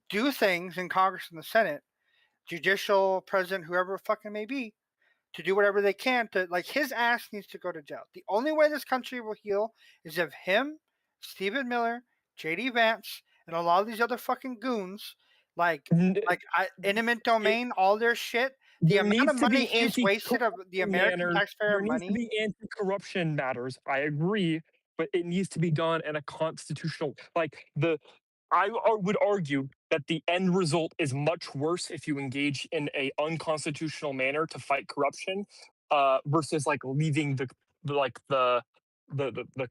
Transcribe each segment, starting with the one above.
do things in Congress and the Senate, judicial, president, whoever fucking may be, to do whatever they can to like his ass needs to go to jail. The only way this country will heal is if him, Stephen Miller, JD Vance, and a lot of these other fucking goons, like N- eminent it, domain, all their shit, the there amount needs of to money be he's wasted of the anti-corruption American manners. taxpayer There needs to money. be anti-corruption matters. I agree, but it needs to be done in a constitutional, like the. Would argue that the end result is much worse if you engage in a unconstitutional manner to fight corruption, versus like leaving the like the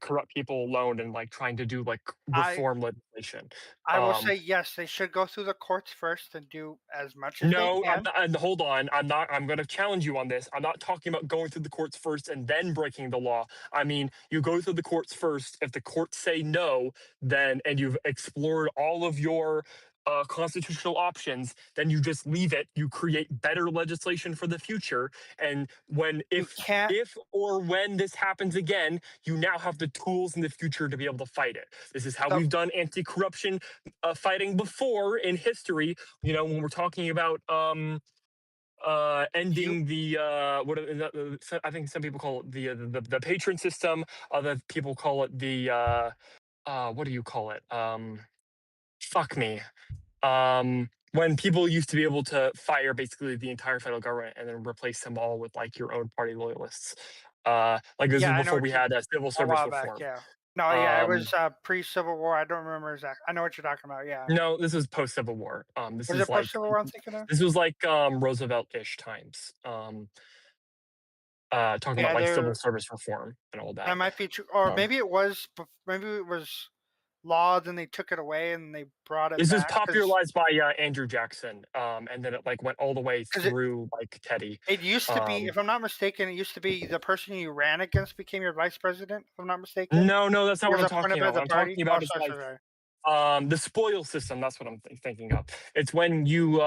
corrupt people alone and like trying to do like I reform legislation. I will Um, say yes, they should go through the courts first and do as much as they No, I'm can. not, and hold on. I'm not. I'm going to challenge you on this. I'm not talking about going through the courts first and then breaking the law. I mean, you go through the courts first. If the courts say no, then and you've explored all of your constitutional options, then you just leave it. You create better legislation for the future. And when You can't. if or when this happens again, you now have the tools in the future to be able to fight it. This is how So we've done anti-corruption fighting before in history. When we're talking about you ending the I think some people call it the patron system. Other people call it the what do you call it? Fuck me. When people used to be able to fire basically the entire federal government and then replace them all with like your own party loyalists. Like this yeah, was I know before what we you had civil a service while back, reform. yeah. No, yeah, it Um, was pre-Civil War. I don't remember exactly. I know what you're talking about. Yeah, no, this is post Civil War. This was is it like post-Civil War? I'm thinking of. this was like Roosevelt-ish times. Talking about Yeah, like civil there service reform and all that that. might be true, or Um, maybe it was. Maybe it was law, then they took it away and they brought it this was back popularized by Andrew Jackson, and then it like went all the way because through like Teddy. it used to be, Um, if I'm not mistaken, it used to be the person you ran against became your vice president. If I'm not mistaken, no, no, that's not he what was I'm appointed talking by about. What the I'm party. talking Oh, about is sorry, like sorry, sorry. the spoil system. That's what I'm thinking of. It's when you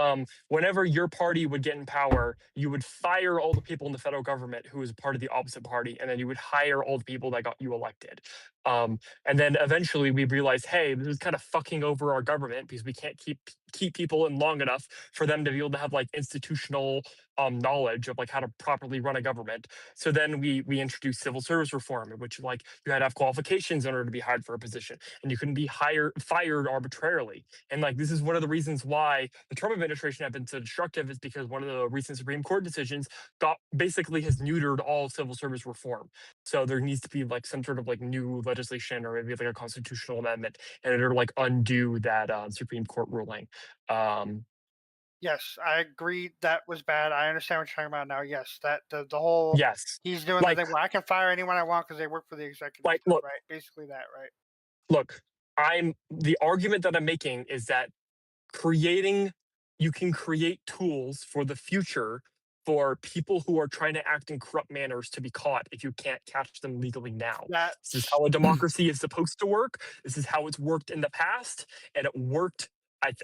whenever your party would get in power, you would fire all the people in the federal government who was part of the opposite party, and then you would hire all the people that got you elected. And then eventually we realized, hey, this is kind of fucking over our government because we can't keep people in long enough for them to be able to have like institutional knowledge of like how to properly run a government. So then we introduced civil service reform, in which like you had to have qualifications in order to be hired for a position, and you couldn't be fired arbitrarily. And like this is one of the reasons why the Trump administration have been so destructive, is because one of the recent Supreme Court decisions got basically has neutered all civil service reform. So there needs to be like some sort of like new legislation or maybe like a constitutional amendment in order to like undo that Supreme Court ruling. Um, Yes, I agree. That was bad. I understand what you're talking about now. Yes, that the whole yes, he's doing the like thing where I can fire anyone I want because they work for the executive like still, look right? Basically that, right? look. I'm the argument that I'm making is that creating you can create tools for the future for people who are trying to act in corrupt manners to be caught if you can't catch them legally now. This is That's how a democracy is supposed to work. This is how it's worked in the past, and it worked.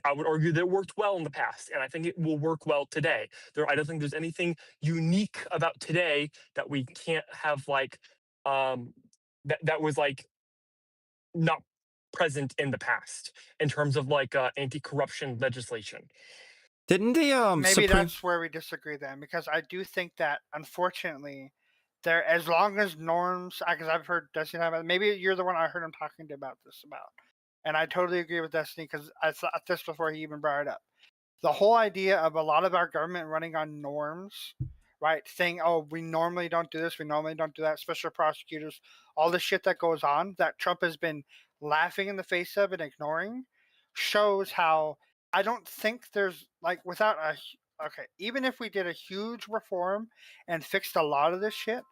I would argue that it worked well in the past, and I think it will work well today. I don't think there's anything unique about today that we can't have like um, that was like not present in the past in terms of like anti-corruption legislation. Didn't the maybe Supreme that's where we disagree then, because I do think that unfortunately, there as long as norms, because I've heard Destiny talk about, maybe you're the one I heard him talking to about this about, and I totally agree with Destiny because I thought this before he even brought it up. The whole idea of a lot of our government running on norms, right? Saying, oh, we normally don't do this, we normally don't do that, special prosecutors, all the shit that goes on that Trump has been laughing in the face of and ignoring, shows how I don't think there's like without a okay, even if we did a huge reform and fixed a lot of this shit,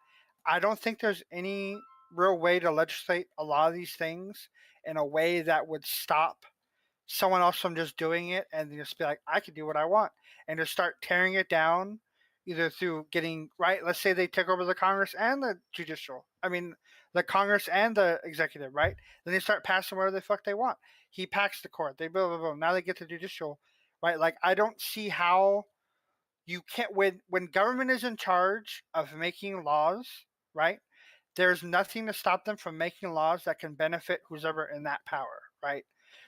I don't think there's any real way to legislate a lot of these things in a way that would stop someone else from just doing it and just be like, I can do what I want and just start tearing it down either through getting right. Let's say they take over the Congress and the judicial. I mean, the Congress and the executive, right? Then they start passing whatever the fuck they want. He packs the court. They blah blah blah. Now they get the judicial, right? Like I don't see how you can't when government is in charge of making laws, right? There's nothing to stop them from making laws that can benefit who's ever in that power, right?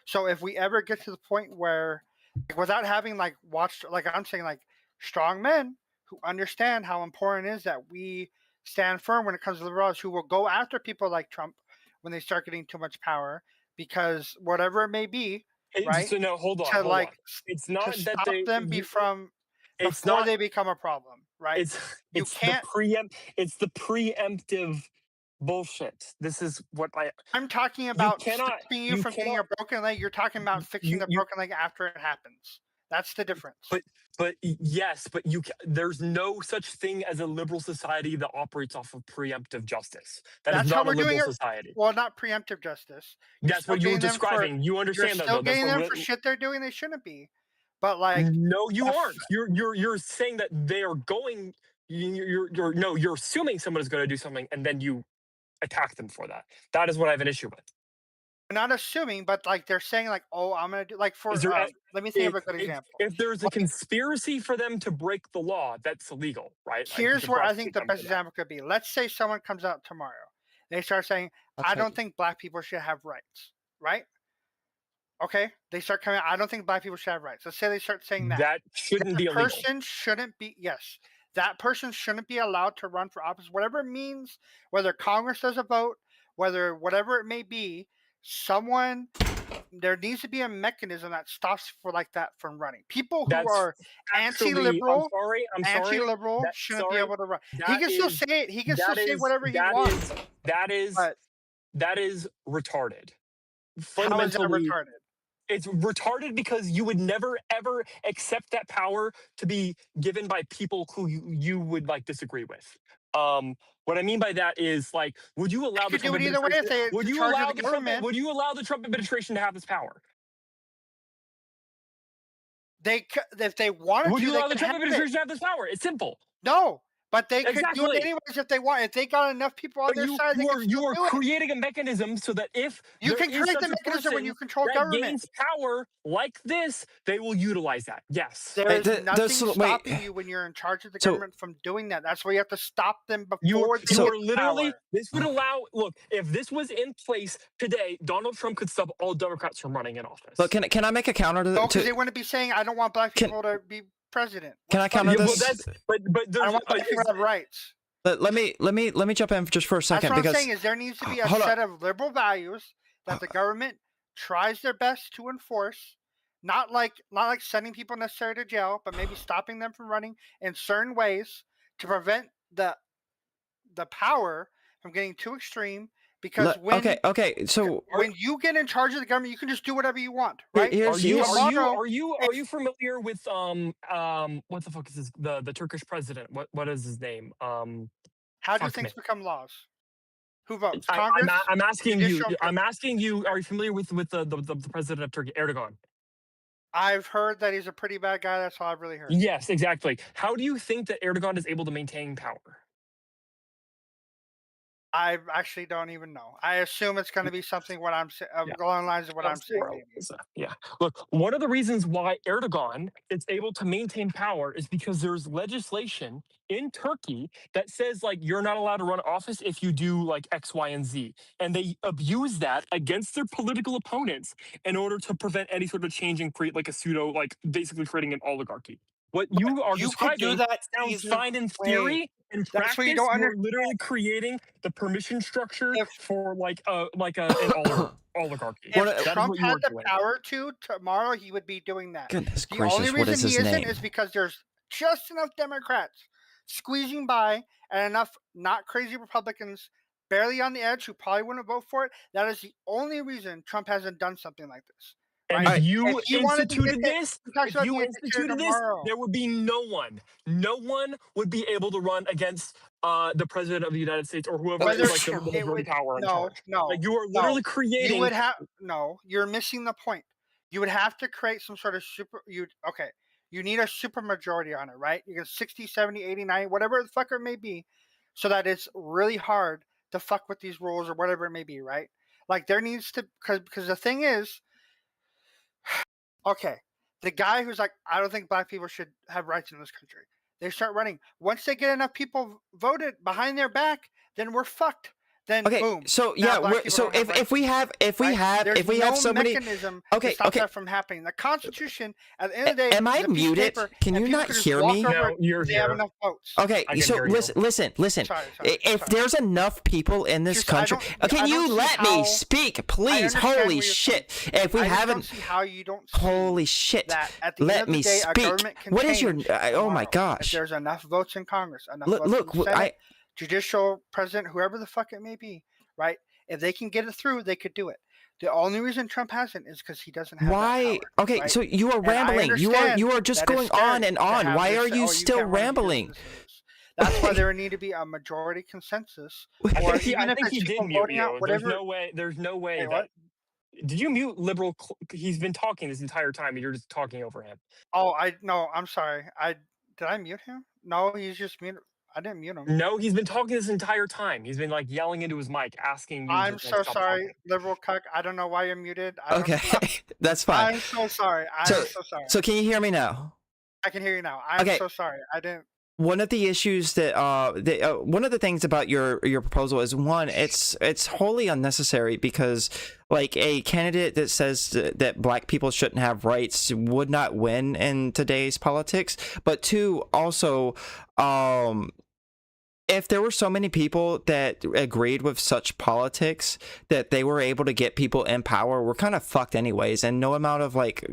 So if we ever get to the point where like, without having like watched, like I'm saying, like strong men who understand how important it is that we stand firm when it comes to the laws, who will go after people like Trump when they start getting too much power, because whatever it may be, right? So no, hold on, To hold on. like It's to not that stop they them be you. from It's before not. they become a problem, right? It's You can't. It's the preemptive bullshit. This is what I'm talking you about cannot stopping you you from getting cannot a broken leg. You're talking about fixing the you broken leg after it happens. That's the difference. but yes, but there's no such thing as a liberal society that operates off of preemptive justice. That is That's how not a we're doing liberal it. society. Well, not preemptive justice. You're That's still what you were getting them for. describing. You You're understand that still though. That's getting them what. for shit they're doing they shouldn't be. But like, No, you the aren't. You're saying that they are going. You're no. You're assuming someone is going to do something, and then you attack them for that. That is what I have an issue with. not assuming, but like they're saying like, oh, I'm gonna do like Is for. there Let me think if of a good example. if there's a Like, conspiracy for them to break the law, that's illegal, right? Like you here's can where I think prosecute the them best for that. example could be. Let's say someone comes out tomorrow. They start saying, I'll I take don't it. think black people should have rights, right? Okay, they start coming out, I don't think black people should have rights. Let's say they start saying that. That shouldn't That be illegal. person shouldn't be, yes, that person shouldn't be allowed to run for office, whatever it means, whether Congress does a vote, whether whatever it may be, someone, there needs to be a mechanism that stops for like that from running. People who That's are actually. I'm anti-liberal, sorry. I'm sorry. anti-liberal That shouldn't be sorry. able to run. He That can still is say it, he can still that say is whatever he that wants, is that is but that is retarded. how is that Fundamentally, retarded? it's retarded because you would never ever accept that power to be given by people who you would like disagree with. What I mean by that is like, would you They allow the could do Trump it either way if administration? they're Would in you charge of allow the the Trump? government. Would you allow the Trump administration to have this power? If they wanted Would to, you they allow the can Trump have it. administration to have this power? It's simple. No, but they could do it Exactly. anyways if they want. If they got enough people on But their side, they could you still are do it. creating a mechanism so that if You there can is create the such a mechanism when you person control that government. gains power like this, they will utilize that. Yes. There is Wait, nothing wait. stopping you when you're in charge of the So government from doing that. That's why you have to stop them You before they you So- get are the literally power. this would allow look, if this was in place today, Donald Trump could stop all Democrats from running in office. But can I make a counter to? No, because they wouldn't be saying, "I don't want black Can- people to be president." Can What I the fuck counter is Yeah, well, this? that's but I there's don't want black people to have rights. Let me jump in just for a That's second what I'm because saying. Is there needs to be a hold on. set of liberal values that the government tries their best to enforce. Not like sending people necessarily to jail, but maybe stopping them from running in certain ways to prevent the power from getting too extreme. Because okay. So when you get in charge of the government, you can just do whatever you want, Here- right? here's- are you familiar with what the fuck is this, the Turkish president? What is his name? How do fuck things me. become laws? Who votes? I, Congress? I'm asking you. Judicial I'm asking you. Are you familiar with the president of Turkey, Erdogan? I've heard that he's a pretty bad guy. That's all I've really heard. Yes, exactly. How do you think that Erdogan is able to maintain power? I actually don't even know. I assume it's going to be something what I'm saying, Yeah. along the lines of what I'm saying. Maybe. Yeah. Look, one of the reasons why Erdogan is able to maintain power is because there's legislation in Turkey that says like you're not allowed to run office if you do like X, Y, and Z. And they abuse that against their political opponents in order to prevent any sort of change and create like a pseudo, like basically creating an oligarchy. What you are You could do describing that sounds either fine in way. theory. In That's practice, what you don't you're literally creating the permission structure If- for like an oligarchy. If That is Trump what you had are the doing. power to tomorrow, he would be doing that. goodness The gracious, only what reason is he his isn't name? is because there's just enough Democrats squeezing by and enough not crazy Republicans barely on the edge who probably wouldn't vote for it. That is the only reason Trump hasn't done something like this. And Right? if you If he wanted to instituted get it, this, he talks if about you being a dictator instituted this, tomorrow. there would be no one would be able to run against the president of the United States or whoever Whether is like the it majority would power in no, charge. no, Like you are no. literally You creating. would have no. You're missing the point. You would have to create some sort of super. You need a super majority on it, right? You get 60, 70, 80, 90, whatever the fuck it may be, so that it's really hard to fuck with these rules or whatever it may be, right? Like there needs to because the thing is, okay, the guy who's like, I don't think black people should have rights in this country. They start running. Once they get enough people voted behind their back, then we're fucked. then Okay, boom. so now yeah, black we're, people so don't have rights if we anymore, have right? There's if we no have so many, mechanism okay, to stop okay, that from happening. The Constitution, at the end of the day, am I is a piece of muted? paper, Can and you people not could just hear walk me? over No, it you're if they have here. enough votes. Okay, I can so hear you. listen. Sorry. If Sorry. there's enough people in this Just I country, don't. can I you don't see let me how. speak, I please? understand Holy where you're coming shit! from. If we I just don't haven't, see how you don't see holy shit! that at the end Let of the me day, a speak. government can What is your? change Oh my tomorrow if gosh! there's enough votes in Congress, enough Look, votes in look, the Senate, I judicial, president, whoever the fuck it may be, right? If they can get it through, they could do it. The only reason Trump hasn't is because he doesn't have that why? power, Okay, right? so you are And I rambling. You understand are just that it's going on scary and to on. have Why this. are you Oh, you still can't run because of rambling? this and this. That's why there need to be a majority consensus, or even I if think it's he did people mute voting out you. whatever. There's no way Wait, what? that. Did you mute liberal? He's been talking this entire time, and you're just talking over him. Oh, no. I'm sorry. Did I mute him? No, he's just muted. I didn't mute him. No, he's been talking this entire time. He's been like yelling into his mic, asking you to I'm like so stop sorry, talking. liberal cuck. I don't know why you're muted. I don't Okay, know. that's fine. I'm so sorry. I So, am so sorry. so can you hear me now? I can hear you now. I'm Okay. so sorry. I didn't. One of the issues that one of the things about your proposal is, one, it's wholly unnecessary, because like a candidate that says that black people shouldn't have rights would not win in today's politics. But two, also, if there were so many people that agreed with such politics that they were able to get people in power, we're kind of fucked anyways. And no amount of like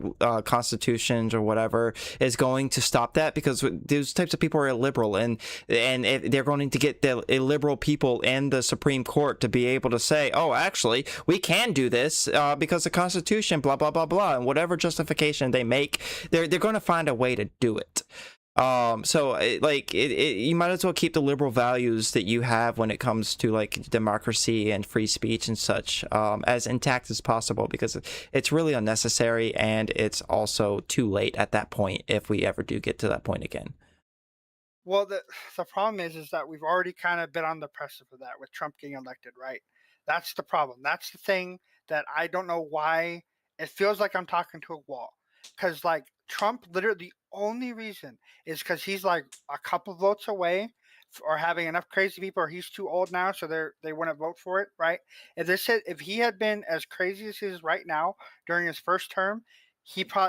constitutions or whatever is going to stop that, because those types of people are illiberal, and if they're going to get the illiberal people in the Supreme Court to be able to say, oh, actually, we can do this because the Constitution, blah, blah, blah, blah, and whatever justification they make, they're going to find a way to do it. So you might as well keep the liberal values that you have when it comes to like democracy and free speech and such as intact as possible, because it's really unnecessary, and it's also too late at that point if we ever do get to that point again. Well, the problem is that we've already kind of been on the precipice of that with Trump getting elected, right? That's the problem. That's the thing that I don't know why it feels like I'm talking to a wall. Because like Trump, literally the only reason is because he's like a couple votes away, or having enough crazy people, or he's too old now, so they wouldn't vote for it, right? If he had been as crazy as he is right now during his first term,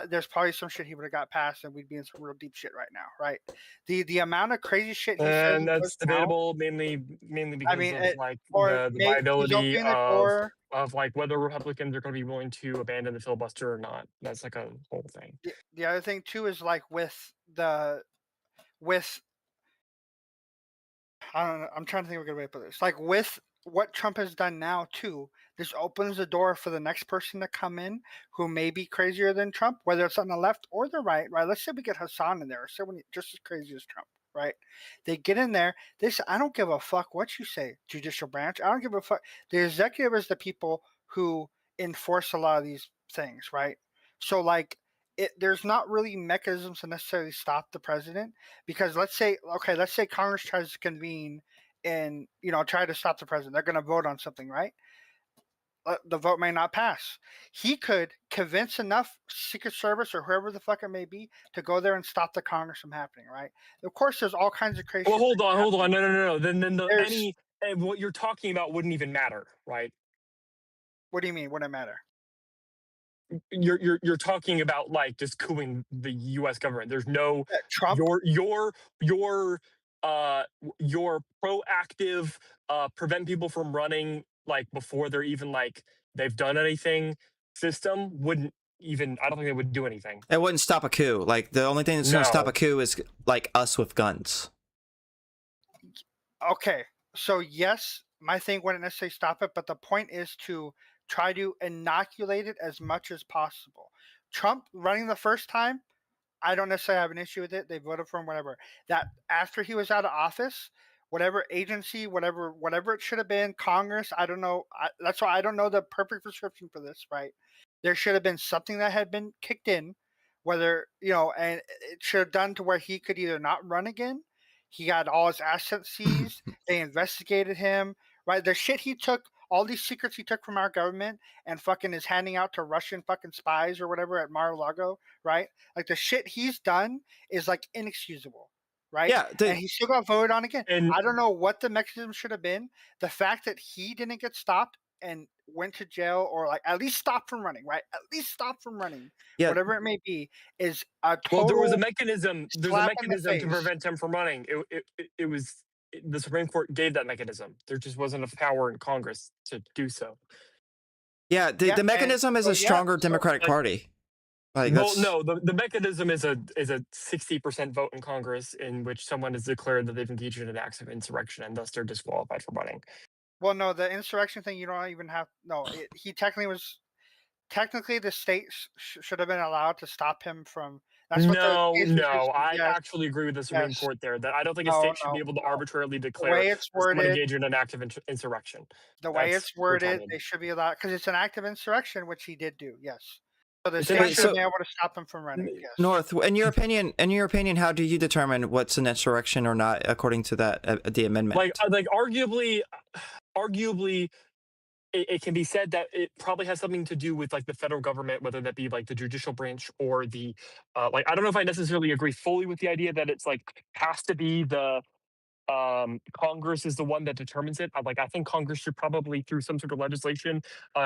there's probably some shit he would have got passed, and we'd be in some real deep shit right now, right? The amount of crazy shit he says And he that's does now, debatable, mainly because of like or the maybe he's viability opening the door. of like whether Republicans are going to be willing to abandon the filibuster or not. That's like a whole thing. The other thing too is like with I don't know. I'm trying to think of a good way to put this. Like with what Trump has done now too, this opens the door for the next person to come in who may be crazier than Trump, whether it's on the left or the right. Right? Let's say we get Hassan in there, or someone just as crazy as Trump. Right? They get in there. I don't give a fuck what you say, judicial branch. I don't give a fuck. The executive is the people who enforce a lot of these things. Right? So like. There's not really mechanisms to necessarily stop the president, because let's say Congress tries to convene and try to stop the president. They're going to vote on something, right? The vote may not pass. He could convince enough Secret Service or whoever the fuck it may be to go there and stop the Congress from happening, right? Of course, there's all kinds of crazy. Well, hold on. No. Then There's- what you're talking about wouldn't even matter, right? What do you mean? Wouldn't matter? You're talking about like just cooing the U.S. government. There's no Trump. your proactive prevent people from running like before they're even like they've done anything system wouldn't even. I don't think they would do anything. It wouldn't stop a coup. Like the only thing that's going to stop No. a coup is like us with guns. Okay, so yes, my thing wouldn't necessarily stop it, but the point is to try to inoculate it as much as possible. Trump running the first time, I don't necessarily have an issue with it. They voted for him, whatever. That after he was out of office, whatever agency, whatever it should have been, Congress, I don't know. That's why I don't know the perfect prescription for this, right? There should have been something that had been kicked in, whether, and it should have done to where he could either not run again. He got all his assets seized. They investigated him, right? The shit he took, all these secrets he took from our government and fucking is handing out to Russian fucking spies or whatever at Mar-a-Lago, right? Like the shit he's done is like inexcusable, right? Yeah, And he still got voted on again. And I don't know what the mechanism should have been. The fact that he didn't get stopped and went to jail, or like at least stopped from running, right? At least stopped from running, yeah. whatever it may be, is a well, there was a total mechanism. There's a slap in the mechanism to face. prevent him from running. It was the Supreme Court gave that mechanism. There just wasn't enough power in Congress to do so. Yeah, the Yeah, and mechanism is so a stronger so Democratic like, Party. Like well, that's no, the mechanism is a 60% vote in Congress in which someone has declared that they've engaged in an act of insurrection and thus they're disqualified from running. well, no, the insurrection thing you don't even have. No, he technically the state should have been allowed to stop him from. That's what the No, case was no, basically. I Yes, actually agree with the Supreme yes. Court there that I don't think a No, state should no, be able to no. arbitrarily The declare way it's that someone worded, engaged in an act of insurrection. the way That's it's worded, retarded. they should be allowed because it's an act of insurrection, which he did do. Yes. So the It's an state act should have so been able to stop him from running. Yes. North. In your opinion, how do you determine what's an insurrection or not according to that the amendment? Like arguably, it can be said that it probably has something to do with like the federal government, whether that be like the judicial branch or the like. I don't know if I necessarily agree fully with the idea that it's like has to be the Congress is the one that determines it. I think Congress should probably, through some sort of legislation,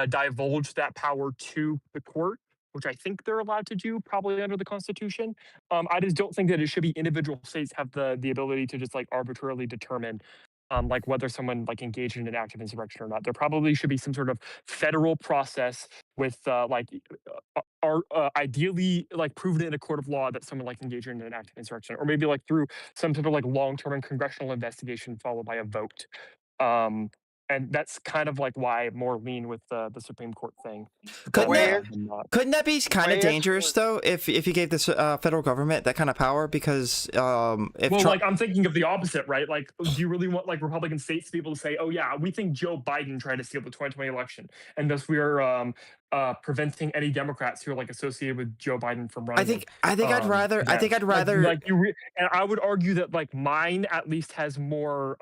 divulge that power to the court, which I think they're allowed to do, probably under the Constitution. I just don't think that it should be individual states have the ability to just like arbitrarily determine. Like whether someone like engaged in an act of insurrection or not, there probably should be some sort of federal process with ideally like proven in a court of law that someone like engaged in an act of insurrection, or maybe like through some sort of like long-term and congressional investigation followed by a vote. And that's kind of like why I more lean with the Supreme Court thing. Couldn't way that, than not. couldn't that be kind of way it's dangerous though if you gave this federal government that kind of power? Because if Well, Trump, like I'm thinking of the opposite, right? Like, do you really want like Republican states to be able to say, "Oh yeah, we think Joe Biden tried to steal the 2020 election, and thus we are preventing any Democrats who are like associated with Joe Biden from running." I think I'd rather like and I would argue that like mine at least has more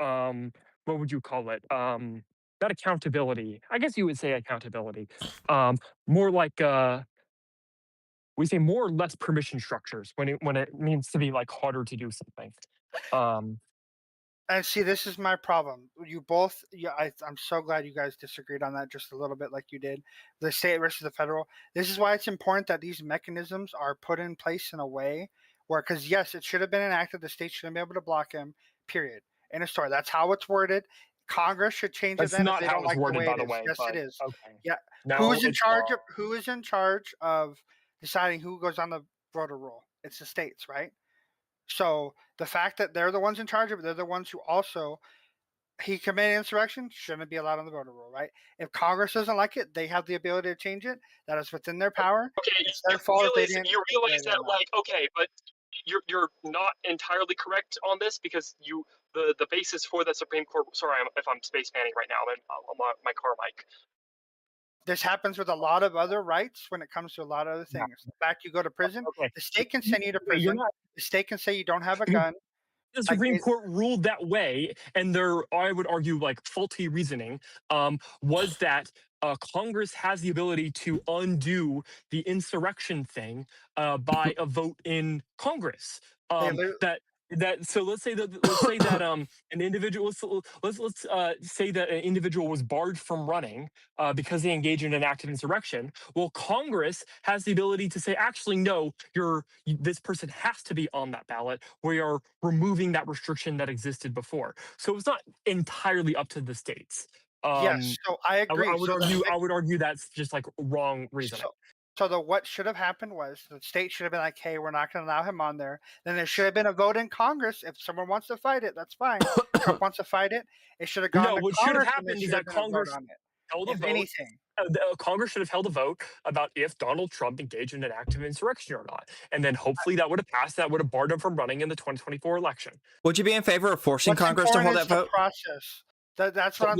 what would you call it? Not accountability. I guess you would say accountability. More like we say more or less permission structures when it means to be like harder to do something. And see, this is my problem. You both, yeah, I'm so glad you guys disagreed on that just a little bit, like you did. The state versus the federal. This is why it's important that these mechanisms are put in place in a way where, because yes, it should have been enacted. The state shouldn't be able to block him. Period. In a story. That's how it's worded. Congress should change it That's then if not they how don't it's like the worded, way by it the is. way. Yes, But it is. okay. Yeah. No, Who is in it's charge of wrong. who is in charge of deciding who goes on the voter roll? It's the states, right? So the fact that they're the ones in charge of it, they're the ones who also he committed insurrection, shouldn't be allowed on the voter roll, right? If Congress doesn't like it, they have the ability to change it. That is within their power. Okay, It's their fault if they didn't. you realize declare it that or not. like okay, but you're not entirely correct on this because the basis for the Supreme Court. Sorry, if I'm space panning right now, I'm on my car mic. This happens with a lot of other rights when it comes to a lot of other Yeah. things. The fact you go to prison, Okay, the state can send you to you're prison. not. The state can say you don't have a gun. The Like Supreme Court ruled that way, and their, I would argue, like faulty reasoning was that Congress has the ability to undo the insurrection thing by a vote in Congress. they li- So let's say that an individual let's say that an individual was barred from running because they engaged in an act of insurrection. Well, Congress has the ability to say, actually, no, this person has to be on that ballot. We are removing that restriction that existed before. So it's not entirely up to the states. yes, so I agree. I would argue that's just like wrong reasoning. So what should have happened was the state should have been like, "Hey, we're not going to allow him on there." Then there should have been a vote in Congress. If someone wants to fight it, that's fine. Trump wants to fight it. It should have gone No, to what should have Congress, and there happened is should that have been a vote Congress on it. held a If vote. anything, Congress should have held a vote about if Donald Trump engaged in an act of insurrection or not. And then hopefully that would have passed. That would have barred him from running in the 2024 election. would you be in favor of forcing what's Congress to hold important that is vote? the process. That's what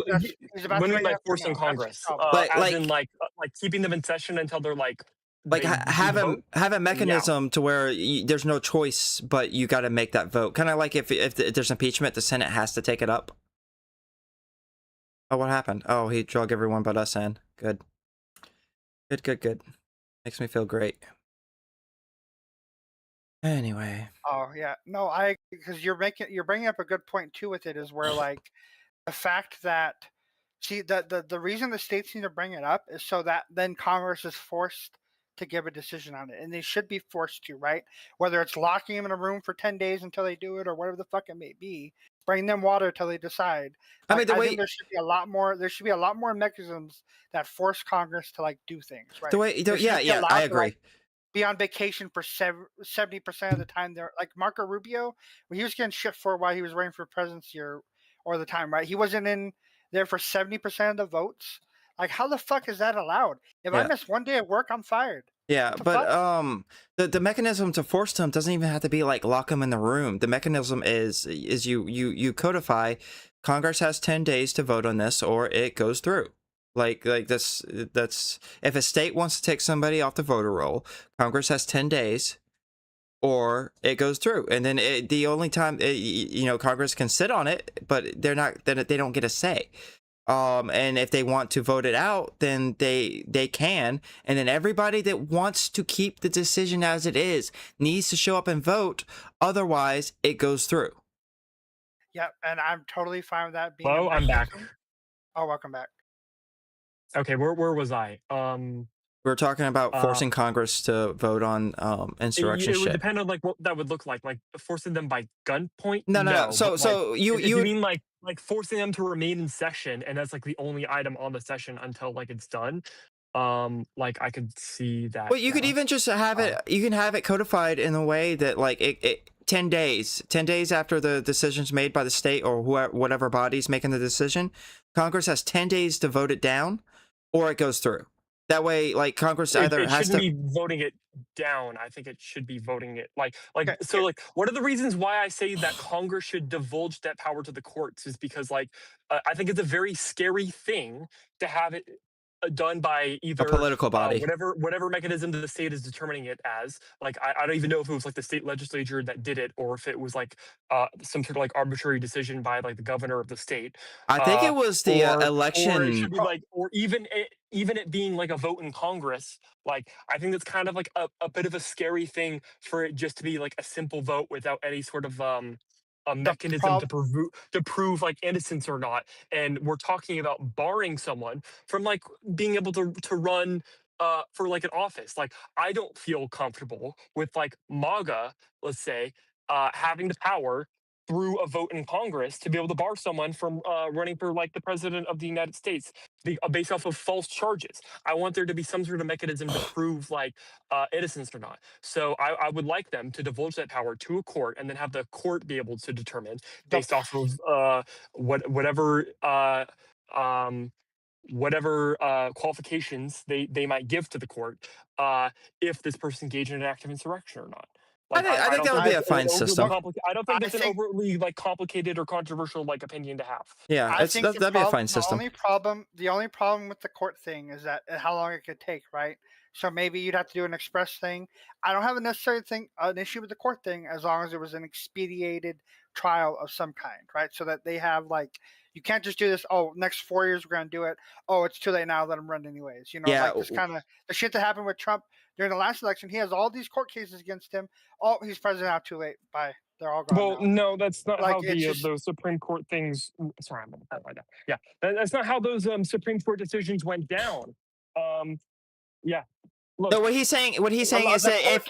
he's about What to do you mean bring by up right forcing now. That's his Congress? problem. But, In like keeping them in session until they're like they have do the vote? have a mechanism to where there's no choice, but you got to make that vote. Kind of like if there's impeachment, the Senate has to take it up. Oh, what happened? Oh, he drug everyone but us in. Good. Good. Makes me feel great. Anyway, Oh yeah, no, because you're bringing up a good point too with it is where like the fact that see the reason the states need to bring it up is so that then Congress is forced to give a decision on it, and they should be forced to, right? Whether it's locking them in a room for 10 days until they do it, or whatever the fuck it may be, bring them water till they decide. I mean, Like the I think way there should be a lot more. There should be a lot more mechanisms that force Congress to like do things, right? They yeah, shouldn't be yeah, I allowed to like agree. be on vacation for 70% of the time. They're like Marco Rubio, when he was getting shit for while he was running for presidency or the time, right? He wasn't in there for 70% of the votes. Like, how the fuck is that allowed? If I Yeah. miss one day of work, I'm fired. Yeah, What the but fuck? the mechanism to force them doesn't even have to be like lock them in the room. The mechanism is you codify. Congress has 10 days to vote on this, or it goes through. Like this, that's if a state wants to take somebody off the voter roll, Congress has 10 days, or it goes through. And then the only time Congress can sit on it, but they're not. Then they don't get a say. And if they want to vote it out, then they can. And then everybody that wants to keep the decision as it is needs to show up and vote. Otherwise, it goes through. Yep, and I'm totally fine with that being. Hello, I'm back. Oh, welcome back. Okay, where was I? We're talking about forcing Congress to vote on insurrection It would shit. depend on like what that would look like forcing them by gunpoint. No. So but, so like, you if you mean like forcing them to remain in session, and that's like the only item on the session until like it's done. Like I could see that. Well, you could even just have it. You can have it codified in a way that like it 10 days after the decision's made by the state or whatever body's making the decision, Congress has 10 days to vote it down, or it goes through. That way, like Congress either it has shouldn't to be voting it down. I think it should be voting it like Okay. so. Like, what are the reasons why I say that Congress should divulge that power to the courts? Is because like I think it's a very scary thing to have it done by either a political body. whatever mechanism the state is determining it as. Like I don't even know if it was like the state legislature that did it, or if it was like some sort of like arbitrary decision by like the governor of the state. I think it was the election, or it should be like, or even it being like a vote in Congress. Like I think that's kind of like a bit of a scary thing for it just to be like a simple vote without any sort of a mechanism to prove like innocence or not. And we're talking about barring someone from like being able to run for like an office. Like I don't feel comfortable with like MAGA, let's say, having the power through a vote in Congress to be able to bar someone from running for like the president of the United States based off of false charges. I want there to be some sort of mechanism to prove like innocence or not. So I would like them to divulge that power to a court, and then have the court be able to determine based off of whatever qualifications they might give to the court if this person engaged in an act of insurrection or not. Like, I think that would be a fine system. I don't think that's an overly like complicated or controversial like opinion to have. Yeah, that'd be a fine system. The only problem with the court thing is that how long it could take, right? So maybe you'd have to do an express thing. I don't have an issue with the court thing as long as it was an expedited trial of some kind, right? So that they have like, you can't just do this. Oh, next 4 years we're gonna do it. Oh, it's too late now. Let them run anyways. You know, Yeah. like this kind of the shit that happened with Trump during the last election. He has all these court cases against him. Oh, he's president now. Too late. Bye. They're all gone. Well, now. no, that's not Like, how it's just- those Supreme Court things. Sorry, I'm gonna cut right now. Yeah, that's not how those Supreme Court decisions went down. Yeah. Look, No, what he's saying is that the if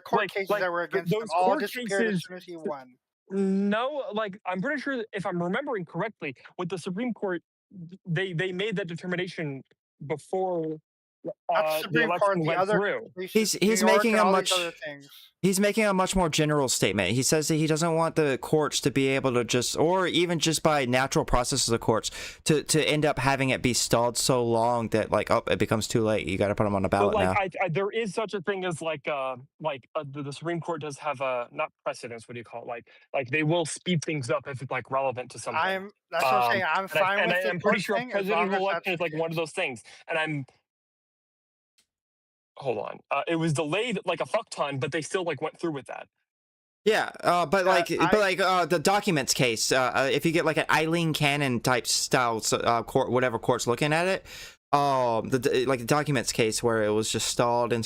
court cases that were against him those all court disappeared as cases- soon as he won. No, like I'm pretty sure that if I'm remembering correctly, with the Supreme Court, they made that determination before Not the the Supreme Court, election the went other through. places, He's New York making and a all much- these other things. he's making a much more general statement. He says that he doesn't want the courts to be able to just, or even just by natural processes of the courts, to end up having it be stalled so long that like, oh, it becomes too late. You got to put them on the So ballot like now. there is such a thing as like the Supreme Court does have a not precedence. What do you call it? Like they will speed things up if it's like relevant to something. That's what I'm saying. I'm fine with I'm the pretty court sure thing as presidential long as election that's is like the one of case. those things. And hold on, it was delayed like a fuck ton, but they still like went through with that. Yeah, but the documents case, if you get like an Eileen Cannon type style court, whatever court's looking at it, the documents case where it was just stalled, and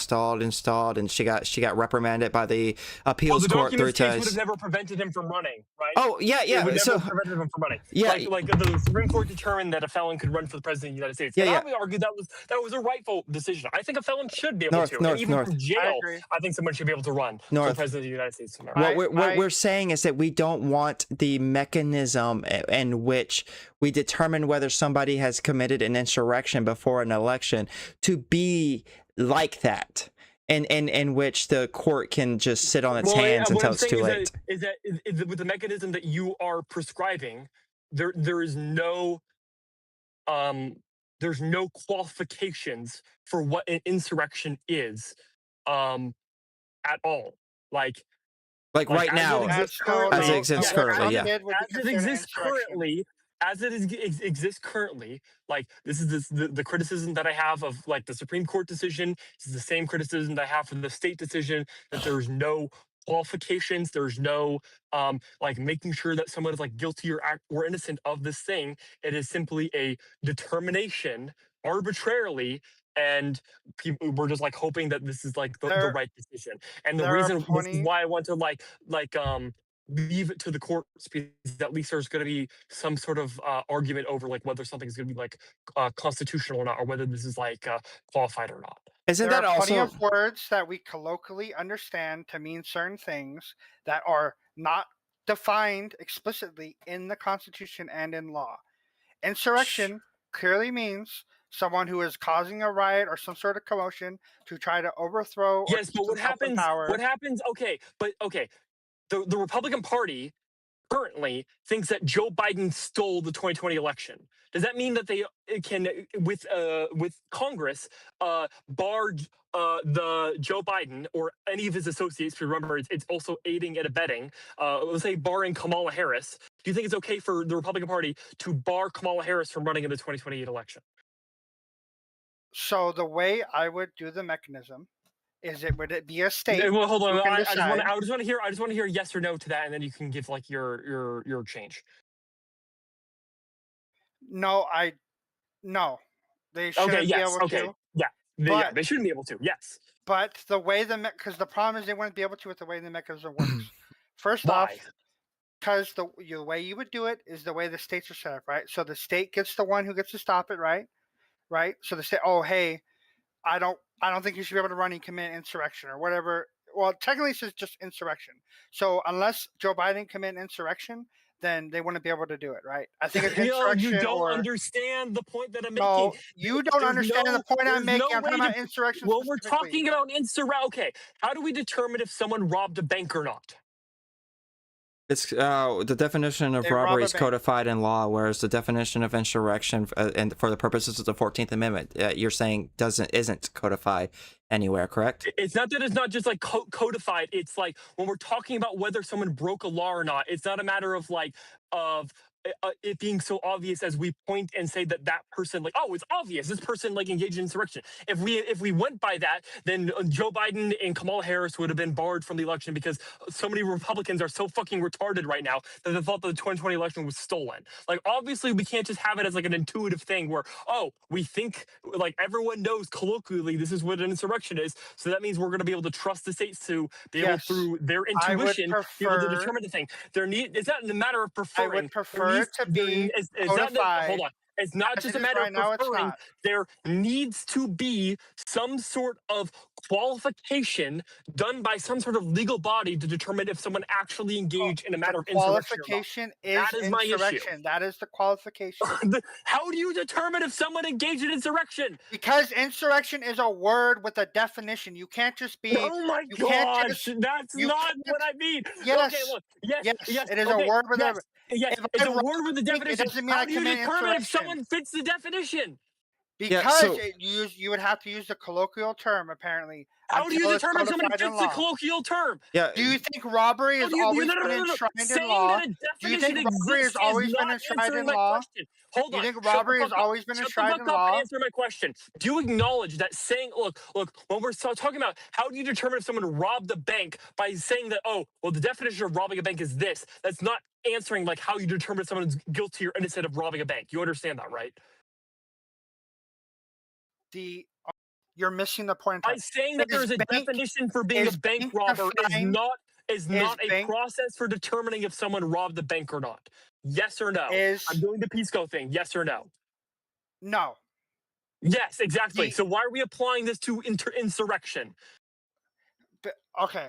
she got reprimanded by the Well, appeals the court 3 documents case would have times. never prevented him from running, right? Oh yeah, It would yeah. So never prevented him from running. yeah, Like the Supreme Court determined that a felon could run for the president of the United States. yeah, And yeah. I would argue that was a rightful decision. I think a felon should be able North, to. And north, even north. from I jail, agree. I think someone should be able to run for the North. president of the United States of America. What I- we're saying is that we don't want the mechanism in which we determine whether somebody has committed an insurrection before an election to be like that, and in which the court can just sit on its hands what until I'm it's too saying late. is that with the mechanism that you are prescribing, there is no there's no qualifications for what an insurrection is at all. Like Right as now, it exists That's still- as it currently, exists yeah, currently, yeah. Did would be as it considered exists insurrection. currently, exists currently, like this is the criticism that I have of like the Supreme Court decision. This is the same criticism that I have for the state decision, that there's no qualifications, there's no like making sure that someone is like guilty or innocent of this thing. It is simply a determination arbitrarily, and we're just like hoping that this is like the There- right decision. And the there are reason this is plenty- why I want to leave it to the courts, because at least there's going to be some sort of argument over like whether something is going to be like constitutional or not, or whether this is like qualified or not. Isn't There that are plenty also of words that we colloquially understand to mean certain things that are not defined explicitly in the Constitution and in law. Insurrection clearly means someone who is causing a riot or some sort of commotion to try to overthrow. Or Yes, but what keep themselves in happens? power. What happens? Okay, but okay, the Republican Party currently thinks that Joe Biden stole the 2020 election. Does that mean that they can, with Congress, bar the Joe Biden or any of his associates? Remember, it's also aiding and abetting. Let's say barring Kamala Harris. Do you think it's okay for the Republican Party to bar Kamala Harris from running in the 2028 election? So the way I would do the mechanism is would it be a state? Well, hold on. who can I just decide? want to hear yes or no to that, and then you can give like your change. No, they shouldn't Okay. be Yes. able Okay. to. Yeah. But- They shouldn't be able to. Yes. But the way because the problem is they wouldn't be able to with the way the mechanism works. First Why? off, because the way you would do it is the way the states are set up, right? So the state gets the one who gets to stop it, right? Right. So the state, oh hey, I don't think you should be able to run and commit insurrection or whatever. Well, technically it's just insurrection. So unless Joe Biden commit insurrection, then they wouldn't be able to do it, right? I think it's insurrection. You don't or, understand the point that I'm making. no, you don't There's understand the point I'm there's making. no I'm talking way about to- insurrection. Well, we're specifically. talking about insurrection. Okay, how do we determine if someone robbed a bank or not? it's the definition of They rob robbery a is bank. codified in law, whereas the definition of insurrection and for the purposes of the 14th Amendment, you're saying isn't codified anywhere, correct? It's not that it's not just like codified. It's like when we're talking about whether someone broke a law or not, it's not a matter of like it being so obvious as we point and say that person, like, oh, it's obvious this person like engaged in insurrection. If we went by that, then Joe Biden and Kamala Harris would have been barred from the election, because so many Republicans are so fucking retarded right now that they thought that the 2020 election was stolen. Like, obviously we can't just have it as like an intuitive thing where, oh, we think like everyone knows colloquially this is what an insurrection is, so that means we're going to be able to trust the states to be able Yes. through their I would intuition be able to prefer- determine the thing. It's not a matter of preferring. I would prefer it to be codified. Hold on. It's not As just it a is matter right of now, it's preferring. not. There needs to be some sort of qualification done by some sort of legal body to determine if someone actually engaged in a matter of insurrection or not. Qualification is That is my issue. insurrection. That is the qualification. How do you determine if someone engaged in insurrection? Because insurrection is a word with a definition. You can't just be. Oh my you can't gosh, just- that's you not can't- what I mean. Yes, Okay, look. Yes, yes, it is a okay, word with yes, yes, if it's I a write word with a something, it definition. doesn't mean How I do you commit determine if insurrection. someone fits the definition? Because so- you would have to use the colloquial term apparently. How do you until it's determine if someone codified in fits the law. colloquial term? Yeah. Do you think robbery How has do you- always no, no, been no, no, no. enshrined in Saying law? that a Do you think definition robbery has exists always is been not enshrined answering in my law? question. Hold Do on. you think Shut the robbery has fuck up. always been Shut enshrined the in fuck up law? and answer my question. Do you acknowledge that saying, look, when we're talking about how do you determine if someone robbed a bank by saying that, oh, well, the definition of robbing a bank is this, that's not answering like how you determine if someone's guilty or innocent of robbing a bank. You understand that, right? you're missing the point. By saying that Is there's a bank- definition for being a is bank bank robber defined- is not a bank- process for determining if someone robbed the bank or not. Yes or no? I'm doing the Pisco thing. Yes or no? No. Yes, exactly. So why are we applying this to insurrection? Okay.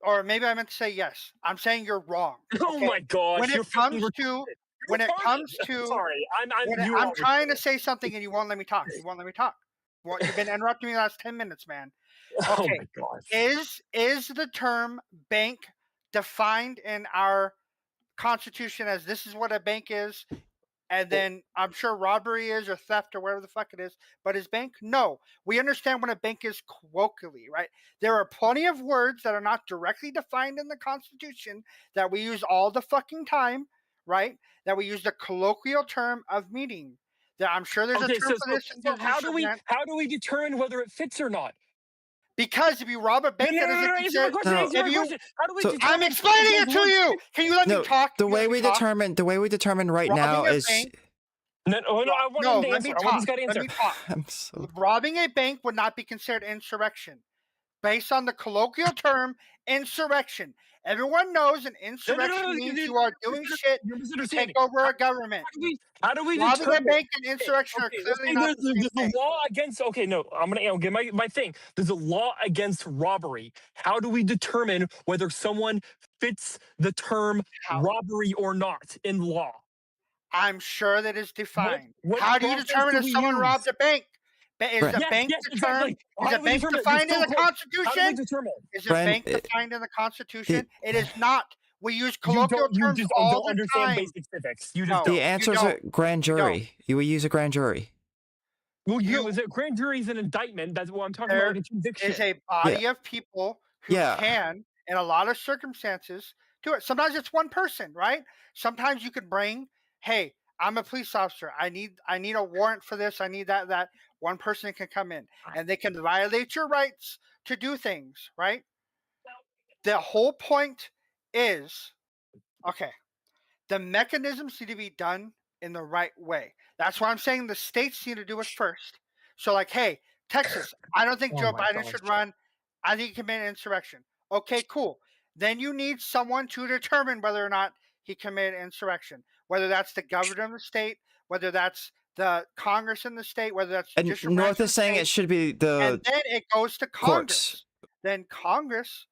Or maybe I meant to say yes. I'm saying you're wrong. Oh okay? my gosh! When it comes to sorry, I'm trying to say something and you won't let me talk. You won't let me talk. Well, you've been interrupting me the last 10 minutes, man. Oh Okay. my gosh! Is the term bank defined in our Constitution as this is what a bank is? And then I'm sure robbery is or theft or whatever the fuck it is. But is bank? No. We understand what a bank is colloquially, right? There are plenty of words that are not directly defined in the Constitution that we use all the fucking time, right? That we use the colloquial term of meaning. That I'm sure there's a term for this. So how do we determine whether it fits or not? Because if you rob a bank, answer my question. How do we determine? I'm explaining it to you. Can you let me talk? The way we determine right now is I want him to answer. I want this guy to answer. I'm so... Robbing a bank would not be considered insurrection, based on the colloquial term insurrection. Everyone knows an insurrection means you are doing shit to take over a government. How do we robbing determine? a bank and insurrection are clearly not the same There's thing. a law against. Okay, no, I'm gonna get my thing. There's a law against robbery. How do we determine whether someone fits the term robbery or not in law? I'm sure that is defined. What How do you determine if someone robbed a bank? Is a bank determined? Is a bank defined in the Constitution? Is a bank defined in the Constitution? It is not. We use colloquial terms all the time. Basic civics. You just the answer is a grand jury. You use a grand jury. Well, is it grand jury is an indictment? That's what I'm talking about. Like a conviction. Is a body of people who can, in a lot of circumstances, do it. Sometimes it's one person, right? Sometimes you could bring, hey, I'm a police officer. I need a warrant for this. I need that. One person can come in and they can violate your rights to do things, right? The whole point is, okay, the mechanisms need to be done in the right way. That's why I'm saying the states need to do it first. So like, hey, Texas, I don't think Joe Biden should run. I think he committed insurrection. Okay, cool. Then you need someone to determine whether or not he committed insurrection, whether that's the governor of the state, whether that's the Congress in the state, whether that's and North is saying it should be the and then it goes to Congress. Courts. Then Congress,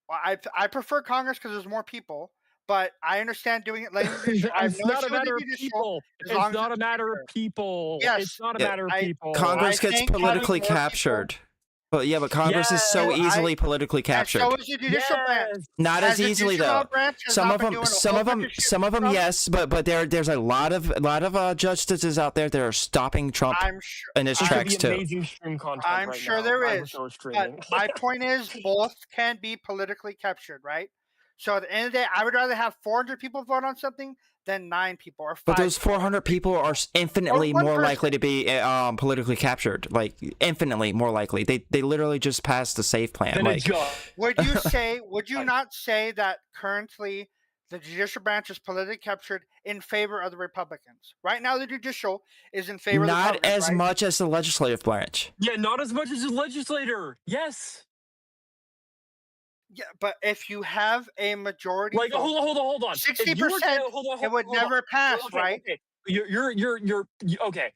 I prefer Congress because there's more people, but I understand doing it later. It's not a matter of people. It's not a matter of people. Yes, it's not a matter of people. Congress gets politically captured. But but Congress is so easily politically captured. So is the judicial branch. Not as easily though. Some of them, yes. But there's a lot of justices out there that are stopping Trump in his tracks too. I'm sure there is. But my point is, both can be politically captured, right? So at the end of the day, I would rather have 400 people vote on something than 9 people or 5. But those 400 people are infinitely more likely to be politically captured. Like infinitely more likely. They literally just passed the SAFE plan. Like, would you not say that currently the judicial branch is politically captured in favor of the Republicans? Right now, the judicial is in favor of the Republicans. Not as much as the legislative branch. Yeah, not as much as the legislator. Yes. Yeah, but if you have a majority, like hold on, 60%, it would never pass, right? Okay. You're okay.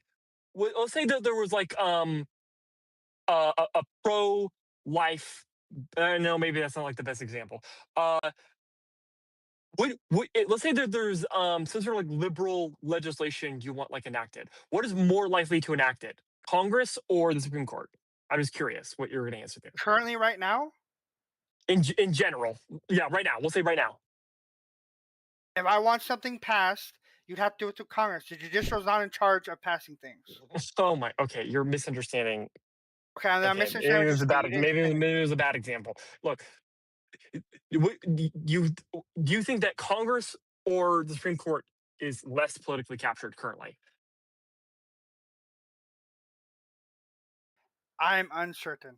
Let's say that there was like a pro-life. No, maybe that's not like the best example. Let's say that there's some sort of like liberal legislation you want like enacted. What is more likely to enact it, Congress or the Supreme Court? I'm just curious what you're going to answer there. Currently, right now. In general, yeah, right now. We'll say right now. If I want something passed, you'd have to do it through Congress. The judicial is not in charge of passing things. Oh my. Okay, you're misunderstanding. Okay, I'm misunderstanding. Maybe it was a bad example. Look, do you think that Congress or the Supreme Court is less politically captured currently? I'm uncertain.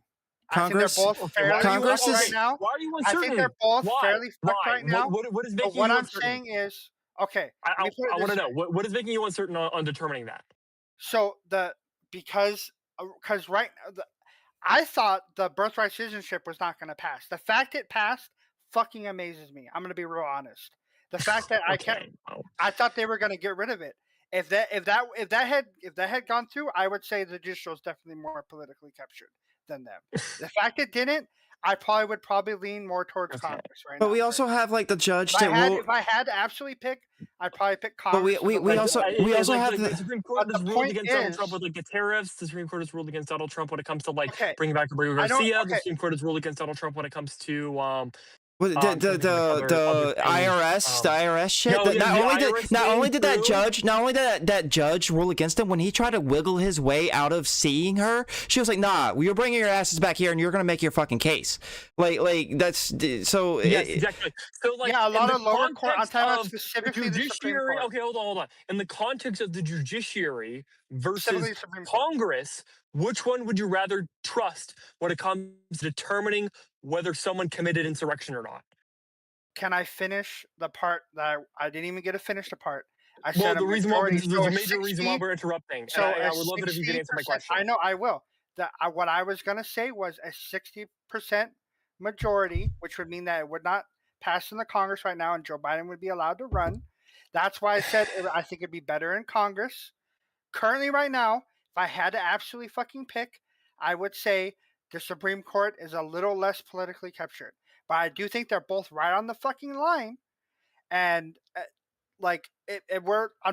Congress, I think they're both fairly Congress is right now. Why are you uncertain? I think they're both fairly fucked right now. What is making what you I'm uncertain? saying is, okay. I want to know what is making you uncertain on determining that. So because because I thought the birthright citizenship was not going to pass. The fact it passed fucking amazes me. I'm going to be real honest. The fact that Okay. Wow. I thought they were going to get rid of it. If that had gone through, I would say the judicial is definitely more politically captured than them. The fact it didn't, I would lean more towards Okay. Congress right But now. we also have like the judge if that will. I had to absolutely pick, I'd probably pick But Congress. we also have the the. Supreme Court But has the ruled point against Donald Trump is- with like the tariffs. The Supreme Court has ruled against Donald Trump when it comes to like Okay, bringing back Rodrigo I don't- Garcia. The okay. Supreme Court has ruled against Donald Trump when it comes to The other IRS, the IRS shit. No, that yeah, not only did that true. judge, not only did that judge rule against him when he tried to wiggle his way out of seeing her, she was like, "Nah, you're bringing your asses back here, and you're gonna make your fucking case." Like that's so. Yes, exactly. So like, Yeah, a lot in of the lower court. I'm context talking about of specifically the Supreme judiciary. Court. Okay, hold on. In the context of the judiciary versus Specifically the Supreme Court. Congress, which one would you rather trust when it comes to determining whether someone committed insurrection or not? Can I finish the part that I didn't even get to finish the part? I Well, said the reason why majority. there's So a major reason why 60 we're interrupting. So and I would love it if you could answer my 60%. question. I know I will. What I was gonna say was a 60% majority, which would mean that it would not pass in the Congress right now, and Joe Biden would be allowed to run. That's why I said I think it'd be better in Congress. Currently, right now, if I had to absolutely fucking pick, I would say the Supreme Court is a little less politically captured. But I do think they're both right on the fucking line. And I'm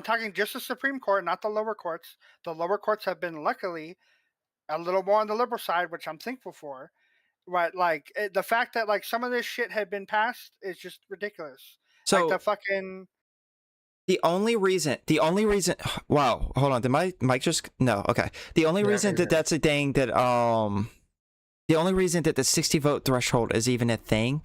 talking just the Supreme Court, not the lower courts. The lower courts have been luckily a little more on the liberal side, which I'm thankful for. But the fact that like some of this shit had been passed is just ridiculous. So like the fucking. the only reason, wow, hold on, did my mic just, no, okay. The only reason that that's a thing that, the only reason that the 60 vote threshold is even a thing,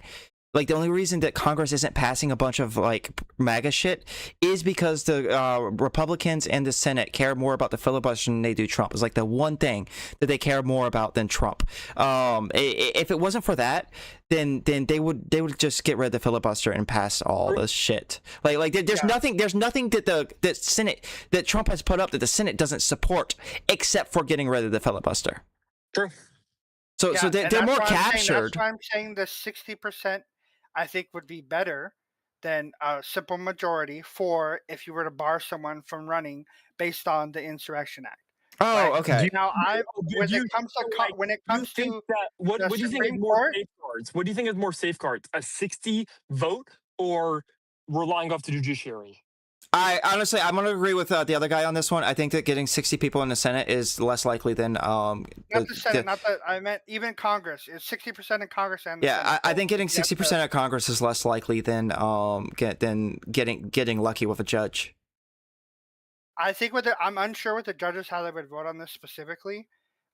like the only reason that Congress isn't passing a bunch of like MAGA shit is because the Republicans and the Senate care more about the filibuster than they do Trump. It's like the one thing that they care more about than Trump. If it wasn't for that, then they would just get rid of the filibuster and pass all this shit. Like there's nothing that the Senate that Trump has put up that the Senate doesn't support except for getting rid of the filibuster. True. So they're more captured. That's why I'm saying the 60%, I think, would be better than a simple majority for if you were to bar someone from running based on the Insurrection Act. Oh, okay. Now, when it comes to what do you think is more safeguards? What do you think is more safeguards? A 60 vote or relying off the judiciary? I honestly, I'm going to agree with the other guy on this one. I think that getting 60 people in the Senate is less likely than not the Senate, I meant even Congress. It's 60% in Congress and the Senate. I think getting 60% of Congress is less likely than getting lucky with a judge. I think I'm unsure with the judges how they would vote on this specifically.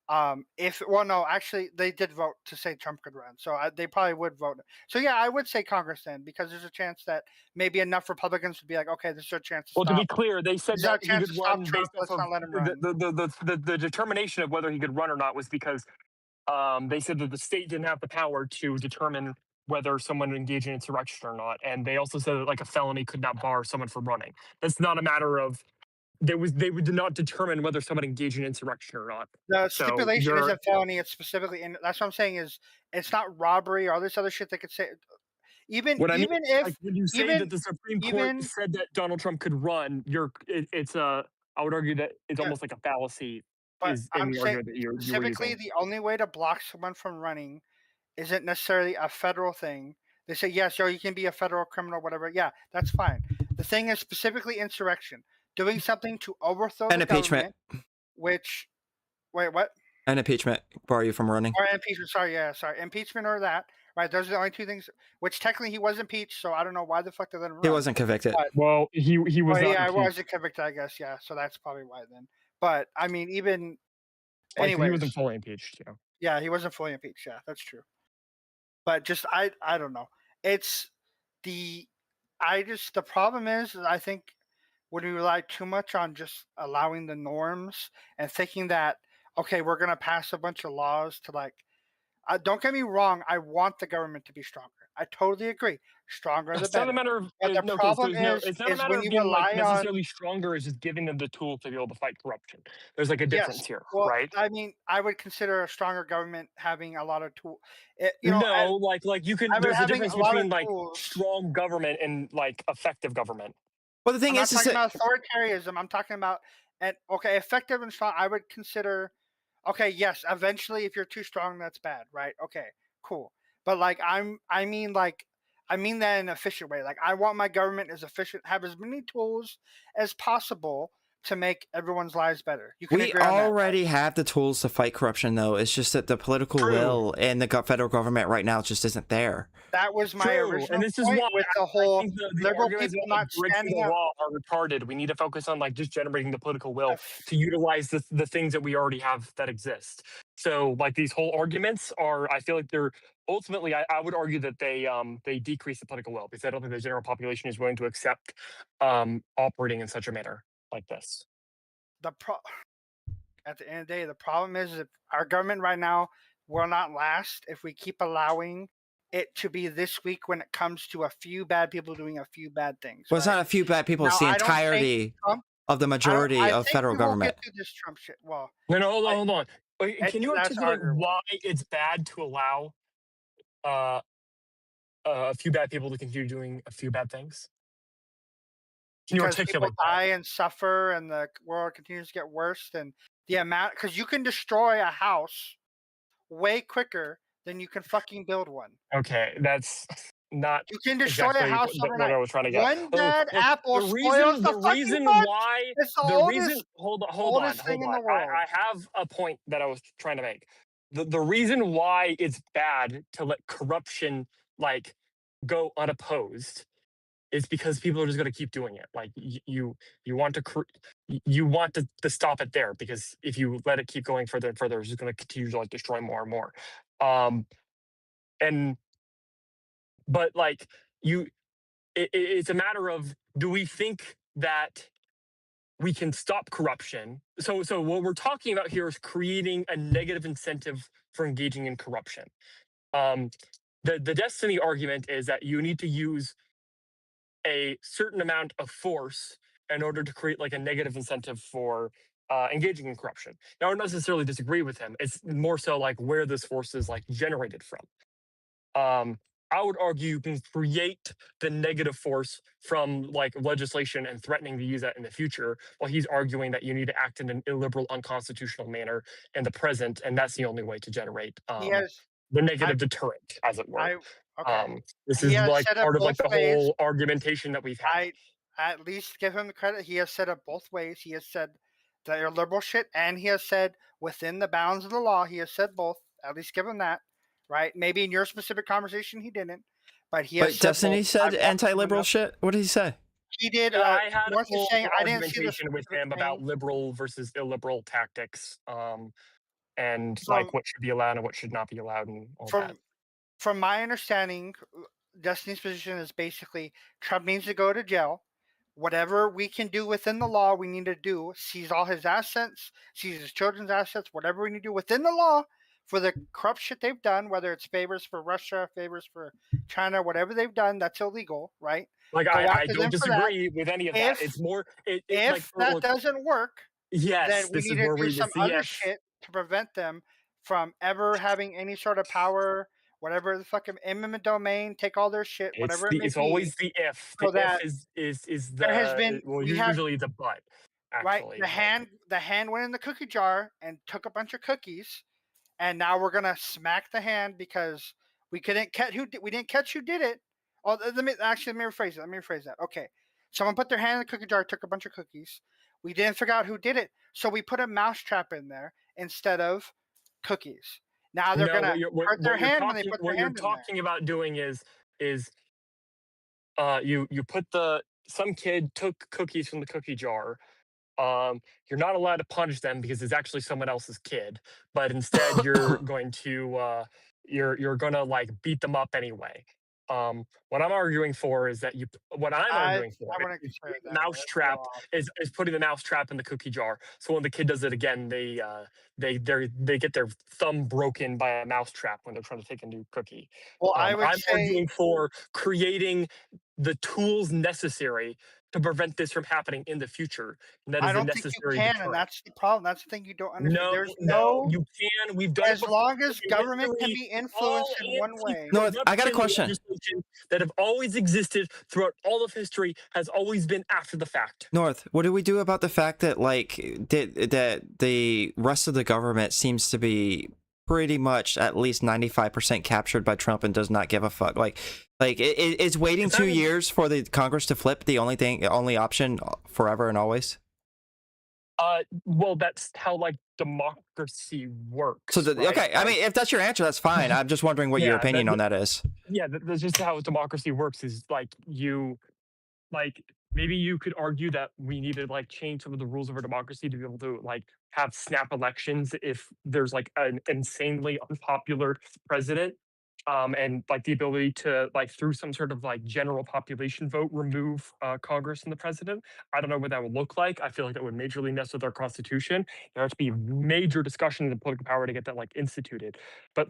Actually, they did vote to say Trump could run, so they probably would vote. So yeah, I would say Congress then, because there's a chance that maybe enough Republicans would be like, okay, this is a chance to stop. Well, to be clear, they said that he could run Trump, based off of the determination of whether he could run or not was because they said that the state didn't have the power to determine whether someone engaged in insurrection or not, and they also said that like a felony could not bar someone from running. That's not a matter of. They did not determine whether someone engaged in insurrection or not. The stipulation is a felony. It's specifically, and that's what I'm saying is it's not robbery or all this other shit they could say. When you say that the Supreme Court said that Donald Trump could run, I would argue that it's almost like a fallacy. But I'm saying specifically the only way to block someone from running isn't necessarily a federal thing. They say yes, you can be a federal criminal, whatever. Yeah, that's fine. The thing is specifically insurrection. Doing something to overthrow the impeachment. What? And impeachment, bar you from running. Or impeachment, sorry. Impeachment or that, right? Those are the only two things, which technically he was impeached, so I don't know why the fuck they let him run. He wasn't convicted. But, well, he was I wasn't convicted, I guess, yeah, so that's probably why then. But, I mean, even... Anyway, he wasn't fully impeached, yeah. Yeah, he wasn't fully impeached, yeah, that's true. But just, I don't know. The problem is, I think, when we rely too much on just allowing the norms and thinking that, okay, we're going to pass a bunch of laws to like Don't get me wrong. I want the government to be stronger. I totally agree. Stronger the It's not a better. matter of But the no, because problem there's no. It's not a is matter when of you being like rely on necessarily stronger. It's just giving them the tool to be able to fight corruption. There's like a yes. difference here, Well, right? I mean, I would consider a stronger government having a lot of tool. You know, No, like you can. I would There's a having difference a lot of between like tools. strong government and like effective government. Well, the I'm thing not is talking that about authoritarianism. I'm talking about okay, effective and strong. I would consider okay, yes, eventually if you're too strong, that's bad, right? Okay, cool. But like I mean that in an efficient way. Like I want my government as efficient, have as many tools as possible to make everyone's lives better. You can we agree on that, right? already have the tools to fight corruption, though. It's just that the political True, will and the federal government right now just isn't there. That was my true, and original this is point why with the I whole think the liberal arguments people about like not breaking the standing up. law are retarded. We need to focus on like just generating the political will If to utilize the things that we already have that exist. So like these whole arguments are, I feel like they're ultimately, I would argue that they decrease the political will because I don't think the general population is willing to accept operating in such a manner like this. the pro at the end of the day, the problem is that our government right now will not last if we keep allowing it to be this weak when it comes to a few bad people doing a few bad things, Well, it's right? not a few bad people. It's Now, the I don't think entirety Trump. of the I don't. majority I of think federal we will get government. through this Trump shit. Well, No, I, hold on. Can you that's articulate arguable why it's bad to allow uh, a few bad people to continue doing a few bad things? Can you because people articulate that? die and suffer, and the world continues to get worse. And the amount because you can destroy a house way quicker than you can fucking build one. Okay, that's not You can destroy a exactly house what overnight. I was trying to get. One Look, bad look, apple spoils the the fucking reason bunch. why, It's the the reason, oldest hold thing in the on. world. I have a point that I was trying to make. The reason why it's bad to let corruption like go unopposed is because people are just going to keep doing it. Like you want to you want to stop it there because if you let it keep going further and further, it's just going to continue to like destroy more and more. Um, and but like you it's a matter of do we think that we can stop corruption. So what we're talking about here is creating a negative incentive for engaging in corruption. um the destiny argument is that you need to use a certain amount of force in order to create like a negative incentive for engaging in corruption. Now I don't necessarily disagree with him. It's more so like where this force is like generated from. I would argue you can create the negative force from like legislation and threatening to use that in the future, while he's arguing that you need to act in an illiberal, unconstitutional manner in the present, and that's the only way to generate He has. the I. negative deterrent, as it were. I. Okay. This He is has like said it part of like both the ways. whole argumentation that we've had. I at least give him the credit. He has said it both ways. He has said that you're liberal shit, and he has said within the bounds of the law. He has said both. At least give him that, right? Maybe in your specific conversation he didn't, but he has Wait, said both. Destiny said I've watched him anti-liberal enough. shit. What did he say? He did. Yeah, I had a North is whole saying I didn't see the argumentation with specific him about thing liberal versus illiberal tactics, and like from what should be allowed and what should not be allowed, and all that. from my understanding. Destiny's position is basically Trump needs to go to jail. Whatever we can do within the law, we need to do. Seize all his assets, seize his children's assets, whatever we need to do within the law for the corrupt shit they've done, whether it's favors for Russia, favors for China, whatever they've done, that's illegal, right? Like Go I after don't them for that. disagree with any of that. It's more like If that doesn't work, then yes, we this need is to where do we some it's the other if. shit to prevent them from ever having any sort of power, whatever the fucking eminent domain, take all their shit, whatever it may It's be, always the if. so The if that is there has the been well we have usually the but right actually. the hand went in the cookie jar and took a bunch of cookies, and now we're gonna smack the hand because we didn't catch who did it. Oh, let me rephrase it. Let me rephrase that. Okay, someone put their hand in the cookie jar, took a bunch of cookies. We didn't figure out who did it, so we put a mousetrap in there instead of cookies. Now they're No, gonna hurt their what you're hand when they talking put their what you're hand in there. talking about doing is you put some kid took cookies from the cookie jar. You're not allowed to punish them because it's actually someone else's kid, but instead you're going to like beat them up anyway. What I'm arguing for is that what I'm arguing for I wouldn't is consider it the that way. mouse That's a little trap off. is putting the mouse trap in the cookie jar. So when the kid does it again, they get their thumb broken by a mouse trap when they're trying to take a new cookie. Well, I would I'm say arguing for creating the tools necessary to prevent this from happening in the future. And that is I a don't think you necessary can, and deterrent. that's the problem. That's the thing you don't understand. No, There's no, no, you can. We've done it as before long as in government can history. be All influenced in one way. No, I got a anti-corruption question. legislation that have always existed throughout all of history has always been after the fact. North, what do we do about the fact that that the rest of the government seems to be pretty much at least 95% captured by Trump and does not give a fuck? Is waiting 2 years for the Congress to flip the only option forever and always? Well, that's how democracy works. So right? okay, I mean, if that's your answer, that's fine. I'm just wondering what your Yeah, opinion on that is. Yeah, that's just how democracy works. Is maybe you could argue that we need to change some of the rules of our democracy to be able to have snap elections if there's an insanely unpopular president, and the ability to through some sort of general population vote remove Congress and the president. I don't know what that would look like. I feel like that would majorly mess with our constitution. There has to be major discussion in the political power to get that instituted. But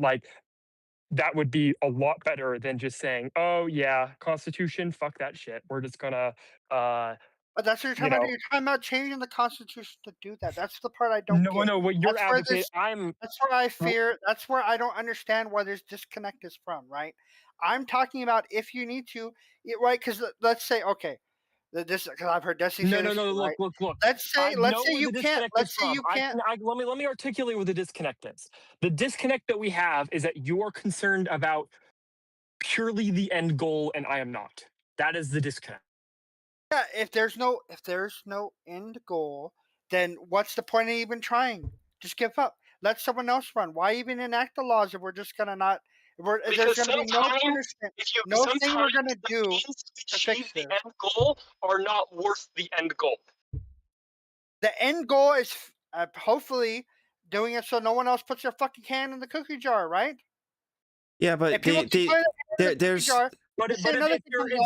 that would be a lot better than just saying, "Oh yeah, Constitution, fuck that shit. We're just gonna, But that's what you're talking about. You're talking about changing the Constitution to do that. That's the part I don't get. No, what you're That's where advocating, this. That's where I fear. That's where I don't understand where this disconnect is from. Right? I'm talking about if you need to, right? Because let's say, okay, this because I've heard Destiny's no, industry, look, right? look. Let's say you can't. Let's say you can't. Let me articulate what the disconnect is. The disconnect that we have is that you are concerned about purely the end goal, and I am not. That is the disconnect. Yeah, if there's no end goal, then what's the point of even trying? Just give up. Let someone else run. Why even enact the laws if we're just gonna not? There's gonna be no punishment, no thing we're gonna do to fix this. The end goal are not worth the end goal. The end goal is hopefully doing it so no one else puts their fucking hand in the cookie jar, right? Yeah, but there's. But if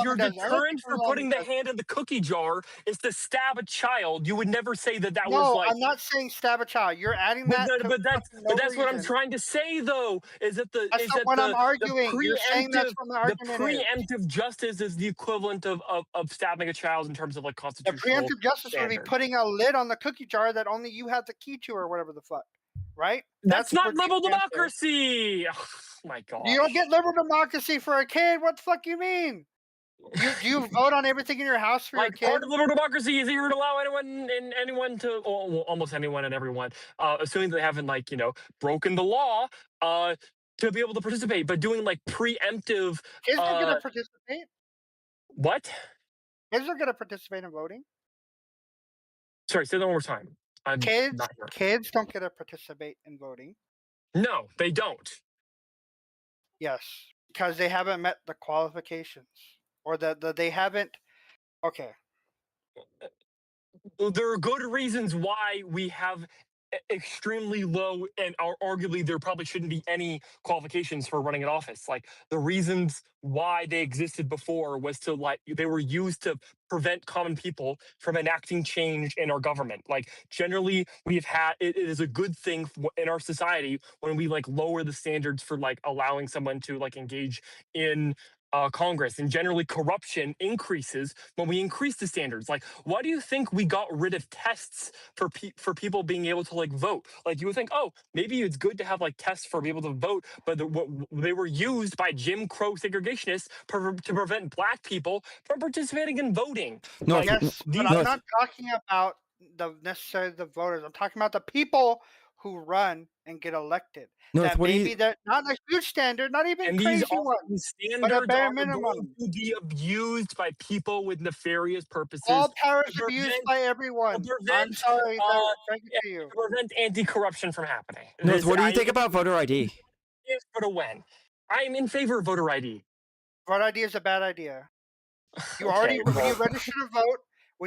your deterrent for putting the hand in the cookie jar is to stab a child, you would never say that was No, I'm not saying stab a child. You're adding that. But that's what I'm trying to say, though. Is that that's not what I'm arguing. You're saying that's what my argument is. The preemptive justice is the equivalent of stabbing a child in terms of constitutional. The preemptive justice would be putting a lid on the cookie jar that only you have the key to, or whatever the fuck, right? That's not liberal democracy. Oh my god! You don't get liberal democracy for a kid. What the fuck you mean? Do you vote on everything in your house for your kid? Part of liberal democracy is that you're to allow anyone to, almost anyone and everyone, assuming they haven't broken the law, to be able to participate. But doing preemptive. Kids are gonna participate. What? Kids are gonna participate in voting. Sorry, say that one more time. Kids don't get to participate in voting. No, they don't. Yes, because they haven't met the qualifications, or that they haven't. Okay. There are good reasons why we have extremely low, and arguably there probably shouldn't be any qualifications for running an office. The reasons why they existed before was to they were used to prevent common people from enacting change in our government. Generally, we've had it is a good thing in our society when we lower the standards for allowing someone to engage in Congress, and generally corruption increases when we increase the standards. Why do you think we got rid of tests for people being able to vote? You would think, oh, maybe it's good to have tests for people to vote, but they were used by Jim Crow segregationists to prevent black people from participating in voting. No, yes, but I'm not talking about necessarily the voters. I'm talking about the people who run and get elected. That maybe they're not a huge standard, not even crazy one, but a bare minimum. To be abused by people with nefarious purposes. All power is abused by everyone. I'm sorry to break it to you. To prevent anti-corruption from happening. North, what do you think about voter ID? If, but a when. I am in favor of voter ID. Voter ID is a bad idea. You already, when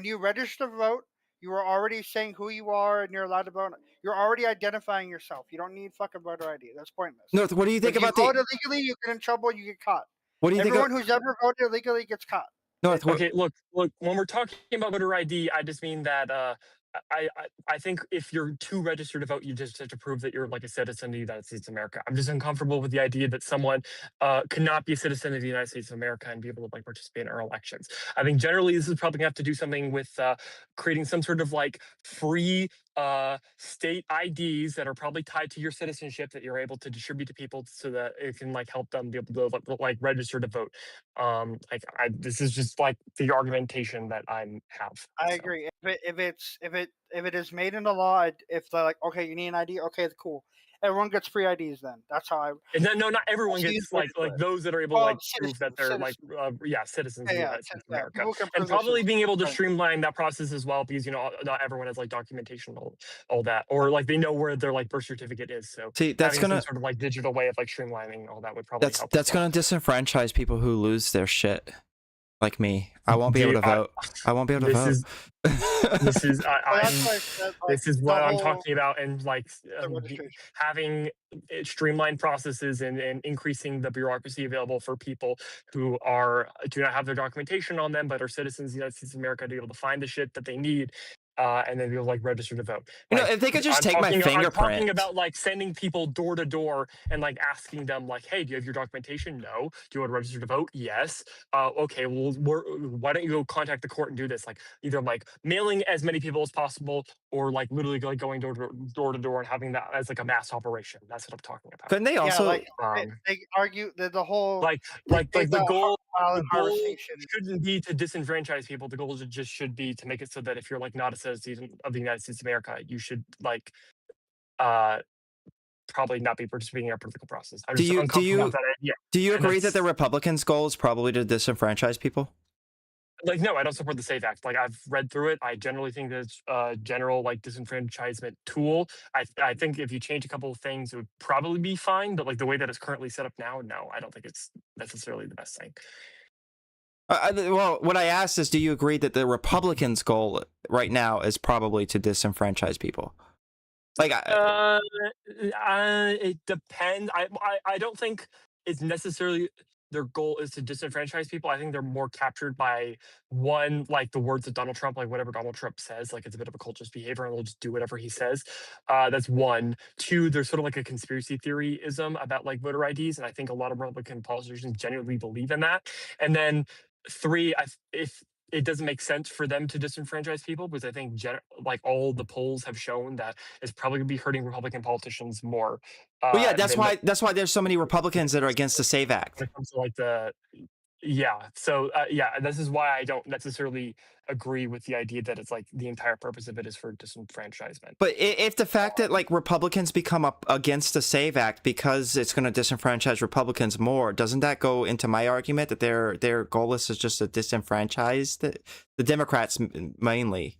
you register to vote, you are already saying who you are and you're allowed to vote. You're already identifying yourself. You don't need fucking voter ID. That's pointless. North, what do you think about vote illegally, you get in trouble, you get caught. What do you think? Everyone who's ever voted illegally gets caught. North, Okay, look. When we're talking about voter ID, I just mean that I think if you're to register to vote, you just have to prove that you're like a citizen of the United States of America. I'm just uncomfortable with the idea that someone cannot be a citizen of the United States of America and be able to like participate in our elections. I think generally this is probably gonna have to do something with creating some sort of like free state IDs that are probably tied to your citizenship that you're able to distribute to people so that it can like help them be able to like register to vote. This is just like the argumentation that I have. I so. agree. If it is made into law, if they're like, okay, you need an ID, okay, cool. Everyone gets free IDs then. That's how I. And then no, not everyone So you gets voted for like it. those that are able to Well, like prove that they're like citizens of the United States of America. People can And prove their probably being able to citizenship. streamline that process as well, because not everyone has like documentation all that, or like they know where their like birth certificate is. So see, that's having gonna some sort of like digital way of like streamlining all that would probably help. that's as well. gonna disenfranchise people who lose their shit, like me. I won't be able to vote. I won't be able to vote. This is Well, that's why I said, like, this is the what I'm whole- talking about, and like the registration. having streamlined processes and increasing the bureaucracy available for people who do not have their documentation on them but are citizens of the United States of America to be able to find the shit that they need. And then be able to like register to vote. You know, Like, if they could just I'm take my talking- I'm fingerprint. talking about like sending people door to door and like asking them like, hey, do you have your documentation? No. Do you want to register to vote? Yes. Okay. Well, why don't you go contact the court and do this? Like either like mailing as many people as possible, or like literally like going door to door and having that as like a mass operation. That's what I'm talking about. Couldn't they also? like they argue that the whole Like they the goal. ballot The goal conversation. shouldn't be to disenfranchise people. The goal just should be to make it so that if you're like not a citizen of the United States of America, you should like probably not be participating in our political process. I'm Do just you- uncomfortable with that idea. Do you And agree that that's- the Republicans' goal is probably to disenfranchise people? Like, no, I don't support the SAFE Act. Like, I've read through it. I generally think that it's a general like disenfranchisement tool. I think if you change a couple of things, it would probably be fine. But like the way that it's currently set up now, no, I don't think it's necessarily the best thing. Well, what I asked is, do you agree that the Republicans' goal right now is probably to disenfranchise people? Like, It depends. I don't think it's necessarily their goal is to disenfranchise people. I think they're more captured by one, like the words of Donald Trump, like whatever Donald Trump says, like it's a bit of a cultist behavior and they'll just do whatever he says. That's one. Two, there's sort of like a conspiracy theoryism about like voter IDs. And I think a lot of Republican politicians genuinely believe in that. And then three, if it doesn't make sense for them to disenfranchise people, because I think like all the polls have shown that it's probably going to be hurting Republican politicians more. well, yeah, that's why there's so many Republicans that are against the SAVE Act. When it comes to like this is why I don't necessarily agree with the idea that it's like the entire purpose of it is for disenfranchisement. But if the fact that like Republicans become up against the SAVE Act because it's going to disenfranchise Republicans more, doesn't that go into my argument that their goal is just to disenfranchise the Democrats mainly?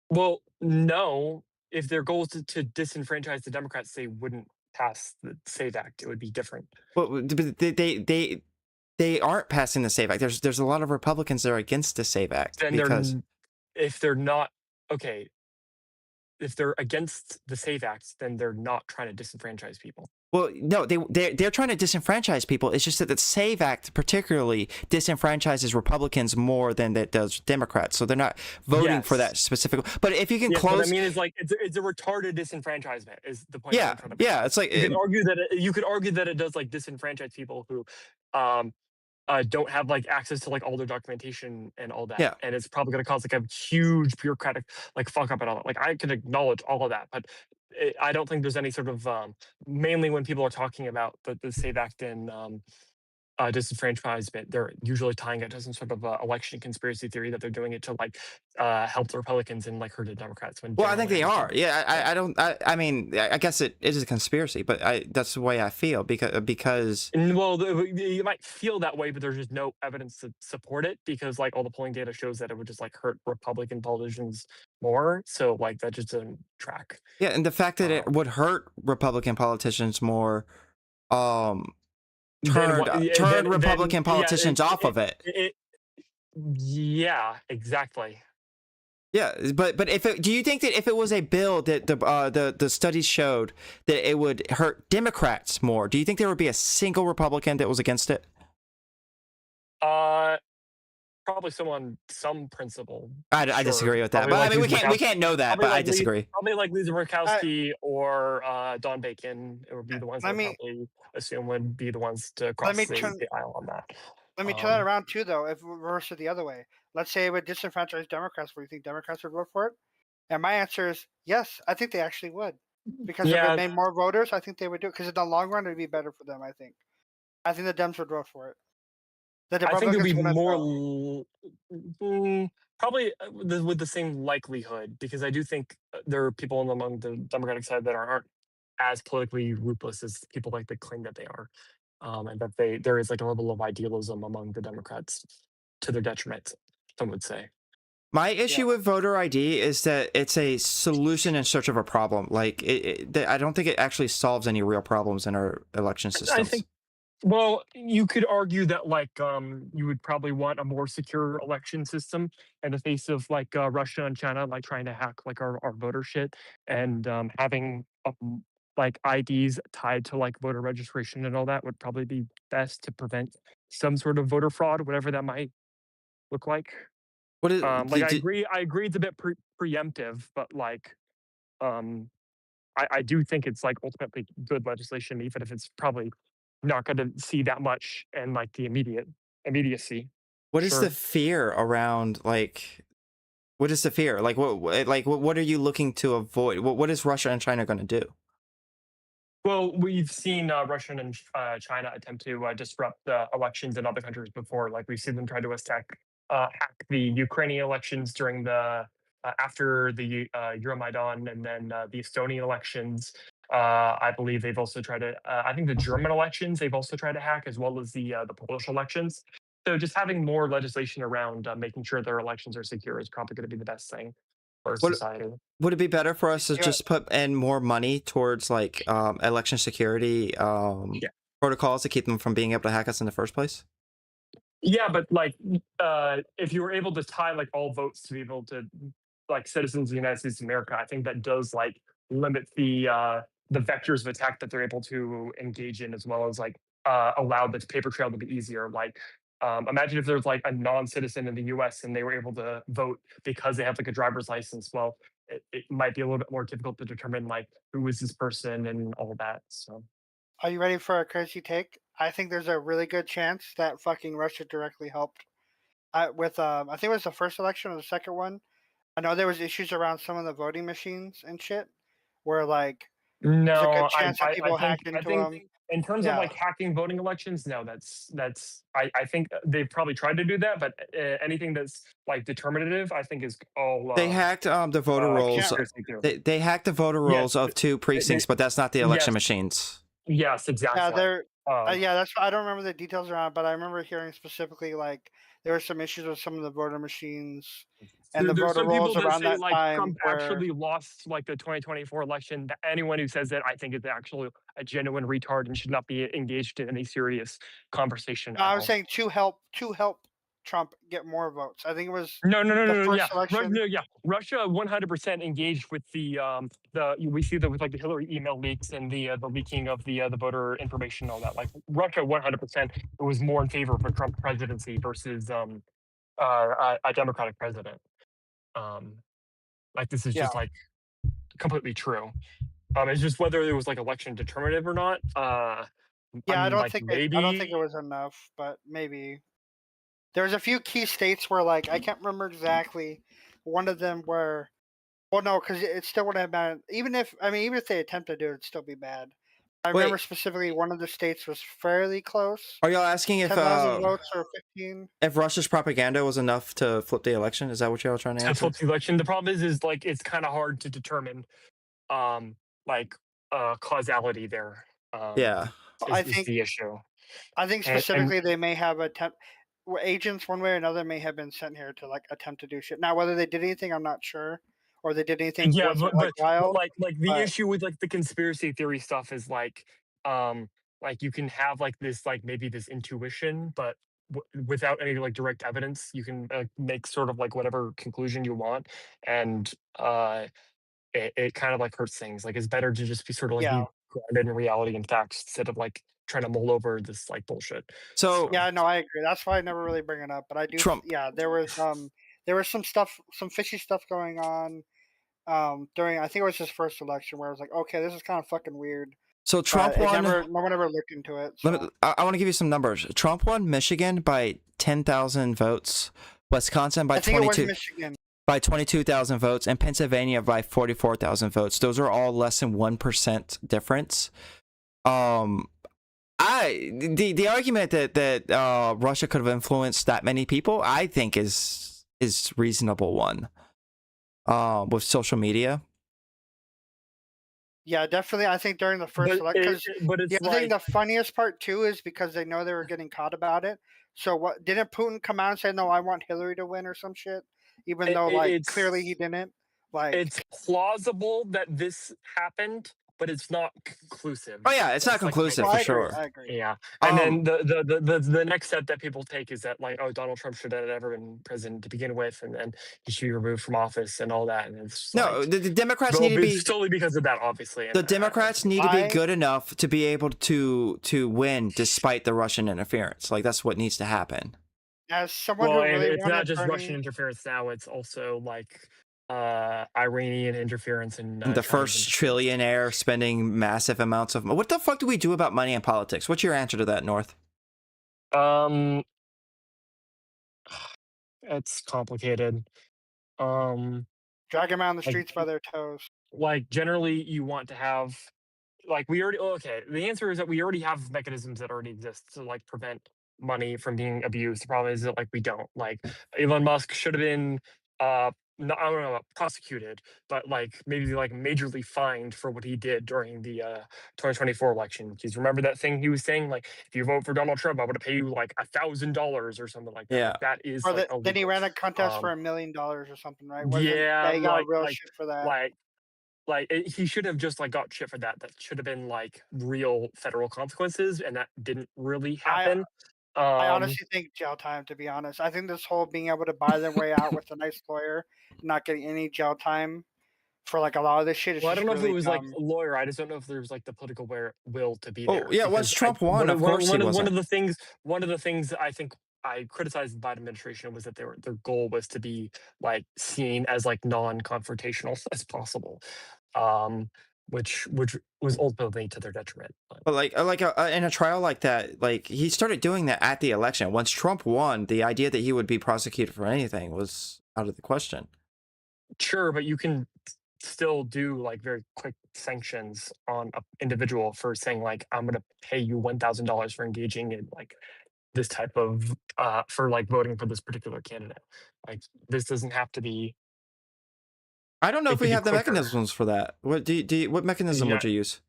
Well, no. If their goal is to disenfranchise the Democrats, they wouldn't pass the SAVE Act. It would be different. Well, they aren't passing the SAVE Act. There's a lot of Republicans that are against the SAVE Act Then because if they're against the SAVE Act, then they're not trying to disenfranchise people. well, no, they're trying to disenfranchise people. It's just that the SAVE Act particularly disenfranchises Republicans more than it does Democrats. So they're not voting for that specific. But if you can Yes, close, what I mean is like it's a retarded disenfranchisement is the point. yeah, it's like You could argue that it does like disenfranchise people who don't have like access to like all their documentation and all that. Yeah. And it's probably going to cause like a huge bureaucratic like fuck up and all that. Like I can acknowledge all of that, but I don't think there's any sort of mainly when people are talking about the SAVE Act and disenfranchisement, they're usually tying it to some sort of election conspiracy theory that they're doing it to like help the Republicans and like hurt the Democrats. Well, I think they are. Yeah, I mean, I guess it is a conspiracy, but that's the way I feel because. Well, you might feel that way, but there's just no evidence to support it because like all the polling data shows that it would just like hurt Republican politicians more. So like that just doesn't track. Yeah, and the fact that it would hurt Republican politicians more, turn Republican politicians off of it. Yeah, exactly. Yeah, but do you think that if it was a bill that the studies showed that it would hurt Democrats more, do you think there would be a single Republican that was against it? Uh, Probably some principle. I Sure. disagree with that, Probably but I like mean Lisa we Murkowski. can't know that, but I disagree. Probably like Lisa I, Murkowski or Don Bacon. It would be the ones I let would me probably assume would be the ones to let cross me turn the aisle on that. let me turn that around too, though. If we reverse it the other way, let's say it would disenfranchise Democrats. Would you think Democrats would vote for it? And my answer is yes. I think they actually would, because if it Yeah, made more voters, I think they would do it. Because in the long run, it'd be better for them. I think the Dems would vote for it. The I think there'll be Republicans wouldn't, more, though. probably with the same likelihood, because I do think there are people among the Democratic side that aren't as politically ruthless as people like to claim that they are, and that there is like a level of idealism among the Democrats to their detriment. Some would say. My Yeah. issue with voter ID is that it's a solution in search of a problem. Like, I don't think it actually solves any real problems in our election I systems. think. Well, you could argue that like you would probably want a more secure election system in the face of like Russia and China like trying to hack like our voter shit, and having like IDs tied to like voter registration and all that would probably be best to prevent some sort of voter fraud, whatever that might look like. What is Like I agree it's a bit preemptive, but like um I do think it's like ultimately good legislation, even if it's probably not going to see that much and like the immediacy. what is the Sure. fear around like? What is the fear? Like what are you looking to avoid? What is Russia and China going to do? Well, we've seen Russia and China attempt to disrupt elections in other countries before. Like we've seen them try to hack the Ukrainian elections during the after the Euromaidan, and then the Estonian elections. I believe they've also tried to. I think the German elections they've also tried to hack, as well as the Polish elections. So just having more legislation around making sure their elections are secure is probably going to be the best thing for What society. would it be better for us to Yeah, just put in more money towards like election security Yeah. protocols to keep them from being able to hack us in the first place? Yeah, but like, if you were able to tie like all votes to be able to like citizens of the United States of America, I think that does like limit the vectors of attack that they're able to engage in, as well as like allow the paper trail to be easier. Like, imagine if there's like a non-citizen in the U.S. and they were able to vote because they have like a driver's license. Well, it might be a little bit more difficult to determine like who is this person and all of that. So. are you ready for a crazy take? I think there's a really good chance that fucking Russia directly helped. With I think it was the first election or the second one. I know there was issues around some of the voting machines and shit, where like there's a good No, chance that I people think hacked into them. in terms of Yeah, like hacking voting elections, no, I think they've probably tried to do that, but anything that's like determinative, I think is all They hacked the voter I rolls. can't. conspiracy too. They hacked the voter Yes, rolls of two precincts, but that's not the election yes, machines. yes, Yeah, exactly. they're. Um, Yeah, that's. I don't remember the details around, but I remember hearing specifically like there were some issues with some of the voter machines and the there's voter some people rolls that around say that like time Trump where actually lost like the 2024 election. Anyone who says that, I think, is actually a genuine retard and should not be engaged in any serious conversation no, at I was all. saying to help Trump get more votes. I think it was No, no, no, the no, no. Yeah, first election. No, yeah. Russia 100% engaged with the. We see that with like the Hillary email leaks and the leaking of the voter information and all that. Like Russia 100% was more in favor of a Trump presidency versus a Democratic president. Um, like this is Yeah, just like completely true. It's just whether it was like election determinative or not. I yeah. I mean, don't like think it. I don't think it maybe. was enough, but maybe there's a few key states where like I can't remember exactly. One of them where well, no, because it still would have been even if they attempt to do it, it'd still be bad. I remember Wait, specifically one of the states was fairly close, are y'all asking 10,000 votes or 15. if Russia's propaganda was enough to flip the election? Is that what y'all are trying to To answer? flip the election. The problem is like it's kind of hard to determine like causality there. Yeah. I Is think the issue. I think And specifically they may have agents one way or another may have been sent here to like attempt to do shit. Now whether they did anything, I'm not sure, or they did anything yeah, with it like but wild. like the But issue with like the conspiracy theory stuff is like you can have like this like maybe this intuition, but without any like direct evidence, you can make sort of like whatever conclusion you want, and it kind of like hurts things. Like it's better to just be sort of like yeah, be grounded in reality and facts instead of like trying to mull over this like bullshit. So Yeah, no, I agree. That's why I never really bring it up. But I do. Trump. Yeah, there was some stuff, some fishy stuff going on during, I think it was his first election, where I was like, okay, this is kind of fucking weird. So Trump won. No one ever looked into it. So. I want to give you some numbers. Trump won Michigan by 10,000 votes, Wisconsin by I think it was 22 Michigan. by 22,000 votes, and Pennsylvania by 44,000 votes. Those are all less than 1% difference. The argument that Russia could have influenced that many people, I think is reasonable one. With social media. Yeah, definitely. I think during the first election, but it's I think the funniest part too is because they know they were getting caught about it. So what didn't Putin come out and say, no, I want Hillary to win or some shit, even though like clearly he didn't. Like, it's plausible that this happened, but it's not conclusive. Oh yeah, it's not conclusive for sure. I agree. Yeah, and then the next step that people take is that like, oh, Donald Trump should have never been president to begin with, and then he should be removed from office and all that. And it's no, like, the Democrats need to be solely because of that, obviously. The Democrats need to be good enough to be able to win despite the Russian interference. Like that's what needs to happen. As someone who really it's not just Russian interference now; it's also like Iranian interference in the first trillionaire spending massive amounts of. What the fuck do we do about money and politics? What's your answer to that, North? It's complicated. Drag them out on the streets by their toes. Like generally, you want to have, like we already. Okay, the answer is that we already have mechanisms that already exist to like prevent money from being abused. The problem is that like we don't. Like Elon Musk should have been no, I don't know about prosecuted, but like maybe like majorly fined for what he did during the 2024 election. Because remember that thing he was saying, like, if you vote for Donald Trump, I'm going to pay you like $1,000 or something like that. Yeah, like, that is. Or like, then he ran a contest for $1 million or something, right? Yeah, he got real shit for that. He should have just like got shit for that. That should have been like real federal consequences, and that didn't really happen. I honestly think jail time, to be honest. I think this whole being able to buy their way out with a nice lawyer, not getting any jail time for like a lot of this shit. Well, I don't know really if it was dumb. like a lawyer. I just don't know if there's like the political will to be there. Oh yeah, once Trump won, of course he wasn't. One of the things I think I criticized the Biden administration was that their goal was to be like seen as like non-confrontational as possible. Which was ultimately to their detriment. But in a trial like that, like he started doing that at the election. Once Trump won, the idea that he would be prosecuted for anything was out of the question. Sure, but you can still do like very quick sanctions on an individual for saying like, I'm going to pay you $1,000 for engaging in like this type of for like voting for this particular candidate. Like this doesn't have to be. I don't know if we have the mechanisms for that. What what mechanism would you use?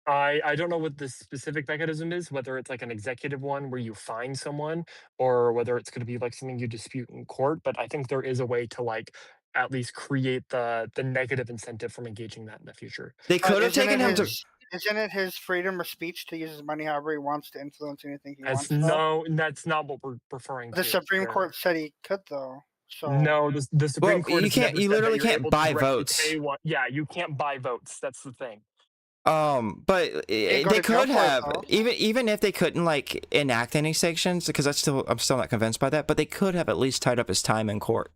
I don't know what the specific mechanism is, whether it's like an executive one where you fine someone or whether it's going to be like something you dispute in court. But I think there is a way to like at least create the negative incentive from engaging that in the future. They could have taken him to. Isn't it his freedom of speech to use his money however he wants to influence anything he wants? No, that's not what we're referring to. The Supreme Court said he could, though. So no, the Supreme Court. You literally can't buy votes. Yeah, you can't buy votes. That's the thing. But they could have, even if they couldn't like enact any sanctions, because I'm still not convinced by that. But they could have at least tied up his time in court.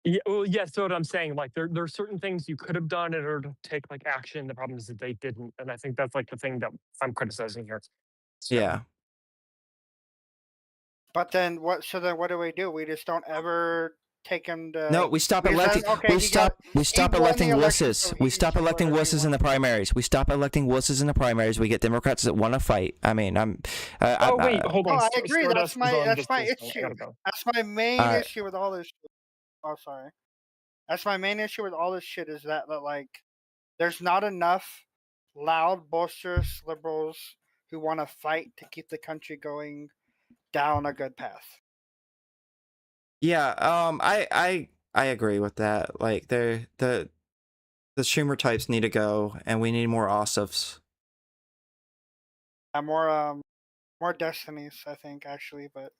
Yeah, well, yeah. So what I'm saying, like, there are certain things you could have done in order to take like action. The problem is that they didn't, and I think that's like the thing that I'm criticizing here. So. Yeah. But then what? So then what do? We just don't ever take him to. No, we stop electing. We stop electing wusses. We stop electing wusses in the primaries. We stop electing wusses in the primaries. We get Democrats that want to fight. I mean, wait, hold on. I agree. That's my issue. That's my main issue with all this. Oh, sorry. That's my main issue with all this shit is that like there's not enough loud, boisterous liberals who want to fight to keep the country going down a good path. Yeah, I agree with that. Like the Schumer types need to go, and we need more Ossoffs. More Destinies, I think, actually, but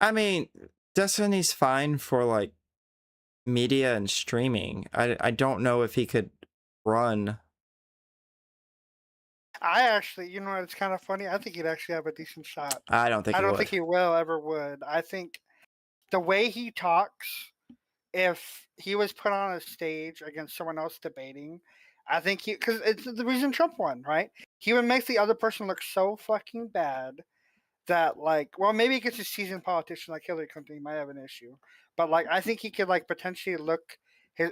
I mean, Destiny's fine for like media and streaming. I don't know if he could run I actually, you know what? It's kind of funny. I think he'd actually have a decent shot. I don't think I he don't would. think he will ever would. I think the way he talks, if he was put on a stage against someone else debating, I think because it's the reason Trump won, right? He would make the other person look so fucking bad that, like, well, maybe because he's a seasoned politician like Hillary Clinton, he might have an issue. But like, I think he could like potentially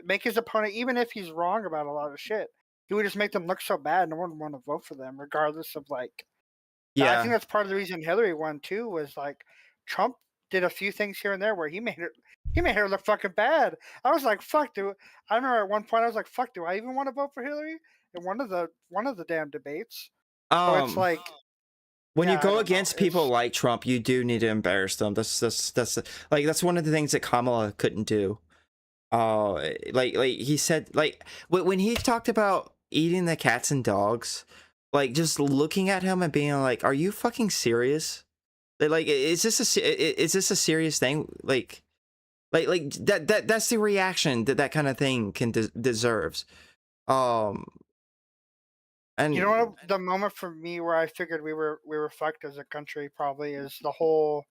make his opponent, even if he's wrong about a lot of shit, he would just make them look so bad, no one would want to vote for them, regardless of like. I think Yeah. that's part of the reason Hillary won too. Was like Trump did a few things here and there where he made her look fucking bad. I was like, fuck, dude. I remember at one point I was like, fuck, do I even want to vote for Hillary in one of the damn debates? So it's Um, like, when you yeah, I go don't know. against people It's like Trump, you do need to embarrass them. That's like that's one of the things that Kamala couldn't do. Like he said, like when he talked about eating the cats and dogs, like just looking at him and being like, "Are you fucking serious? Like, is this a serious thing? Like that's the reaction that kind of thing deserves." Um, you know and what the moment for me where I figured we were fucked as a country probably is the whole.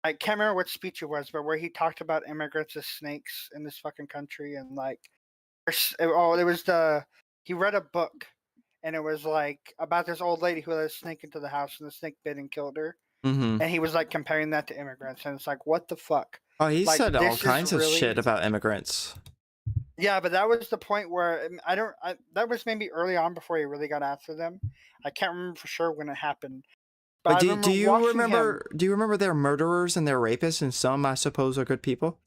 I can't remember what speech it was, but where he talked about immigrants as snakes in this fucking country and like oh, it was he read a book, and it was like about this old lady who let a snake into the house, and the snake bit and killed her, mhm. and he was like comparing that to immigrants, and it's like, what the fuck? Oh, he Like said all this is kinds of shit really. about immigrants. Yeah, but that was the point where I don't. That was maybe early on before he really got after them. I can't remember for sure when it happened, but But I remember watching him. do you remember they're murderers and they're rapists and some I suppose are good people?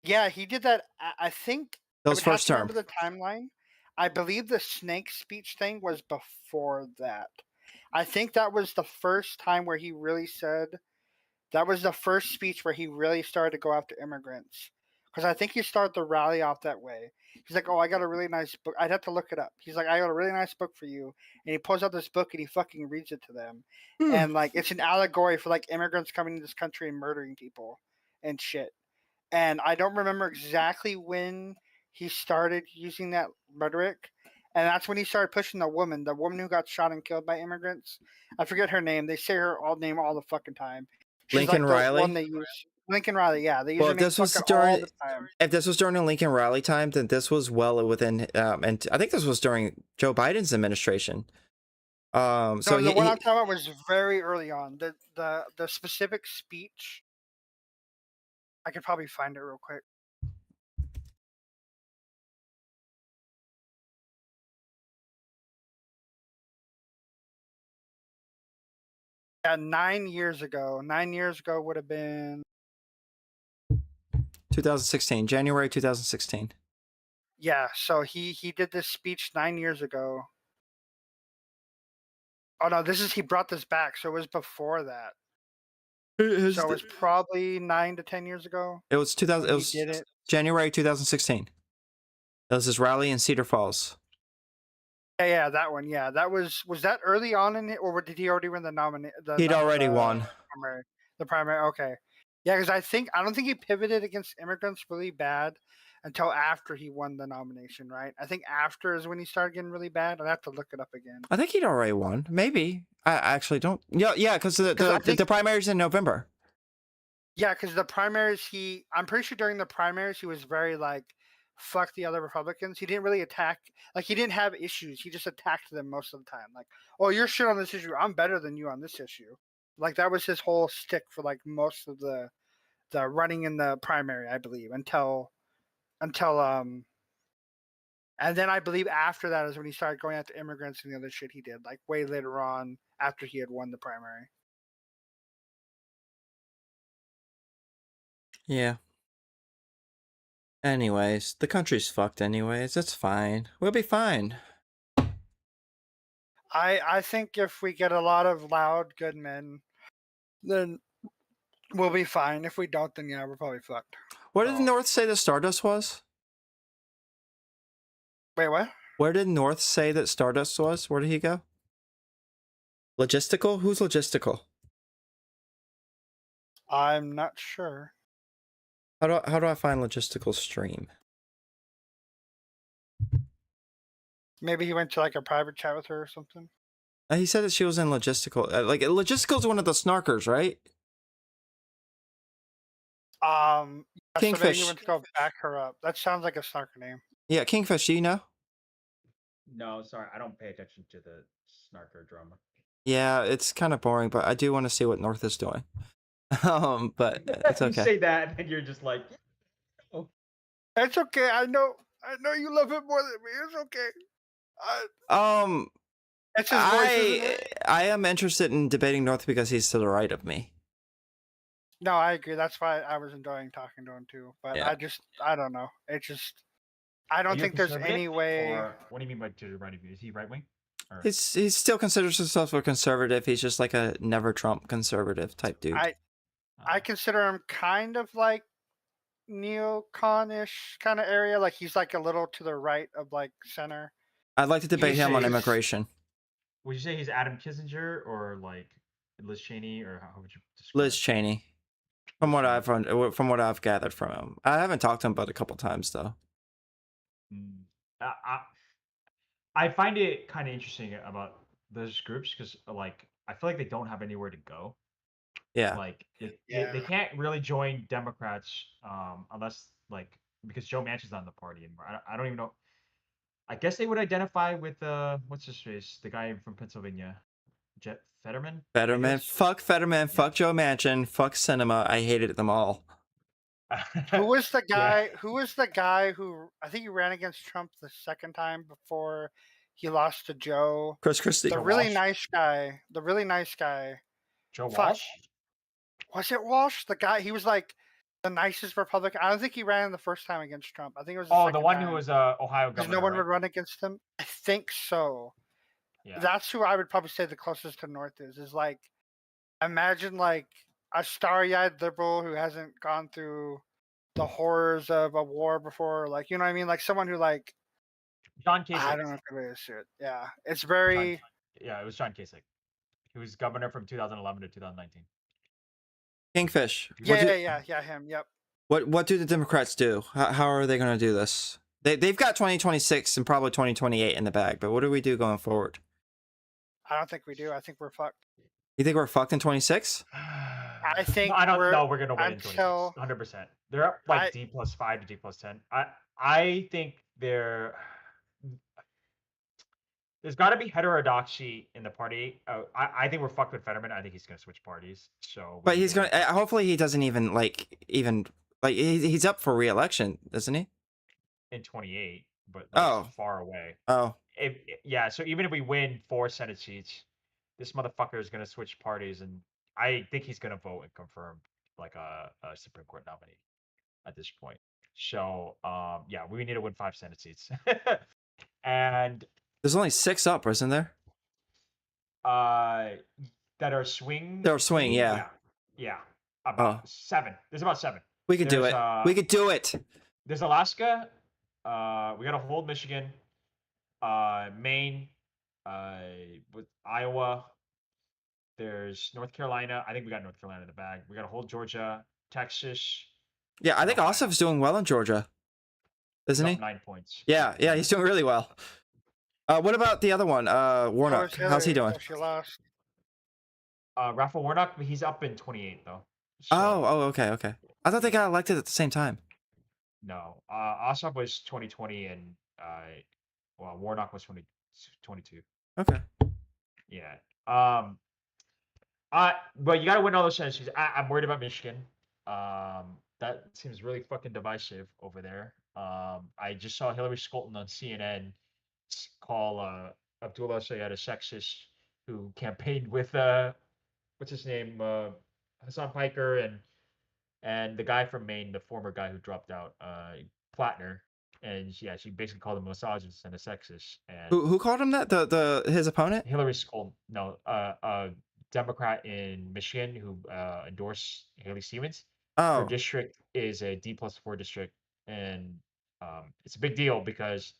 Yeah, he did that. I think I Those would have first to term. remember the timeline. I believe the snake speech thing was before that. I think that was the first time where he really said that was the first speech where he really started to go after immigrants. Because I think he started the rally off that way. He's like, "Oh, I got a really nice book." I'd have to look it up. He's like, "I got a really nice book for you," and he pulls out this book and he fucking reads it to them, and like it's an allegory for like immigrants coming to this country and murdering people and shit. And I don't remember exactly when he started using that rhetoric. And that's when he started pushing the woman who got shot and killed by immigrants. I forget her name. They say her name all the fucking time. She's Lincoln like the one Riley. they use. Lincoln Riley, yeah, they use Well, her name fucking all the time. if this was during the Lincoln Rally time, then this was well within and I think this was during Joe Biden's administration. So No, the one I'm talking about was very early on. The specific speech, I could probably find it real quick. Yeah, 9 years ago. 9 years ago would have been 2016, January 2016. yeah. So he did this speech 9 years ago. Oh no, he brought this back, so it was before that. So it was probably 9 to 10 years ago. It was 2000. It He was did it. January 2016. That was his rally in Cedar Falls. Yeah, that one. Yeah, that was that early on in it, or did he already win the nomination? He'd already won. Primary. The primary. Okay. Yeah, because I don't think he pivoted against immigrants really bad until after he won the nomination, right? I think after is when he started getting really bad. I'd have to look it up again. I think he'd already won. Maybe. I actually don't. Yeah, because the primaries in November. Yeah, because the primaries, I'm pretty sure during the primaries he was very like, fuck the other Republicans. He didn't really attack, like he didn't have issues. He just attacked them most of the time. Like, oh, you're shit on this issue. I'm better than you on this issue. Like that was his whole stick for like most of the running in the primary, I believe, until and then I believe after that is when he started going after immigrants and the other shit he did, like way later on after he had won the primary. Yeah. Anyways, the country's fucked anyways. It's fine. We'll be fine. I think if we get a lot of loud, good men, then we'll be fine. If we don't, then yeah, we're probably fucked. Where did North say that Stardust was? Wait, what? Where did North say that Stardust was? Where did he go? Logistical? Who's Logistical? I'm not sure. How do I find Logistical stream? Maybe he went to like a private chat with her or something. He said that she was in logistical. Like logistical is one of the snarkers, right? Yeah, so maybe you Kingfish. went to go back her up. That sounds like a snarker name. Yeah, Kingfish. Do you know? No, sorry, I don't pay attention to the snarker drama. Yeah, it's kind of boring, but I do want to see what North is doing. But it's You okay. say that, and you're just like, It's okay. I know you love it more than me. It's okay. It's his voice, isn't it? I am interested in debating North because he's to the right of me. No, I agree. That's why I was enjoying talking to him too. But Yeah. I don't know. I don't Are you think there's conservative, any way. Or what do you mean by to the right of you? Is he right wing? He still considers himself a conservative. He's just like a never Trump conservative type dude. I consider him kind of like neocon-ish kind of area. Like he's like a little to the right of like center. I'd like to debate him on he's- immigration. Would you say he's Adam Kissinger or like Liz Cheney, or how would you describe? Liz Cheney, from what I've gathered from him. I haven't talked to him but a couple times though. I find it kind of interesting about those groups because like I feel like they don't have anywhere to go. Yeah. Like they Yeah. can't really join Democrats unless like because Joe Manchin's not in the party anymore. I don't even know. I guess they would identify with what's his face, the guy from Pennsylvania, Jet Fetterman. I Fetterman, guess? fuck Fetterman, fuck Joe Manchin, fuck Cinema. I hated them all. Who was the Yeah. guy? Who was the guy who I think he ran against Trump the second time before he lost to Joe? Chris Christie. The Joe really Walsh? nice guy. The really nice guy. Joe Fuck. Walsh? Was it Walsh? The guy. He was like the nicest Republican. I don't think he ran the first time against Trump. I think it was. Oh, the second one time. who was Ohio Because governor. no one right? would run against him. I think so. Yeah. That's who I would probably say the closest to North is. Is like, imagine like a starry-eyed liberal who hasn't gone through the horrors of a war before. Like, you know what I mean? Like someone who like John Kasich. I don't know the way to say it. Yeah, it's very. Yeah, it was John Kasich. He was governor from 2011 to 2019. Kingfish. Yeah, him. Yep. What do the Democrats do? How are they going to do this? They've got 2026 and probably 2028 in the bag, but what do we do going forward? I don't think we do. I think we're fucked. You think we're fucked in 26? I think I don't we're- know. We're gonna win in until- 26. 100%. They're up like I- D+5 to D+10. I think there's got to be heterodoxy in the party. I think we're fucked with Fetterman. I think he's gonna switch parties. So, But he's going to hopefully he doesn't even he's up for re-election, isn't he? in 28, but that's Oh. far away. Oh, Yeah, so even if we win 4 Senate seats, this motherfucker is gonna switch parties, and I think he's gonna vote and confirm like a Supreme Court nominee at this point. So yeah, we need to win 5 Senate seats. And there's only 6 up, isn't there? that are swing. They're swing, yeah. Yeah. About 7. There's about 7. We could do There's, it. We could do it. There's Alaska. We gotta hold Michigan. Maine. With Iowa. There's North Carolina. I think we got North Carolina in the bag. We gotta hold Georgia, Texas. Yeah, I think Ohio. Ossoff's doing well in Georgia, isn't Up he? 9 points. Yeah, he's doing really well. What about the other one? Warnock. So is How's he Hillary, doing? so She lost. Raphael Warnock, he's up in 28 though. So, Oh, okay. I thought they got elected at the same time. no. Ossoff was 2020 and Warnock was 2022. Okay. Yeah. But you gotta win all those Senate seats. I'm worried about Michigan. That seems really fucking divisive over there. I just saw Hillary Scholten on CNN call Abdullah Sayed a sexist who campaigned with what's his name, Hassan Piker and the guy from Maine, the former guy who dropped out, Plattner. And yeah, she basically called him a misogynist and a sexist. And Who called him that? His opponent? Hillary Scholten, no, a Democrat in Michigan who endorsed Haley Stevens. Her Oh, district is a D+4 district, and it's a big deal because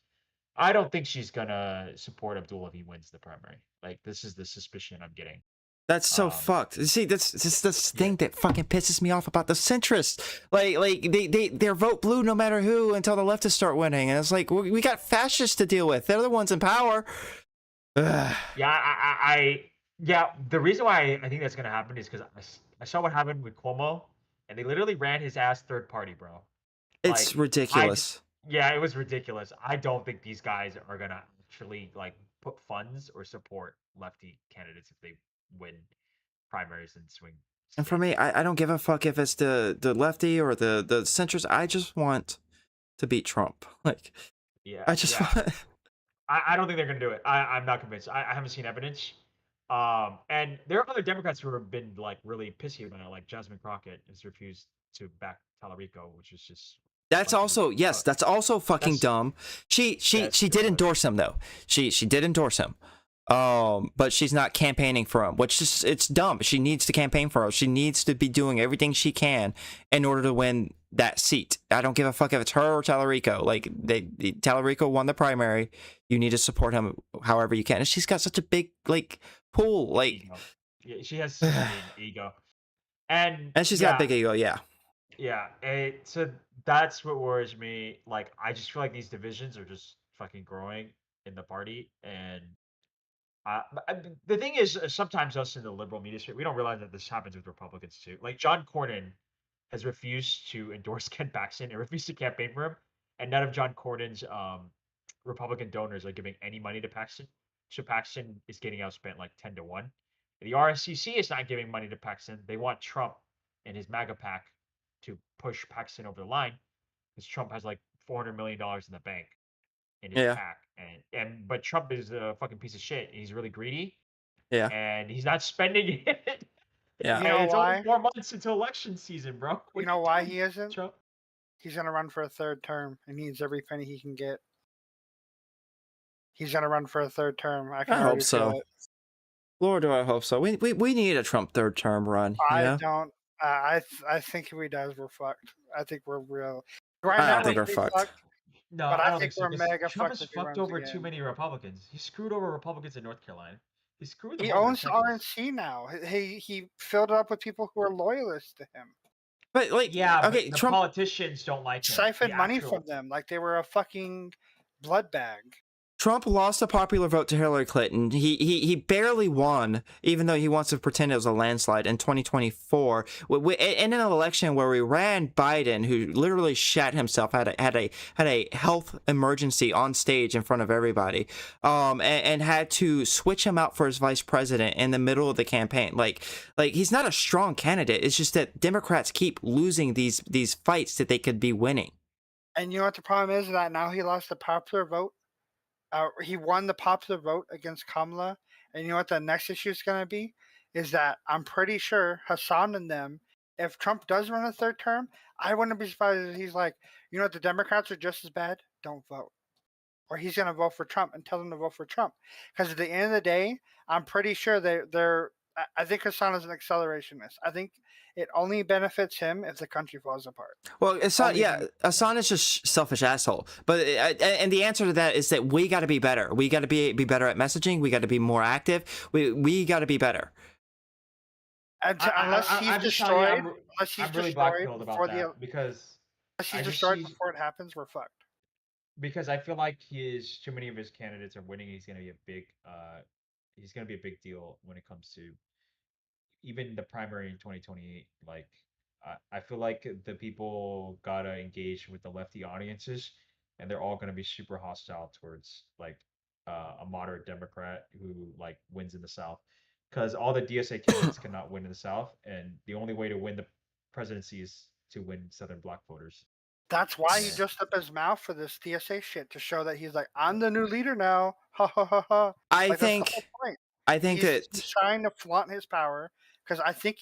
I don't think she's gonna support Abdullah if he wins the primary. Like, this is the suspicion I'm getting. that's so fucked. See, that's the thing that fucking pisses me off about the centrists. Like they vote blue no matter who until the leftists start winning, and it's like we got fascists to deal with. They're the ones in power. Ugh. Yeah, yeah. The reason why I think that's gonna happen is because I saw what happened with Cuomo, and they literally ran his ass third party, bro. It's Like, I, ridiculous. yeah, it was ridiculous. I don't think these guys are gonna actually like put funds or support lefty candidates if they win primaries and swing And for states. me, I don't give a fuck if it's the lefty or the centrist. I just want to beat Trump. Like, Yeah, I just yeah. want. I don't think they're gonna do it. I'm not convinced. I haven't seen evidence. And there are other Democrats who have been like really pissy about it, like Jasmine Crockett has refused to back Tallarico, which is just That's fucking. also, yes, that's also fucking That's dumb. that's She did stupid. endorse him though. She did endorse him. But she's not campaigning for him, which is, it's dumb. She needs to campaign for him. She needs to be doing everything she can in order to win that seat. I don't give a fuck if it's her or Tallarico. Like, Tallarico won the primary. You need to support him however you can. And she's got such a big like pool, like, Ego. Yeah, she has such a big ego, and and she's got yeah, big ego. Yeah. yeah. So that's what worries me. Like, I just feel like these divisions are just fucking growing in the party, and the thing is, sometimes us in the liberal media sphere, we don't realize that this happens with Republicans too. Like John Cornyn has refused to endorse Ken Paxton and refused to campaign for him, and none of John Cornyn's Republican donors are giving any money to Paxton. So Paxton is getting outspent like 10-1. The RSCC is not giving money to Paxton. They want Trump and his MAGA pack to push Paxton over the line because Trump has like $400 million in the bank in his Yeah. pack, and but Trump is a fucking piece of shit. He's really greedy, Yeah. and he's not spending it. Yeah. You And know it's only why? 4 months until election season, bro. What You are know why doing, he isn't? Trump? He's gonna run for a third term and needs every penny he can get. He's gonna run for a third term. I can I hope already feel so. it. Lord, do I hope so. We need a Trump third term run. You I know. don't. I think if he does, we're fucked. I think we're real. Right I now, don't think we're we're pretty fucked. No, but I I don't think think so. we're 'Cause mega Trump fucked has if he fucked runs over too again. many Republicans. He screwed over Republicans in North Carolina. He screwed them He over in owns Texas. RNC now. He filled it up with people who are loyalists to him. But like, Yeah, okay, but the Trump. politicians don't like him. Siphoned The money actual from them like they were a fucking blood bag. Trump lost the popular vote to Hillary Clinton. He barely won, even though he wants to pretend it was a landslide in 2024. In an election where we ran Biden, who literally shat himself, had a health emergency on stage in front of everybody, and had to switch him out for his vice president in the middle of the campaign. Like he's not a strong candidate. It's just that Democrats keep losing these fights that they could be winning. And you know what the problem is? That now he lost the popular vote. He won the popular vote against Kamala. And you know what the next issue is going to be? Is that I'm pretty sure Hassan and them, if Trump does run a third term, I wouldn't be surprised if he's like, you know what, the Democrats are just as bad. Don't vote. Or he's going to vote for Trump and tell them to vote for Trump. Because at the end of the day, I'm pretty sure they're. I think Hassan is an accelerationist. I think it only benefits him if the country falls apart. Well, Hassan, Only yeah, benefits. Hassan is just selfish asshole. But and the answer to that is that we got to be better. We got to be better at messaging. We got to be more active. We got to be better. And unless he's I'm just telling you, destroyed, unless he's I'm really destroyed blackpilled before about the that because unless I he's just destroyed see before it happens, we're fucked. because I feel like too many of his candidates are winning. He's gonna be a big deal when it comes to even the primary in 2028. Like, I feel like the people gotta engage with the lefty audiences, and they're all gonna be super hostile towards like a moderate Democrat who like wins in the South, because all the DSA candidates cannot win in the South, and the only way to win the presidency is to win Southern Black voters. That's why he And just up his mouth for this DSA shit to show that he's like, I'm the new leader now. Ha ha ha ha. I Like that's the think whole point. he's He's trying to flaunt his power because I think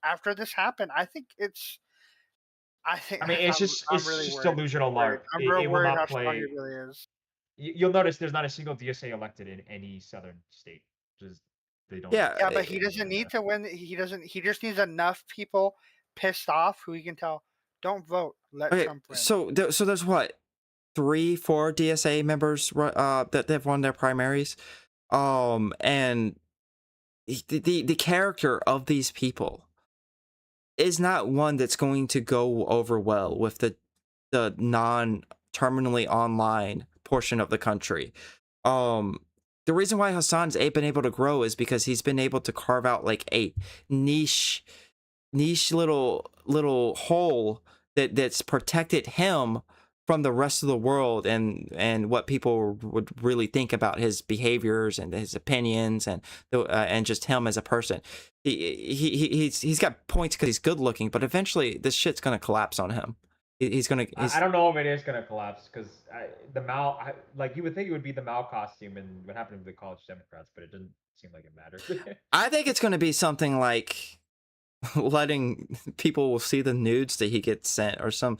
after this happened, I think I mean, it's I'm really just worried. delusional, Worried. Mark. I'm It real will worried not how strong he play. really is. You'll notice there's not a single DSA elected in any southern state. Just they don't. Yeah. Yeah, but he doesn't need to win. He doesn't. He just needs enough people pissed off who he can tell, don't vote. Let Okay, Trump win. so there's what, 3-4 DSA members that they've won their primaries, and the character of these people is not one that's going to go over well with the non-terminally online portion of the country. the reason why Hassan's been able to grow is because he's been able to carve out like a niche little hole that's protected him from the rest of the world and what people would really think about his behaviors and his opinions and just him as a person. He's got points because he's good looking, but eventually this shit's gonna collapse on him. He's gonna. I don't know if it is gonna collapse because like you would think it would be the Mao costume and what happened to the college Democrats, but it didn't seem like it mattered. I think it's gonna be something like letting people see the nudes that he gets sent or some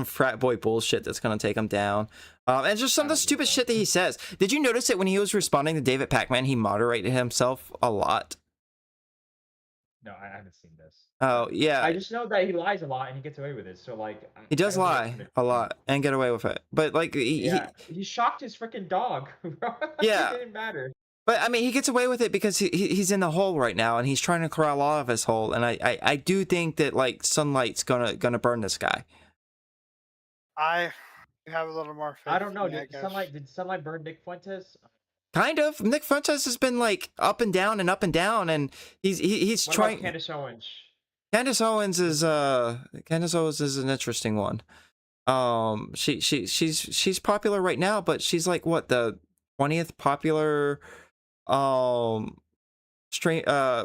frat boy bullshit that's gonna take him down, and just some of the stupid shit that he says. Did you notice it when he was responding to David Pacman? He moderated himself a lot. No, I haven't seen this. Oh yeah, I just know that he lies a lot and he gets away with it. So like he does I don't lie think it's a lot and get away with it, but like he shocked his freaking dog. Bro. Yeah. It didn't matter. But I mean, he gets away with it because he's in the hole right now, and he's trying to crawl out of his hole. And I do think that like sunlight's gonna burn this guy. I have a little more faith. I don't know. in me, I guess. Did sunlight burn Nick Fuentes? Kind of. Nick Fuentes has been like up and down, and he's What trying. about Candace Owens? Candace Owens is an interesting one. She's popular right now, but she's like what, the 20th popular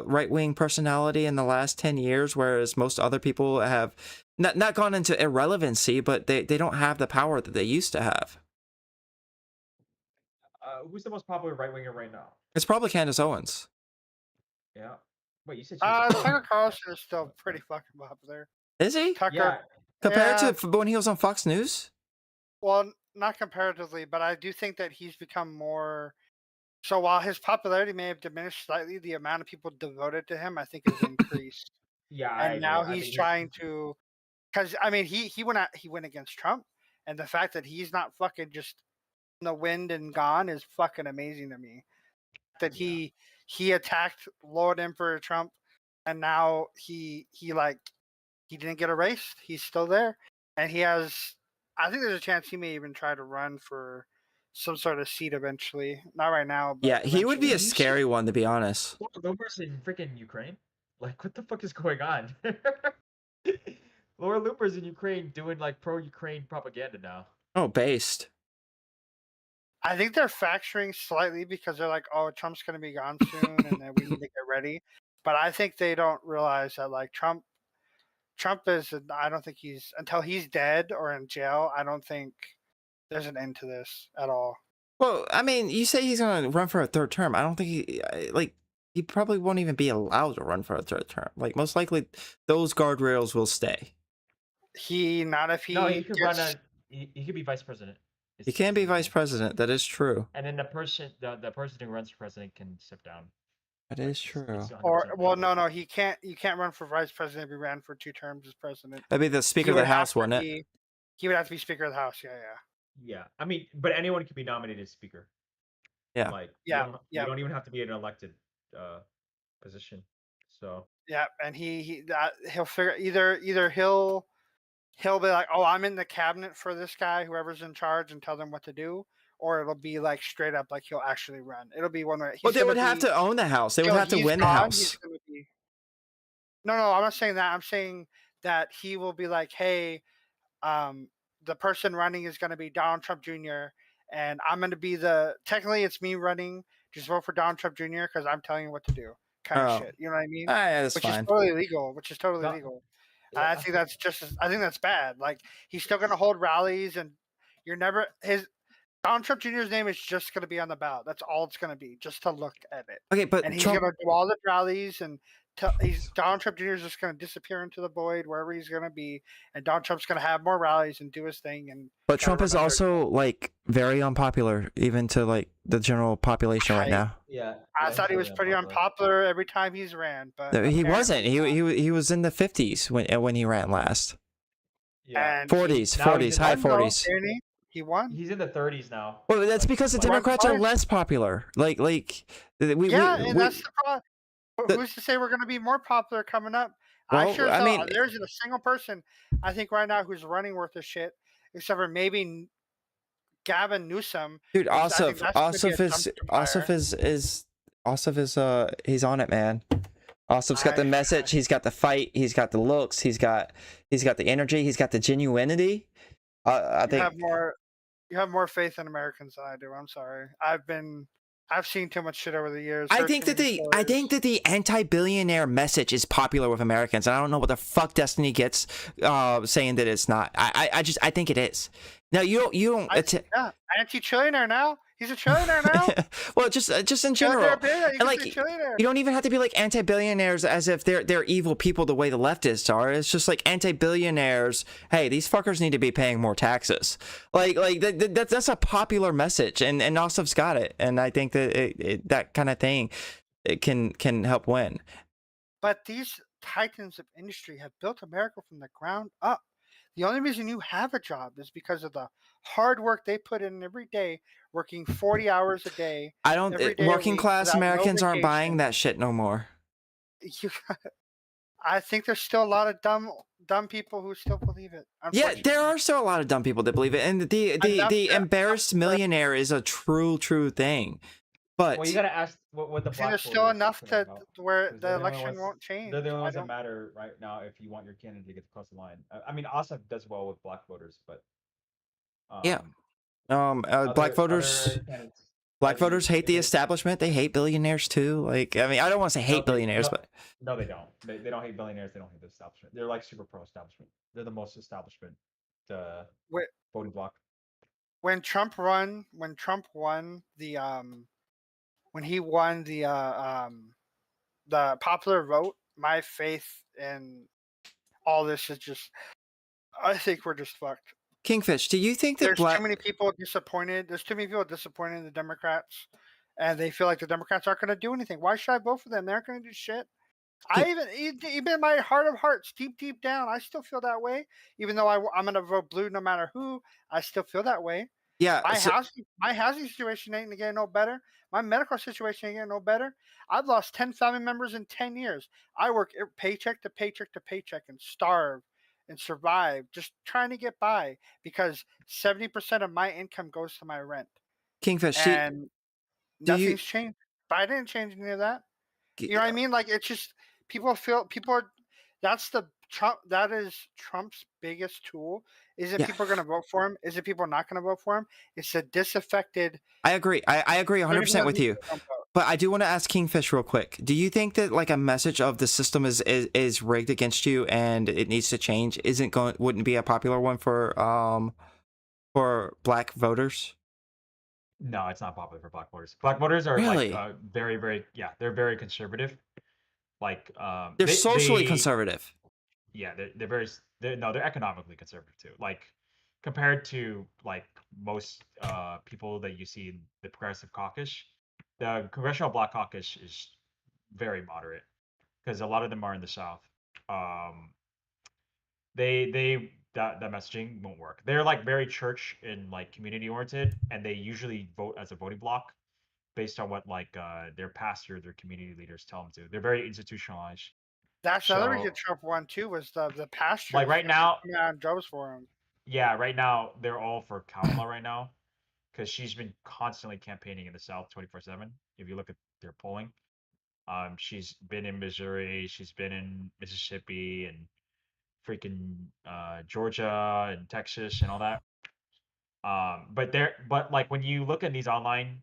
right-wing personality in the last 10 years, whereas most other people have not gone into irrelevancy, but they don't have the power that they used to have. Who's the most popular right winger right now? It's probably Candace Owens. Yeah. Wait, you said she was Tucker Carlson is still pretty fucking popular. Is he? Tucker, Yeah. Compared yeah, to when he was on Fox News? well, not comparatively, but I do think that he's become more. So while his popularity may have diminished slightly, the amount of people devoted to him, I think, has increased. Yeah, I And now agree. I he's think trying to, because I mean, he went against Trump, and the fact that he's not fucking just in the wind and gone is fucking amazing to me. That he attacked Lord Emperor Trump, and now he didn't get erased. He's still there, and he has. I think there's a chance he may even try to run for some sort of seat eventually. Not right now, but Yeah, he would be a eventually. scary one, to be honest. Laura Loomer's in freaking Ukraine. Like, what the fuck is going on? Laura Loomer's in Ukraine doing like pro-Ukraine propaganda now. Oh, based. I think they're factoring slightly because they're like, oh, Trump's going to be gone soon, and then we need to get ready. But I think they don't realize that like Trump is. I don't think until he's dead or in jail. I don't think there's an end to this at all. Well, I mean, you say he's gonna run for a third term. I don't think he probably won't even be allowed to run for a third term. Like, most likely, those guardrails will stay. Not if he. No, he could run gets- he could be vice president. He can be vice president. That is true. And then the person who runs for president can step down. That is true. It's Or 100% well, legal. no, he can't. You can't run for vice president if he ran for 2 terms as president. That'd be the Speaker of He the would have House, to wouldn't it? be- He would have to be Speaker of the House. Yeah. Yeah, I mean, but anyone can be nominated as speaker. Yeah. Like, Yeah, you yeah. don't even have to be an elected position. So Yeah, and he'll figure either he'll be like, oh, I'm in the cabinet for this guy, whoever's in charge, and tell them what to do, or it'll be like straight up like he'll actually run. It'll be one where Well, they would have to own the House. They would have to win the House. No, I'm not saying that. I'm saying that he will be like, hey, the person running is going to be Donald Trump Jr. and I'm going to be technically it's me running. Just vote for Donald Trump Jr. because I'm telling you what to do, kind of shit. You know what I mean? Yeah, that's Which fine. is totally legal. Which is totally No. legal. Yeah. I think that's I think that's bad. Like he's still going to hold rallies, and Donald Trump Jr.'s name is just going to be on the ballot. That's all it's going to be, just to look at it. Okay, but And he's Trump, going to do all the rallies, and Donald Trump Jr. is just going to disappear into the void wherever he's going to be, and Donald Trump's going to have more rallies and do his thing. but Trump is also like very unpopular, even to like the general population right now. yeah, I thought he was pretty unpopular every time he's ran, but He apparently wasn't. not. He was in the 50s when he ran last. Yeah, And 40s, now 40s, he's high in the- 40s. He won. he's in the 30s now. Well, that's because the Why- Democrats are why- less popular. Like And that's the problem. Who's to say we're going to be more popular coming up? Well, I mean- there isn't a single person I think right now who's running worth a shit, except for maybe Gavin Newsom. Dude, I think Ossoff, that's gonna be a Ossoff dumpster fire. Ossoff is he's on it, man. Ossoff's got the I- message, he's got the fight, he's got the looks, he's got the energy, he's got the genuinity. I You think have more faith in Americans than I do. I'm sorry. I've seen too much shit over the years. I heard think too that many stories. the anti-billionaire message is popular with Americans, and I don't know what the fuck Destiny gets saying that it's not. I think it is. Now you don't. Yeah, anti-trillionaire now. He's a trillionaire now. Well, just in general, And like trillionaire. you don't even have to be like anti-billionaires as if they're evil people the way the leftists are. It's just like anti-billionaires. Hey, these fuckers need to be paying more taxes. That's a popular message, and Ossoff's got it, and I think that that kind of thing it can help win. But these titans of industry have built America from the ground up. The only reason you have a job is because of the hard work they put in every day, working 40 hours a day. I don't. every day a Working week class without no Americans aren't buying vacation. that shit no more. You, I think there's still a lot of dumb people who still believe it. Yeah, there unfortunately. are still a lot of dumb people that believe it, and Enough the to- embarrassed millionaire is a true thing. But Well, you gotta ask what the See, black there's still voters enough think to about. where 'Cause the they're the only election ones- won't change. They're the only I ones that don't- matter right now if you want your candidate to get across the line. I mean, Ossoff does well with black voters, but Yeah. other- black voters. other candidates- Black you- voters hate the they- establishment. They hate billionaires too. Like, I mean, I don't want to say No, hate they- billionaires, no. but No, they don't. They don't hate billionaires. They don't hate the establishment. They're like super pro establishment. They're the most establishment Wait. voting bloc. when Trump won the when he won the popular vote, my faith in all this is just, I think we're just fucked. Kingfish, do you think that There's black? too many people disappointed. There's too many people disappointed in the Democrats, and they feel like the Democrats aren't going to do anything. Why should I vote for them? They aren't going to do shit. I even in my heart of hearts, deep down, I still feel that way. Even though I'm going to vote blue no matter who, I still feel that way. Yeah, My housing situation ain't getting no better. My medical situation ain't getting no better. I've lost 10 family members in 10 years. I work paycheck to paycheck to paycheck and starve and survive, just trying to get by because 70% of my income goes to my rent. Kingfish. And do you- nothing's changed. But I didn't change any of that. g- You know what I mean? Like it's just people are. That is Trump's biggest tool. Is it Yeah. people are going to vote for him? Is it people not going to vote for him? It's a disaffected. I agree. I agree 100% with you. But I do want to ask Kingfish real quick. Do you think that like a message of the system is rigged against you and it needs to change wouldn't be a popular one for black voters? No, it's not popular for black voters. Black voters are Really? like very, very they're very conservative. Like They're socially they- conservative. Yeah, they're economically conservative too. Like compared to like most people that you see in the Progressive Caucus, the Congressional Black Caucus is very moderate because a lot of them are in the South. That messaging won't work. They're like very church and like community oriented, and they usually vote as a voting bloc based on what like their pastor, their community leaders tell them to. They're very institutionalized. That's the other reason So- Trump won too was the pasture. Like right now, jobs for him. yeah, right now they're all for Kamala right now because she's been constantly campaigning in the South 24/7. If you look at their polling, she's been in Missouri, she's been in Mississippi, and freaking Georgia and Texas and all that. But like when you look at these online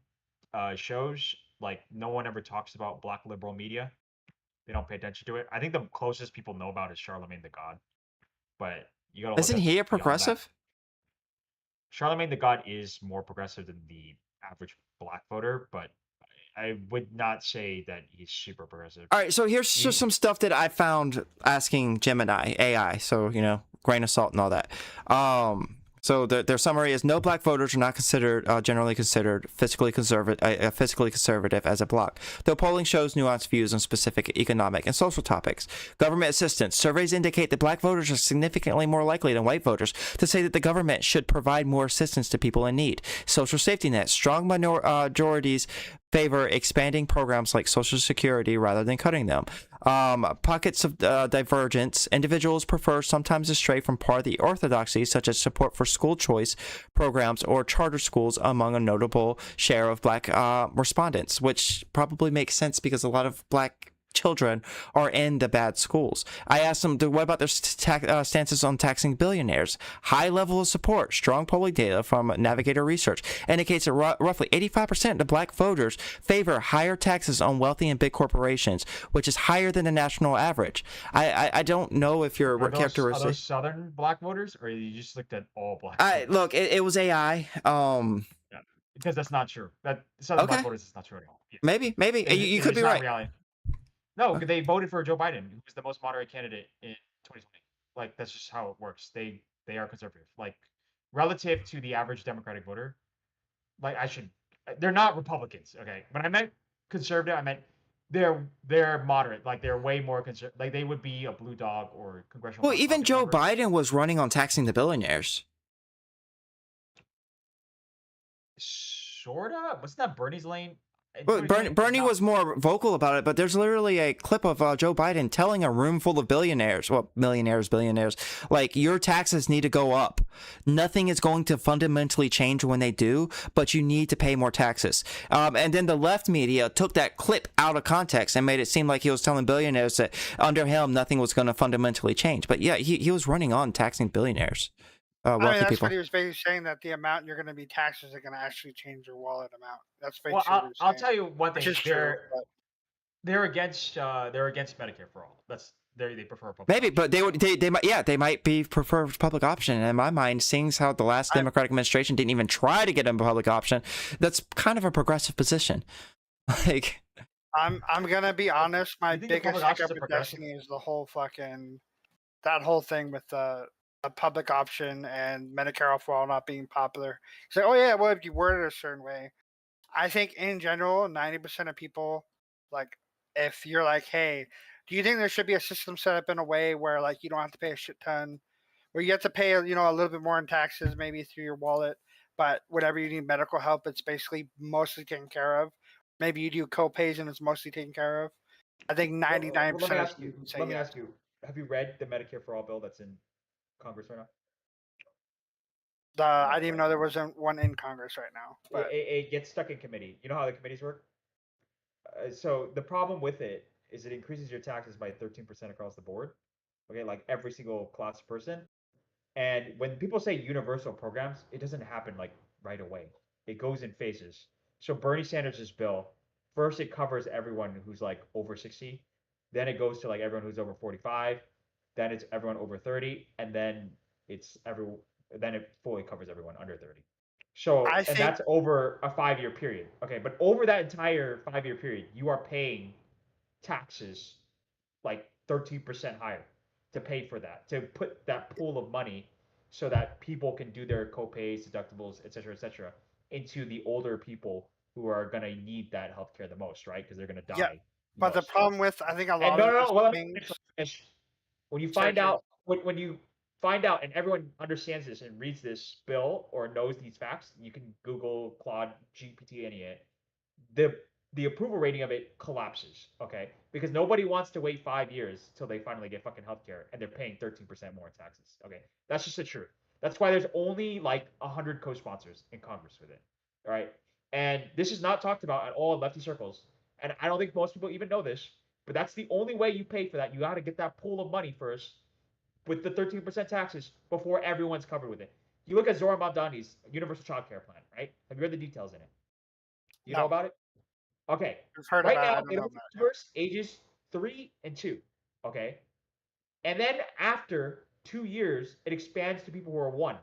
shows, like no one ever talks about Black liberal media. They don't pay attention to it. I think the closest people know about is Charlemagne the God, but you gotta. Isn't look he a beyond that. progressive? Charlemagne the God is more progressive than the average black voter, but I would not say that he's super progressive. All right, so here's just some stuff that I found asking Gemini AI. So grain of salt and all that. So their summary is no black voters are not generally considered fiscally conservative as a bloc, though polling shows nuanced views on specific economic and social topics. Government assistance. Surveys indicate that black voters are significantly more likely than white voters to say that the government should provide more assistance to people in need. Social safety nets. Strong majorities favor expanding programs like Social Security rather than cutting them. Pockets of divergence. Individuals prefer sometimes to stray from part of the orthodoxy, such as support for school choice programs or charter schools among a notable share of black respondents, which probably makes sense because a lot of black children are in the bad schools. I asked them, what about their stances on taxing billionaires? High level of support. Strong polling data from Navigator Research indicates that roughly 85% of black voters favor higher taxes on wealthy and big corporations, which is higher than the national average. I don't know if your Are those characteristics. Southern black voters, or you just looked at all black? Look, it was AI. Because that's not true. That Southern black Okay. voters is not true at all. Yeah. Maybe you It could is be not right. reality. No, they voted for Joe Biden, who was the most moderate candidate in 2020. Like, that's just how it works. They are conservative. Like, relative to the average Democratic voter, like they're not Republicans. Okay, when I meant conservative, I meant they're moderate. Like, they're way more conservative. Like, they would be a blue dog or congressional. Well, even Joe Biden was running on taxing the billionaires. Sorta. Wasn't that Bernie's lane? Well, Bernie was more vocal about it, but there's literally a clip of Joe Biden telling a room full of billionaires, well, millionaires, billionaires, like, your taxes need to go up. Nothing is going to fundamentally change when they do, but you need to pay more taxes. And then the left media took that clip out of context and made it seem like he was telling billionaires that under him, nothing was going to fundamentally change. But yeah, he was running on taxing billionaires. Wealthy that's people. what he was basically saying, that the amount you're going to be taxed is going to actually change your wallet amount. That's basically Well, what he was I'll saying, tell you one thing. which is true. But They're against Medicare for all. That's they prefer public. Maybe, option. but they might be preferred public option. And in my mind, seeing how the last Democratic administration didn't even try to get a public option, that's kind of a progressive position. Like, I'm gonna be honest. My think the biggest public options hiccup are with progressive? Destiny is the whole that whole thing with the public option and Medicare for all not being popular. So, oh yeah, well, if you word it a certain way, I think in general, 90% of people, like, if you're like, hey, do you think there should be a system set up in a way where, like, you don't have to pay a shit ton, where you have to pay, a little bit more in taxes, maybe through your wallet, but whatever you need medical help, it's basically mostly taken care of. Maybe you do co-pays and it's mostly taken care of. I think 99% Let me of ask you. people say Let me yes. ask you. Have you read the Medicare for all bill that's in Congress right now? I didn't even know there wasn't one in Congress right now. But It gets stuck in committee. You know how the committees work? So the problem with it is it increases your taxes by 13% across the board. Okay, like every single class person. And when people say universal programs, it doesn't happen like right away. It goes in phases. So Bernie Sanders' bill, first it covers everyone who's like over 60, then it goes to like everyone who's over 45, then it's everyone over 30, and then then it fully covers everyone under 30. So I and think that's over a 5-year period. Okay, but over that entire 5-year period, you are paying taxes like 13% higher to pay for that, to put that pool of money so that people can do their co-pays, deductibles, et cetera, into the older people who are going to need that healthcare the most, right? Because they're going to die. Yeah, but the most. problem with, I think a And lot no, of no, these no, well, things. when you Sorry, find out, when you find out, and everyone understands this and reads this bill or knows these facts, you can Google Claude GPT any it. The approval rating of it collapses, okay? Because nobody wants to wait 5 years till they finally get fucking healthcare, and they're paying 13% more in taxes. Okay, that's just the truth. That's why there's only like 100 co-sponsors in Congress with it. All right, and this is not talked about at all in lefty circles, and I don't think most people even know this. But that's the only way you pay for that. You got to get that pool of money first with the 13% taxes before everyone's covered with it. You look at Zohran Mamdani's universal child care plan, right? Have you read the details in it? You know about it? Okay. I've heard Right about it. I now, don't it know only about it. covers ages 3 and 2. Okay. And then after 2 years, it expands to people who are 1.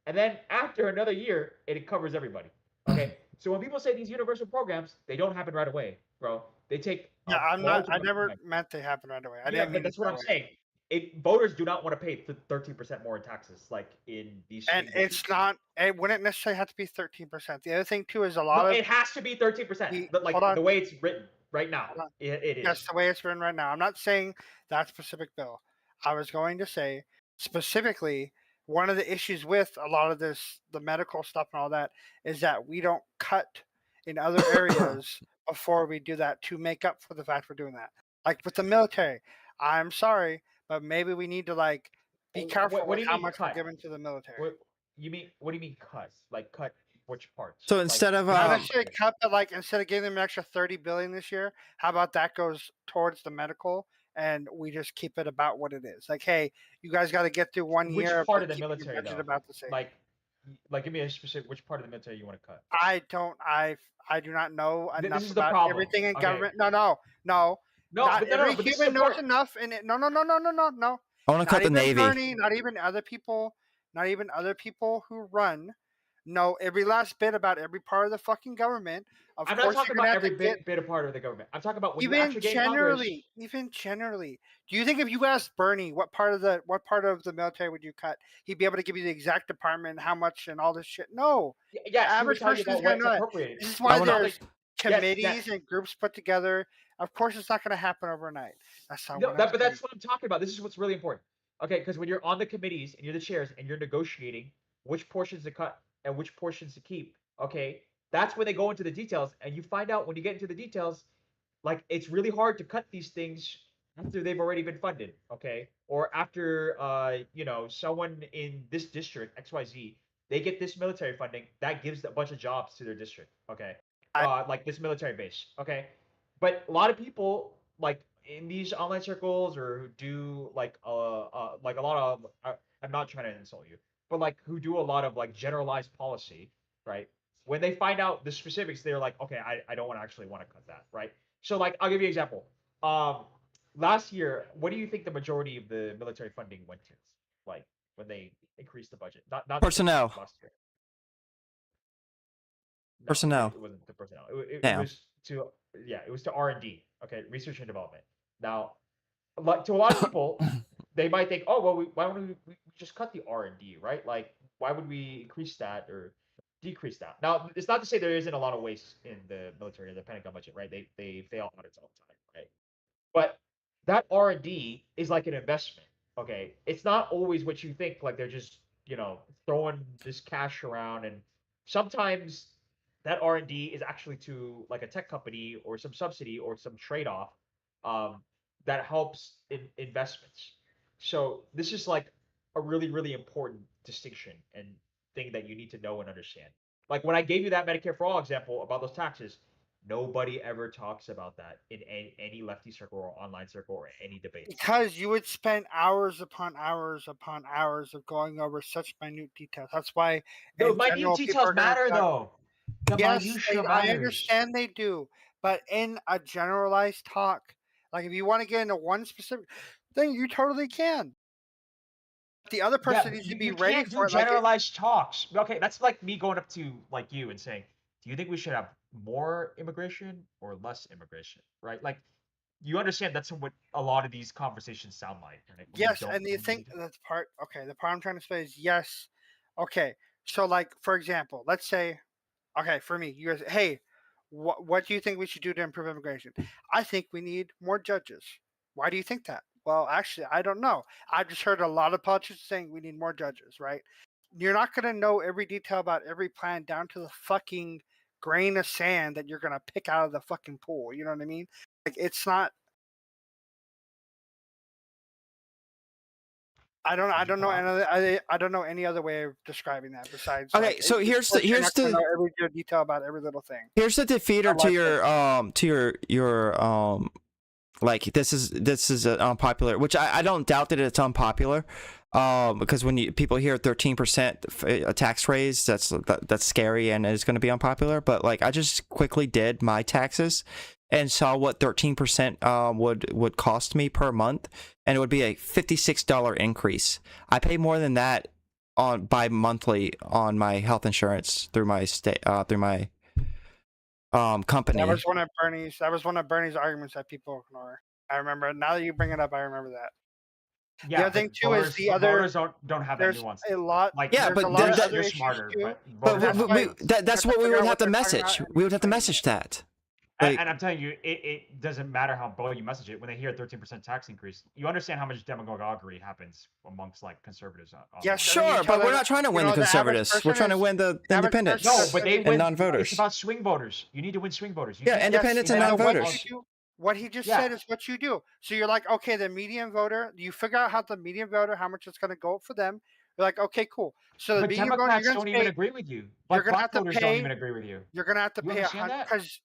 And then after another year, it covers everybody. Okay. So when people say these universal programs, they don't happen right away, bro. They take. Yeah, I never meant they happen right away. I didn't mean but that's it what that I'm way. saying. Voters do not want to pay 13% more in taxes, like in these. And it's not. It wouldn't necessarily have to be 13%. The other thing too is a lot No, of. it has to be 13%. But like Hold on. the way it's written right now, Hold on. it is. Yes, the way it's written right now. I'm not saying that specific bill. I was going to say specifically one of the issues with a lot of this, the medical stuff and all that, is that we don't cut in other areas, before we do that to make up for the fact we're doing that. Like with the military, I'm sorry, but maybe we need to like be careful What do with you how mean much we're cut? giving to the military. What do you mean cut? Like cut which parts? So Like, instead of Not um, necessarily cut, but like instead of giving them an extra 30 billion this year, how about that goes towards the medical, and we just keep it about what it is. Like, hey, you guys got to get through one which year, part but of the keep your military budget though? about the same. Like give me a specific which part of the military you want to cut. I do not know This enough is the about problem. everything in Okay. government. No. No, Not but every but this is human the knows part. enough, and no. I want to Not cut the even Navy. Bernie, not even other people who run know every last bit about every part of the fucking government. Of I'm not course, talking you're gonna about have every to get bit of part of the government. I'm talking about when you even actually get in Congress. generally. Do you think if you asked Bernie what part of the military would you cut, he'd be able to give you the exact department, how much, and all this shit? No, Yes, the he would average tell you person is about gonna what's know that. appropriated. This is why I wanna- there's committees that- and groups put together. Of course, it's not going to happen overnight. That's not No, what I'm but that's saying. what I'm talking about. This is what's really important. Okay, because when you're on the committees and you're the chairs and you're negotiating which portions to cut and which portions to keep, okay, that's when they go into the details, and you find out when you get into the details, like it's really hard to cut these things after they've already been funded, okay, or after someone in this district XYZ, they get this military funding that gives a bunch of jobs to their district, okay, like this military base, okay, but a lot of people like in these online circles or who do like a lot of I'm not trying to insult you, but like who do a lot of like generalized policy, right? When they find out the specifics, they're like, okay, I don't want to actually want to cut that, right? So like I'll give you an example. Last year, what do you think the majority of the military funding went to? Like when they increased the budget, not Personnel. last year. No, Personnel. It wasn't to personnel. It Damn. was to it was to R&D. Okay, research and development. Now, like to a lot of people, they might think, oh well, why don't we just cut the R&D, right? Like, why would we increase that or decrease that? Now, it's not to say there isn't a lot of waste in the military or the Pentagon budget, right? They fail audits all the time, right? But that R&D is like an investment. Okay, it's not always what you think. Like they're just throwing this cash around, and sometimes that R&D is actually to like a tech company or some subsidy or some trade-off that helps in investments. So this is like a really, really important distinction and thing that you need to know and understand. Like when I gave you that Medicare for All example about those taxes, nobody ever talks about that in any lefty circle or online circle or any debate. Because you would spend hours upon hours upon hours of going over such minute details. That's why. The in general, minute people details are gonna matter, talk- though. The Yes, minutia I matters. understand they do, but in a generalized talk, like if you want to get into one specific thing, you totally can. The other Yeah, person needs to you be ready can't for do it. Like generalized talks. Okay, that's like me going up to like you and saying, "Do you think we should have more immigration or less immigration?" Right? Like, you understand that's what a lot of these conversations sound like. Right? When you yes, don't and you really think do- that's part. Okay, the part I'm trying to say is yes. Okay, so like for example, let's say, okay, for me, you guys, hey, what do you think we should do to improve immigration? I think we need more judges. Why do you think that? Well, actually, I don't know. I've just heard a lot of politicians saying we need more judges, right? You're not going to know every detail about every plan down to the fucking grain of sand that you're going to pick out of the fucking pool. You know what I mean? Like, it's not. I don't know I don't know any other way of describing that besides. Okay, like, so of here's course you're not gonna the know every detail about every little thing. here's the defeater like to your like this is unpopular, which I don't doubt that it's unpopular, because when people hear 13% tax raise, that's scary and it's going to be unpopular. But like I just quickly did my taxes and saw what 13% would cost me per month, and it would be a $56 increase. I pay more than that on bi-monthly on my health insurance through my company. That was one of Bernie's arguments that people ignore. I remember. Now that you bring it up, I remember that. Yeah, other thing but too is voters- the other- voters don't have that There's nuance. a lot. Like, Yeah, there's but a lot of that- other you're issues smarter, too. but But voters have that's why- what we figure would out have to what they're talking message. about We would have to every message single that. Like, And I'm telling you, it doesn't matter how bold you message it. When they hear a 13% tax increase, you understand how much demagoguery happens amongst like conservatives online. Yes, and then you sure, tell but we're them, not trying to you win the know, the average conservatives. We're person trying to is win the the average person independents No, does but they and win. non-voters. It's about swing voters. You need to win swing voters. You Yeah, can't- independents Yes, and and then what you non-voters. do, what he just Yeah. said is what you do. So you're like, okay, the median voter, you figure out how the median voter, how much it's going to go up for them. You're like, okay, cool. So the But median voter, Democrats you're don't going even to agree with you. you're But going to black have to voters don't pay, even agree with you. you're going to have to You pay understand that? because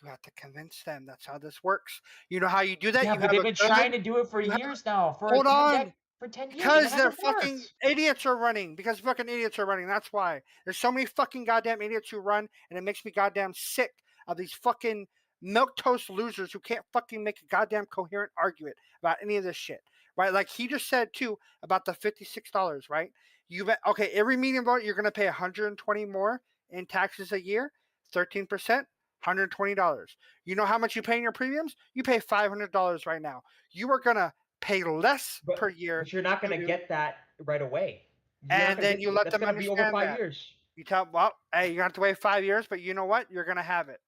you have to convince them. That's how this works. You know how you do that? Yeah, You but have they've a been good, trying to do it for you have- years now. hold on. For 10 years. Because and it they're hasn't fucking worked. idiots are running. Because fucking idiots are running. That's why. There's so many fucking goddamn idiots who run, and it makes me goddamn sick of these fucking milquetoast losers who can't fucking make a goddamn coherent argument about any of this shit. Right? Like he just said too about the $56, right? You bet okay, every median voter you're gonna pay 120 more in taxes a year, 13%, $120. You know how much you pay in your premiums? You pay $500 right now. You are gonna pay less But, per year. but you're not going to to- get that right away. You're not and gonna then get- you let that's them gonna be over understand 5 that. years. You tell well, hey, you're gonna have to wait 5 years, but you know what? You're gonna have it.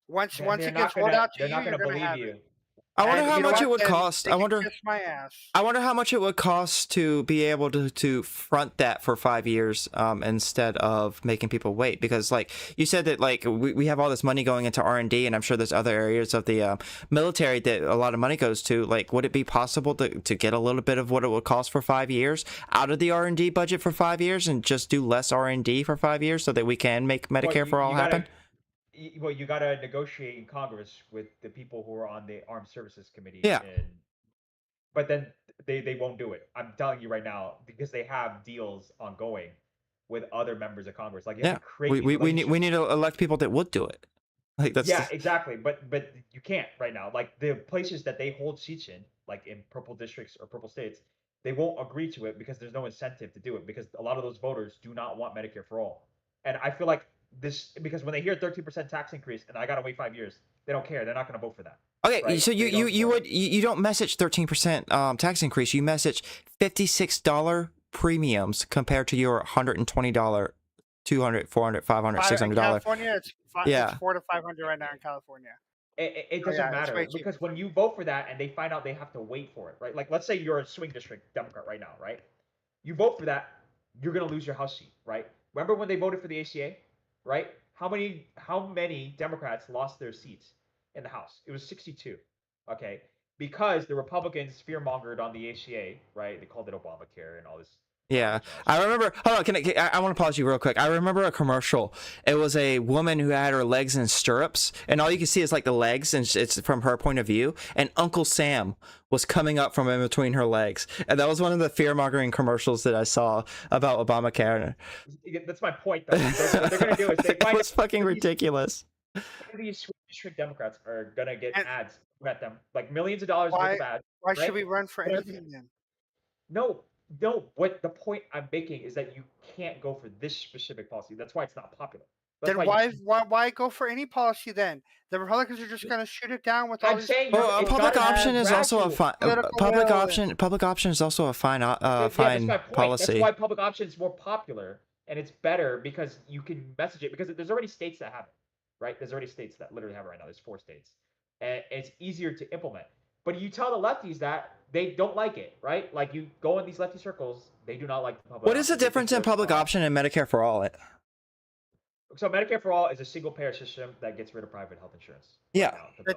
Once Then once they're it not gets rolled gonna- out to they're you, not you're gonna gonna believe have you. it. I wonder And how you know much what? it would Then cost. they I can wonder. kiss my ass. I wonder how much it would cost to be able to front that for 5 years instead of making people wait. Because like you said that like we have all this money going into R&D, and I'm sure there's other areas of the military that a lot of money goes to. Like, would it be possible to get a little bit of what it would cost for 5 years out of the R&D budget for 5 years and just do less R&D for 5 years so that we can make Medicare for all happen? Well, you got to negotiate in Congress with the people who are on the Armed Services Committee. Yeah. But then they won't do it. I'm telling you right now, because they have deals ongoing with other members of Congress. Like, you have Yeah, to create we need to elect people that would do it. Like that's Yeah, exactly. But you can't right now. Like the places that they hold seats in, like in purple districts or purple states, they won't agree to it because there's no incentive to do it because a lot of those voters do not want Medicare for all. And I feel like this because when they hear 13% tax increase and I gotta wait 5 years, they don't care. They're not gonna vote for that. Okay, right? so They don't support it. you don't message 13% tax increase. You message $56 premiums compared to your $120, $200, $400, $500, In $600. California, it's Yeah. it's 400 to 500 right now in California. It Oh, doesn't yeah, it's way matter cheaper. because when you vote for that and they find out they have to wait for it, right? Like let's say you're a swing district Democrat right now, right? You vote for that, you're gonna lose your House seat, right? Remember when they voted for the ACA, right? How many Democrats lost their seats in the House? It was 62. Okay, because the Republicans fearmongered on the ACA, right? They called it Obamacare and all this. Yeah, garbage and all this I remember. Hold on, I want to pause you real quick. I remember a commercial. It was a woman who had her legs in stirrups, and all you can see is like the legs, and it's from her point of view. And Uncle Sam was coming up from in between her legs, and that was one of the fear-mongering commercials that I saw about Obamacare. That's my point, though. What they're gonna do is they It was fucking ridiculous. these swing district Democrats are gonna get And- ads at them, like millions of dollars worth of ads. Why right? should we run for But- anything then? No. What the point I'm making is that you can't go for this specific policy. That's why it's not popular. That's Then why why go for any policy then? The Republicans are just going to shoot it down with all I'm these. saying Well, a it's public gotta be option is also a gradual. fine. Political Public will. option. Public option is also a fine. Yeah, that's Fine my point. policy. That's why public option is more popular and it's better because you can message it because there's already states that have it, right? There's already states that literally have it right now. There's 4 states, and it's easier to implement. But you tell the lefties that they don't like it, right? Like you go in these lefty circles, they do not like the public. What is the option. They think difference in they're public corrupt. option and Medicare for all? So Medicare for all is a single payer system that gets rid of private health insurance. Yeah. Right now, The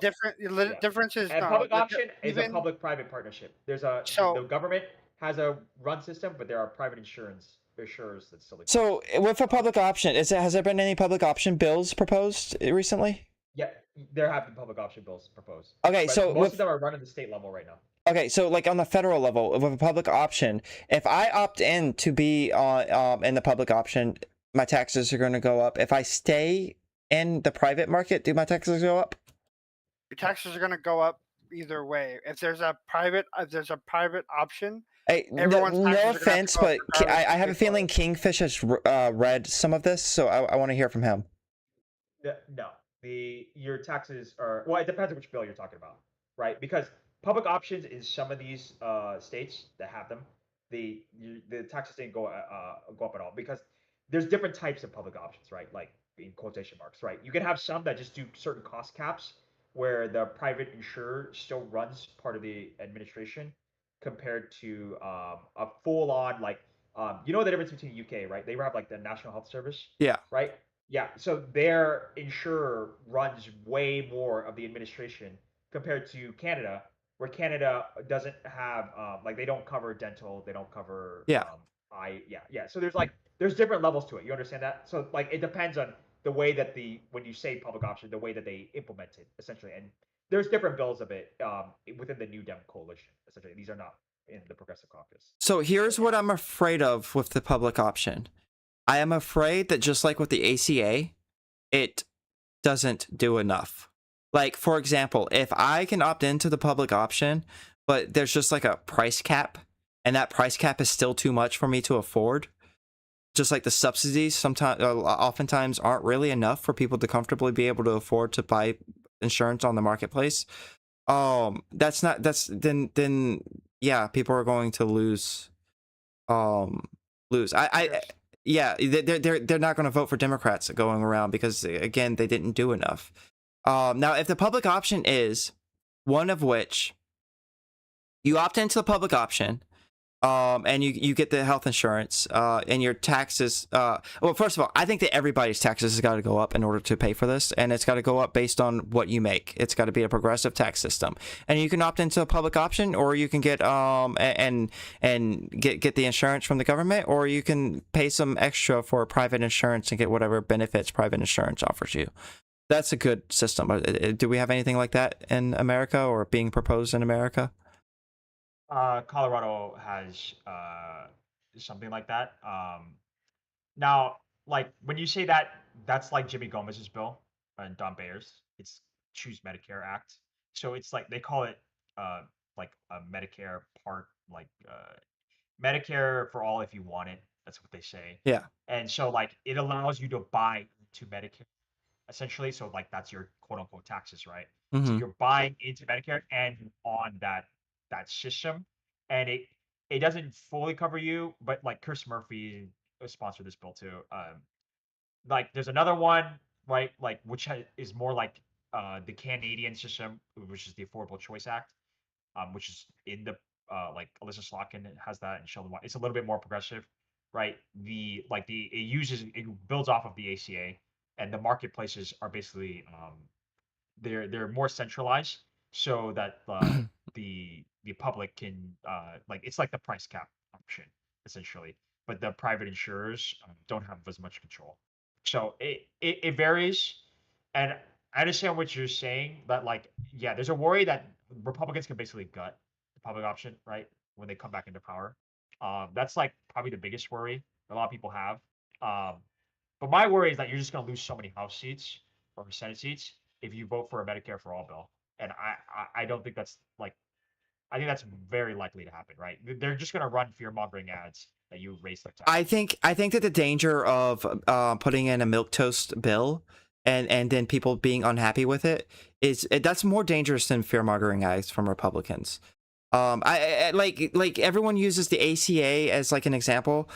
Yeah. difference is And no, public the di- option is a even- public-private partnership. There's So- the government has a run system, but there are private insurers that still exist. So with a public option, has there been any public option bills proposed recently? Yeah, there have been public option bills proposed. Okay, But so most with of them are run at the state level right now. okay, so like on the federal level with a public option, if I opt in to be in the public option, my taxes are going to go up. If I stay in the private market, do my taxes go up? your taxes are going to go up either way. If there's a private option, Hey, Everyone's no taxes are gonna have to offense, go but up regardless I of have a what they feeling Kingfish has read some of this, so I want to hear from him. No, your taxes are well. It depends on which bill you're talking about, right? Because public options in some of these states that have them, the taxes didn't go up at all because there's different types of public options, right? Like in quotation marks, right? You can have some that just do certain cost caps where the private insurer still runs part of the administration compared to a full on like you know the difference between UK, right? They have like the National Health Service, Yeah. right? Yeah, so their insurer runs way more of the administration compared to Canada, where Canada doesn't have like they don't cover dental, they don't cover Yeah. eye. Yeah. So there's different levels to it. You understand that? So like it depends on the way that when you say public option, the way that they implement it essentially, and there's different bills of it within the New Dem coalition. Essentially, these are not in the Progressive Caucus. So here's what I'm afraid of with the public option. I am afraid that just like with the ACA, it doesn't do enough. Like, for example, if I can opt into the public option, but there's just like a price cap, and that price cap is still too much for me to afford, just like the subsidies sometimes, oftentimes aren't really enough for people to comfortably be able to afford to buy insurance on the marketplace. Then yeah, people are going to lose. Yeah, they're not going to vote for Democrats going around because again they didn't do enough. Now if the public option is one of which you opt into the public option, and you get the health insurance, and your taxes. Well, first of all, I think that everybody's taxes has got to go up in order to pay for this, and it's got to go up based on what you make. It's got to be a progressive tax system, and you can opt into a public option, or you can get and get the insurance from the government, or you can pay some extra for private insurance and get whatever benefits private insurance offers you. That's a good system. Do we have anything like that in America or being proposed in America? Colorado has something like that. Now, like when you say that, that's like Jimmy Gomez's bill and Don Bayer's. It's Choose Medicare Act. So it's like they call it like a Medicare part, like Medicare for all if you want it. That's what they say. Yeah. And so like it allows you to buy into Medicare essentially. So like that's your quote unquote taxes, right? So Mm-hmm. you're buying into Medicare and on that system, and it doesn't fully cover you, but like Chris Murphy sponsored this bill too. Like there's another one, right? Like which is more like the Canadian system, which is the Affordable Choice Act, which is in the like Alyssa Slotkin has that, and Sheldon White. It's a little bit more progressive, right? It builds off of the ACA, and the marketplaces are basically they're more centralized, so that the public can like it's like the price cap option essentially, but the private insurers don't have as much control. So it varies, and I understand what you're saying, but like yeah, there's a worry that Republicans can basically gut the public option, right, when they come back into power. That's like probably the biggest worry a lot of people have. But my worry is that you're just going to lose so many House seats or Senate seats if you vote for a Medicare for all bill, and I don't think that's like I think that's very likely to happen, right? They're just going to run fear mongering ads that you raise their taxes. I think that the danger of putting in a milquetoast bill and then people being unhappy with that's more dangerous than fear mongering ads from Republicans. I like everyone uses the ACA as like an example.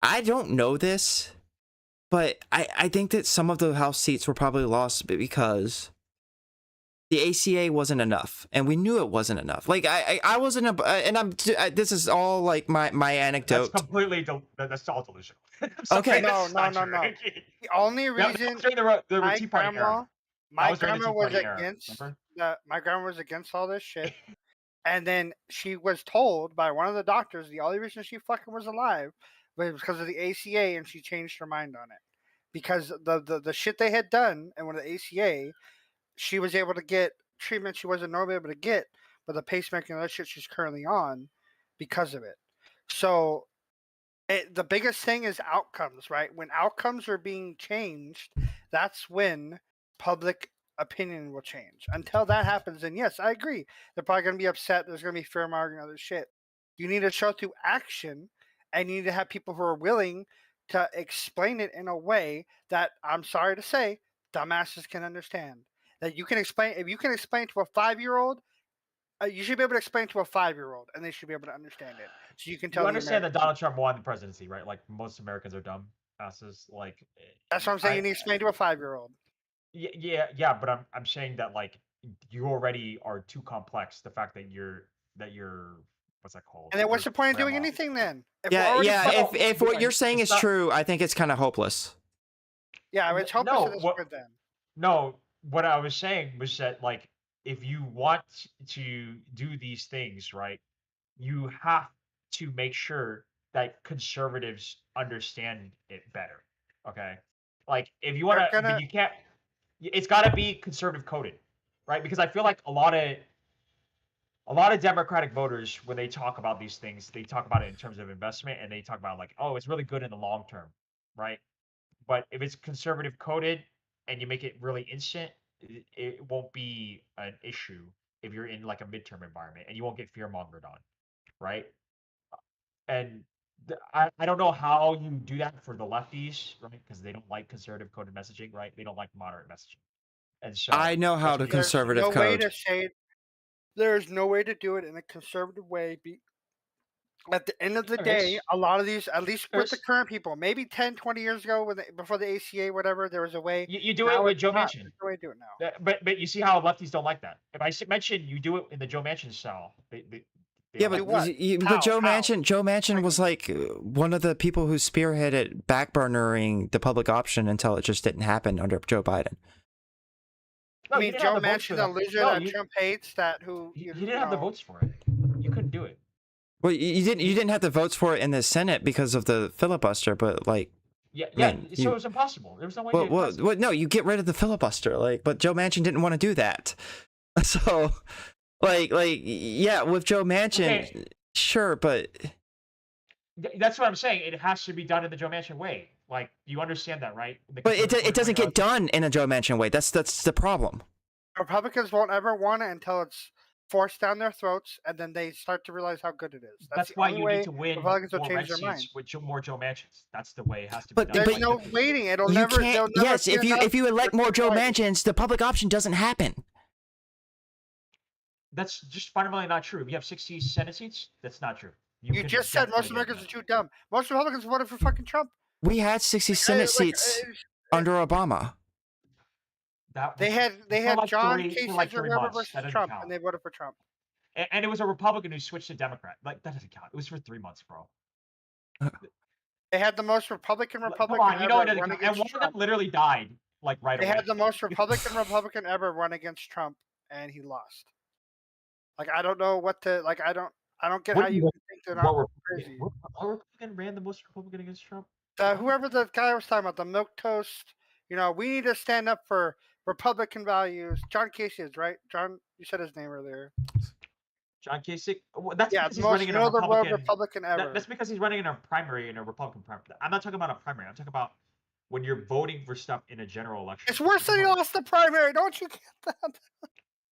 I don't know this, but I think that some of the House seats were probably lost because the ACA wasn't enough, and we knew it wasn't enough. Like I wasn't, this is all like my anecdote. That's completely that's all delusional. Okay, no. The only reason my grandma was against my grandma was against all this shit, and then she was told by one of the doctors the only reason she fucking was alive was because of the ACA, and she changed her mind on it because the shit they had done, and with the ACA, she was able to get treatment she wasn't normally able to get, but the pacemaker and other shit she's currently on because of it. So the biggest thing is outcomes, right? When outcomes are being changed, that's when public opinion will change. Until that happens, and yes, I agree. They're probably going to be upset. There's going to be fear mongering and other shit. You need to show through action, and you need to have people who are willing to explain it in a way that, I'm sorry to say, dumbasses can understand. That you can explain. If you can explain to a 5-year-old, you should be able to explain to a 5-year-old, and they should be able to understand it. So you can tell. You understand that Donald Trump won the presidency, right? Like most Americans are dumb. asses. Like, That's what I'm saying. You need to explain to a 5-year-old. yeah, but I'm saying that like you already are too complex. The fact that you're what's that called? And then what's Your the point of doing grandma. anything then? If we're Yeah, already yeah. fucked- If what you're saying It's is not- true, I think it's kind of hopeless. yeah, it's hopeless no, at this what- point then. No, what I was saying was that like if you want to do these things, right, you have to make sure that conservatives understand it better. Okay, like if you want to, They're gonna- but you can't. It's got to be conservative coded, right? Because I feel like a lot of Democratic voters, when they talk about these things, they talk about it in terms of investment, and they talk about like, oh, it's really good in the long term, right? But if it's conservative coded and you make it really instant, it won't be an issue if you're in like a midterm environment, and you won't get fear mongered on, right? And I don't know how you do that for the lefties, right? Because they don't like conservative coded messaging, right? They don't like moderate messaging, and so I know how that's to what you- conservative no way code. to say it. There's no way to do it in a conservative way. At the end of the There is. day, a lot of these, at least with the There's- current people, maybe 10, 20 years ago, before the ACA, whatever, there was a way. You do Now it with it's Joe not. Manchin. There's no way to do it now. But you see how lefties don't like that. If I mention you do it in the Joe Manchin style, they Yeah, don't but like what? but How? Joe How? Manchin was like one of the people who spearheaded backburnering the public option until it just didn't happen under Joe Biden. No, I you mean, didn't Joe have the votes for Manchin, the that. loser No, that you, Trump hates, that who you didn't have the votes for it. You couldn't do it. Well, you didn't have the votes for it in the Senate because of the filibuster, but like, Yeah, Man, so you- it was impossible. There was no way well, to pass it. no, you get rid of the filibuster, like, but Joe Manchin didn't want to do that, so, like, yeah, with Joe Manchin, Okay. sure, but That's what I'm saying. It has to be done in the Joe Manchin way. Like, you understand that, right? The but it conservative doesn't way get done in a Joe Manchin way. That's the problem. Republicans won't ever want it until it's forced down their throats, and then they start to realize how good it is. That's the why only you way need to win Republicans will more change red their mind. seats with more Joe Manchins. That's the way it has to be But- done. There's but- no waiting. It'll You never. can't. They'll never Yes, see if enough you elect more Joe right. Manchins, the public option doesn't happen. That's just fundamentally not true. If you have 60 Senate seats, that's not true. You can just said most definitely get Americans are that. too dumb. Most Republicans voted for fucking Trump. We had 60 Senate Like, seats under Obama. That They was- had for like John three- for Kasich like or 3 whoever months. That versus doesn't Trump, count. and they voted for Trump. And it was a Republican who switched to Democrat. Like, that doesn't count. It was for 3 months, bro. They had the most Republican Come Republican on, you know it ever doesn't run count. And against one of them Trump. literally died, like, right They away. had the most Republican ever run against Trump, and he lost. Like, I don't know what to like. I don't get What how do you you- can think they're What not Republican, crazy. what Republican ran the most Republican against Trump? Whoever the guy was talking about, the milk toast. We need to stand up for Republican values. John Casey is right. John, you said his name earlier. John Kasich? Well, that's Yeah, because the he's most running in a notable Republican. Republican ever. That's because he's running in a primary, in a Republican primary. I'm not talking about a primary. I'm talking about when you're voting for stuff in a general election. It's worse than he lost the primary. Don't you get that?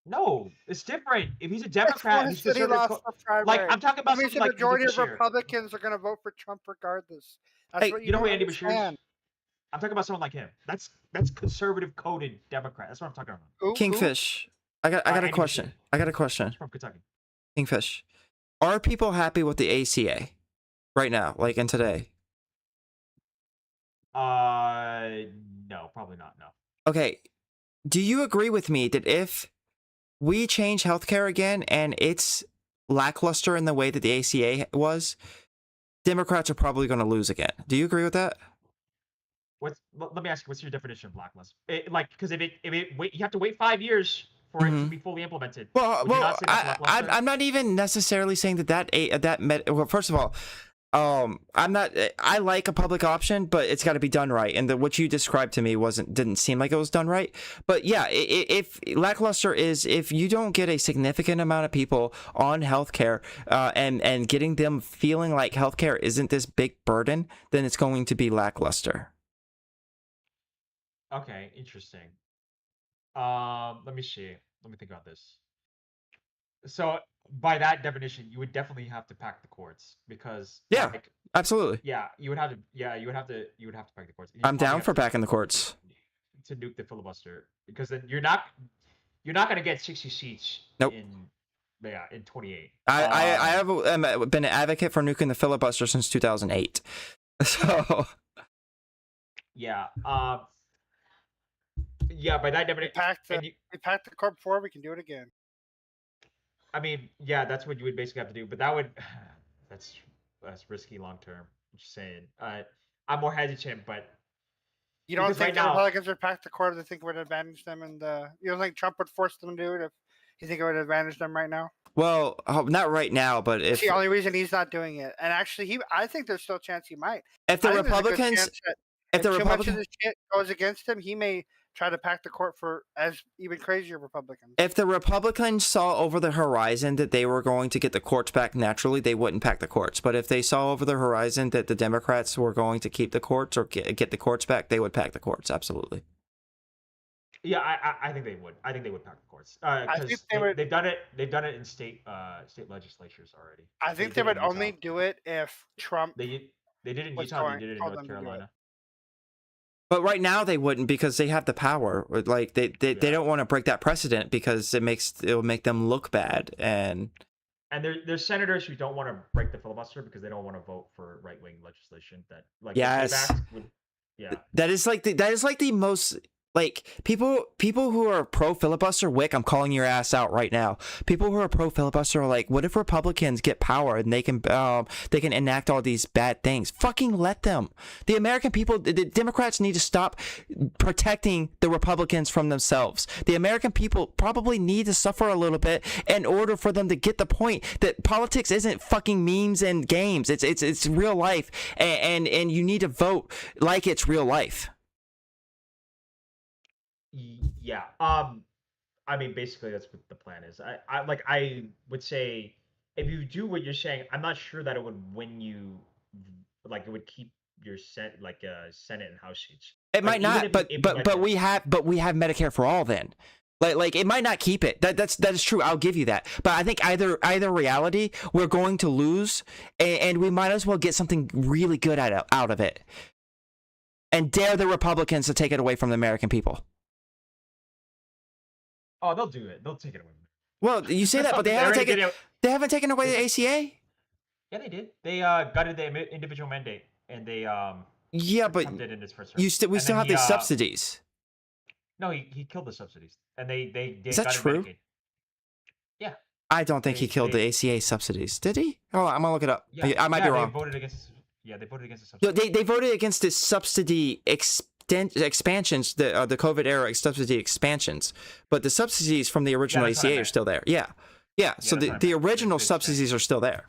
No, it's different. If he's a It's Democrat, worse he's that he conservative. lost the primary. Like, I'm talking about That means something the like majority Andy of Bashir. Republicans are going to vote for Trump regardless. That's Hey, what You know don't who Andy Bashir is? understand. I'm talking about someone like him. That's conservative coded Democrat. That's what I'm talking about. Who? Kingfish, I got a Andy question. Bashir. I got a question. He's from Kentucky. Kingfish, are people happy with the ACA right now, like in today? No, probably not. No. Okay, do you agree with me that if we change healthcare again and it's lackluster in the way that the ACA was, Democrats are probably going to lose again? Do you agree with that? Let me ask you, what's your definition of blacklist? Because if it wait, you have to wait 5 years for it to Mhm. be fully implemented. Well, Would you not say that's lackluster? I'm not even necessarily saying well, first of all, I'm not. I like a public option, but it's got to be done right. And what you described to me didn't seem like it was done right. But yeah, if lackluster is if you don't get a significant amount of people on healthcare, and getting them feeling like healthcare isn't this big burden, then it's going to be lackluster. Okay, interesting. Let me see. Let me think about this. So by that definition, you would definitely have to pack the courts because Yeah. like, Absolutely, you would have to you would have to pack the courts. And you'd I'm probably down have for to- backing the courts. to nuke the filibuster because then you're not going to get 60 seats Nope. in 28. I have been an advocate for nuking the filibuster since 2008. So Yeah. Yeah, by that We definition, packed the and you, we packed the court before. We can do it again. I mean, yeah, that's what you would basically have to do. But that would, that's that's risky long term. I'm just saying. I'm more hesitant, but You don't because think right the now, Republicans would pack the court? They think it would advantage them, and you don't think Trump would force them to do it? If you think it would advantage them right now? Well, not right now, but It's if the only reason he's not doing it. And actually, I think there's still a chance he might. if the I think there's a good Republicans chance that if if the too much of Republican this shit goes against him, he may try to pack the court for as even crazier Republicans. if the Republicans saw over the horizon that they were going to get the courts back naturally, they wouldn't pack the courts. But if they saw over the horizon that the Democrats were going to keep the courts or get the courts back, they would pack the courts. Absolutely. yeah, I think they would. I think they would pack the courts I think because they would. they've done it. They've done it in state legislatures already. I think they did it would in Utah. only do it if Trump They did it in was Utah. They going did it in told North them to do it. Carolina. But right now they wouldn't because they have the power. Like they Yeah. don't want to break that precedent because it'll make them look bad. And there's senators who don't want to break the filibuster because they don't want to vote for right wing legislation that like Yes. the PACT would, yeah. that is like the most like people who are pro filibuster. Wick, I'm calling your ass out right now. People who are pro filibuster are like, what if Republicans get power and they can enact all these bad things? Fucking let them. The American people, the Democrats need to stop protecting the Republicans from themselves. The American people probably need to suffer a little bit in order for them to get the point that politics isn't fucking memes and games. It's real life, and you need to vote like it's real life. Yeah. I mean, basically, that's what the plan is. I would say, if you do what you're saying, I'm not sure that it would win you, like it would keep your Senate and House seats. It Like, might not, even if but you but implement but it. we have Medicare for all then. Like it might not keep it. That is true. I'll give you that. But I think either reality we're going to lose, and we might as well get something really good out of it, and dare the Republicans to take it away from the American people. Oh, they'll do it. They'll take it away. Well, you say that, but they haven't taken away the ACA. Yeah, they did. They gutted the individual mandate, and they Yeah, but Trump did in his first term. we And still then have he, the subsidies. No, he killed the subsidies, and they Is that gutted true? Medicaid. Yeah. I don't think he killed the ACA subsidies. Did he? Oh, I'm gonna look it up. Yeah, I might be wrong. They voted against. Yeah, they voted against the No, subsidies. they voted against the subsidy expansions, the COVID era subsidy expansions, but the subsidies from the original that's what I ACA are meant. still there. Yeah. So that's what I the meant. original It's subsidies are still there,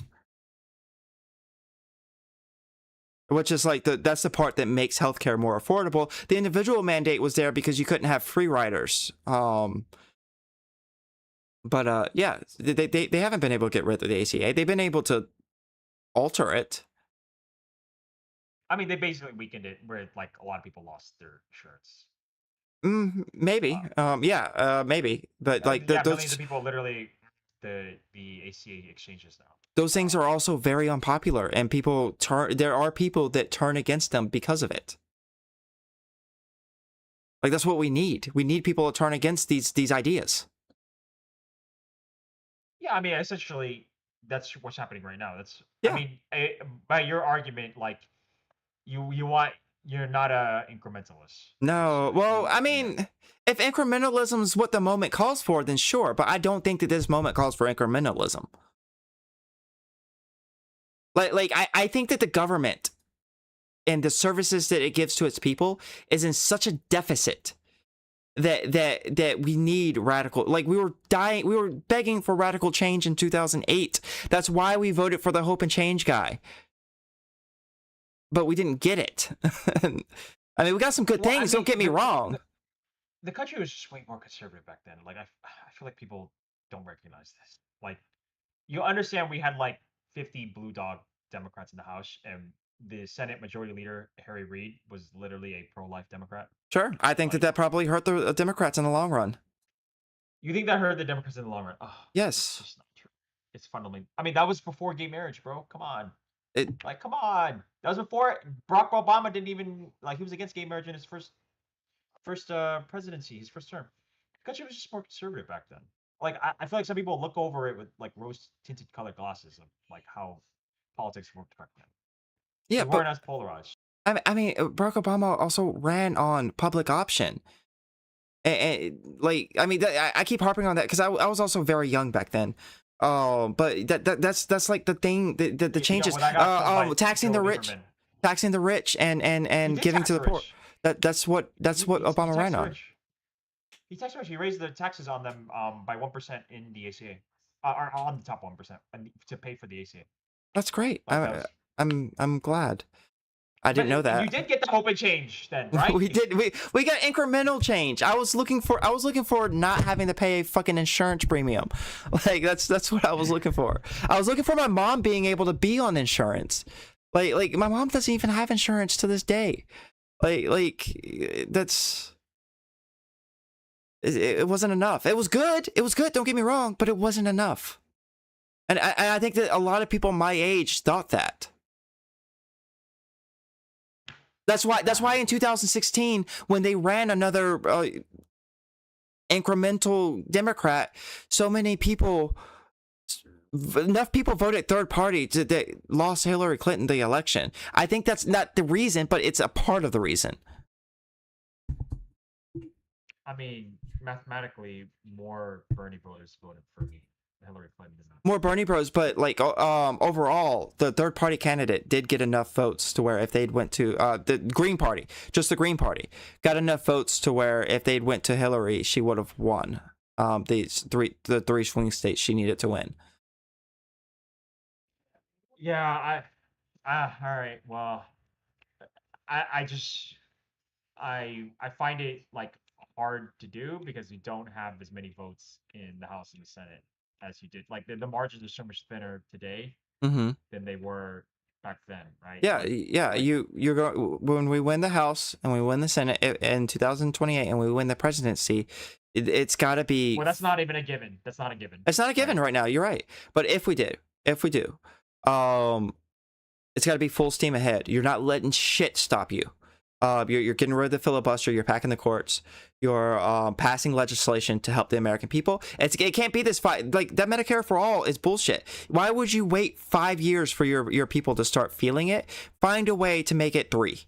which is like that's the part that makes healthcare more affordable. The individual mandate was there because you couldn't have free riders. But yeah, they haven't been able to get rid of the ACA. They've been able to alter it. I mean, they basically weakened it, where like a lot of people lost their insurance. Maybe. Maybe. But like millions those of people literally the ACA exchanges now. those things are also very unpopular, and there are people that turn against them because of it. Like that's what we need. We need people to turn against these ideas. Yeah, I mean, essentially, that's what's happening right now. Yeah. I mean, by your argument, like you're not a incrementalist. No, well, I mean, if incrementalism is what the moment calls for, then sure. But I don't think that this moment calls for incrementalism. Like I think that the government and the services that it gives to its people is in such a deficit that we need radical. Like we were begging for radical change in 2008. That's why we voted for the Hope and Change guy. But we didn't get it. I mean, we got some good things. Don't get me wrong. The country was just way more conservative back then. Like I feel like people don't recognize this. Like you understand, we had like 50 blue dog Democrats in the House, and the Senate Majority Leader Harry Reid was literally a pro-life Democrat. Sure, I think that probably hurt the Democrats in the long run. You think that hurt the Democrats in the long run? Oh, yes. It's just not true. It's fundamentally. I mean, that was before gay marriage, bro. Come on. Come on. That was before Barack Obama didn't even he was against gay marriage in his first presidency, his first term. The country was just more conservative back then. Like I feel like some people look over it with like rose tinted colored glasses of like how politics worked back then. Yeah, they weren't as polarized. I mean, Barack Obama also ran on public option. Like, I mean, I keep harping on that because I was also very young back then. But that's like the thing, the You know, changes. when I got killed by Taxing the Joe rich, Lieberman, taxing the rich, he and did giving tax to the the poor. rich. That's what He Obama taxed ran the on. rich. He taxed the rich. He raised the taxes on them by 1% in the ACA, or on the top 1%, to pay for the ACA. That's great. Like that was, I'm glad. I didn't know but you that. did get the hope and change then, right? We did. We got incremental change. I was looking for not having to pay a fucking insurance premium. Like that's what I was looking for. I was looking for my mom being able to be on insurance. Like my mom doesn't even have insurance to this day. That's it wasn't enough. It was good. It was good. Don't get me wrong, but it wasn't enough. And I think that a lot of people my age thought that. That's why in 2016, when they ran another incremental Democrat, so many people, enough people voted third party that lost Hillary Clinton the election. I think that's not the reason, but it's a part of the reason. I mean, mathematically, more Bernie voters voted for me, Hillary Clinton. More Bernie bros, but like overall, the third party candidate did get enough votes to where if they'd went to the Green Party, just the Green Party, got enough votes to where if they'd went to Hillary, she would have won the three swing states she needed to win. Yeah, all right. Well, I find it like hard to do because you don't have as many votes in the House and the Senate as you did. Like the margins are so much thinner today Mm-hmm. than they were back then, right? Yeah, Like, yeah. like, You're going when we win the House and we win the Senate in 2028 and we win the presidency. It's got to be. well, that's not even a given. That's not a given. It's not a given right now. You're right. But if we do, it's got to be full steam ahead. You're not letting shit stop you. You're getting rid of the filibuster. You're packing the courts. You're passing legislation to help the American people. It can't be this fight. Like that Medicare for all is bullshit. Why would you wait 5 years for your people to start feeling it? Find a way to make it 3,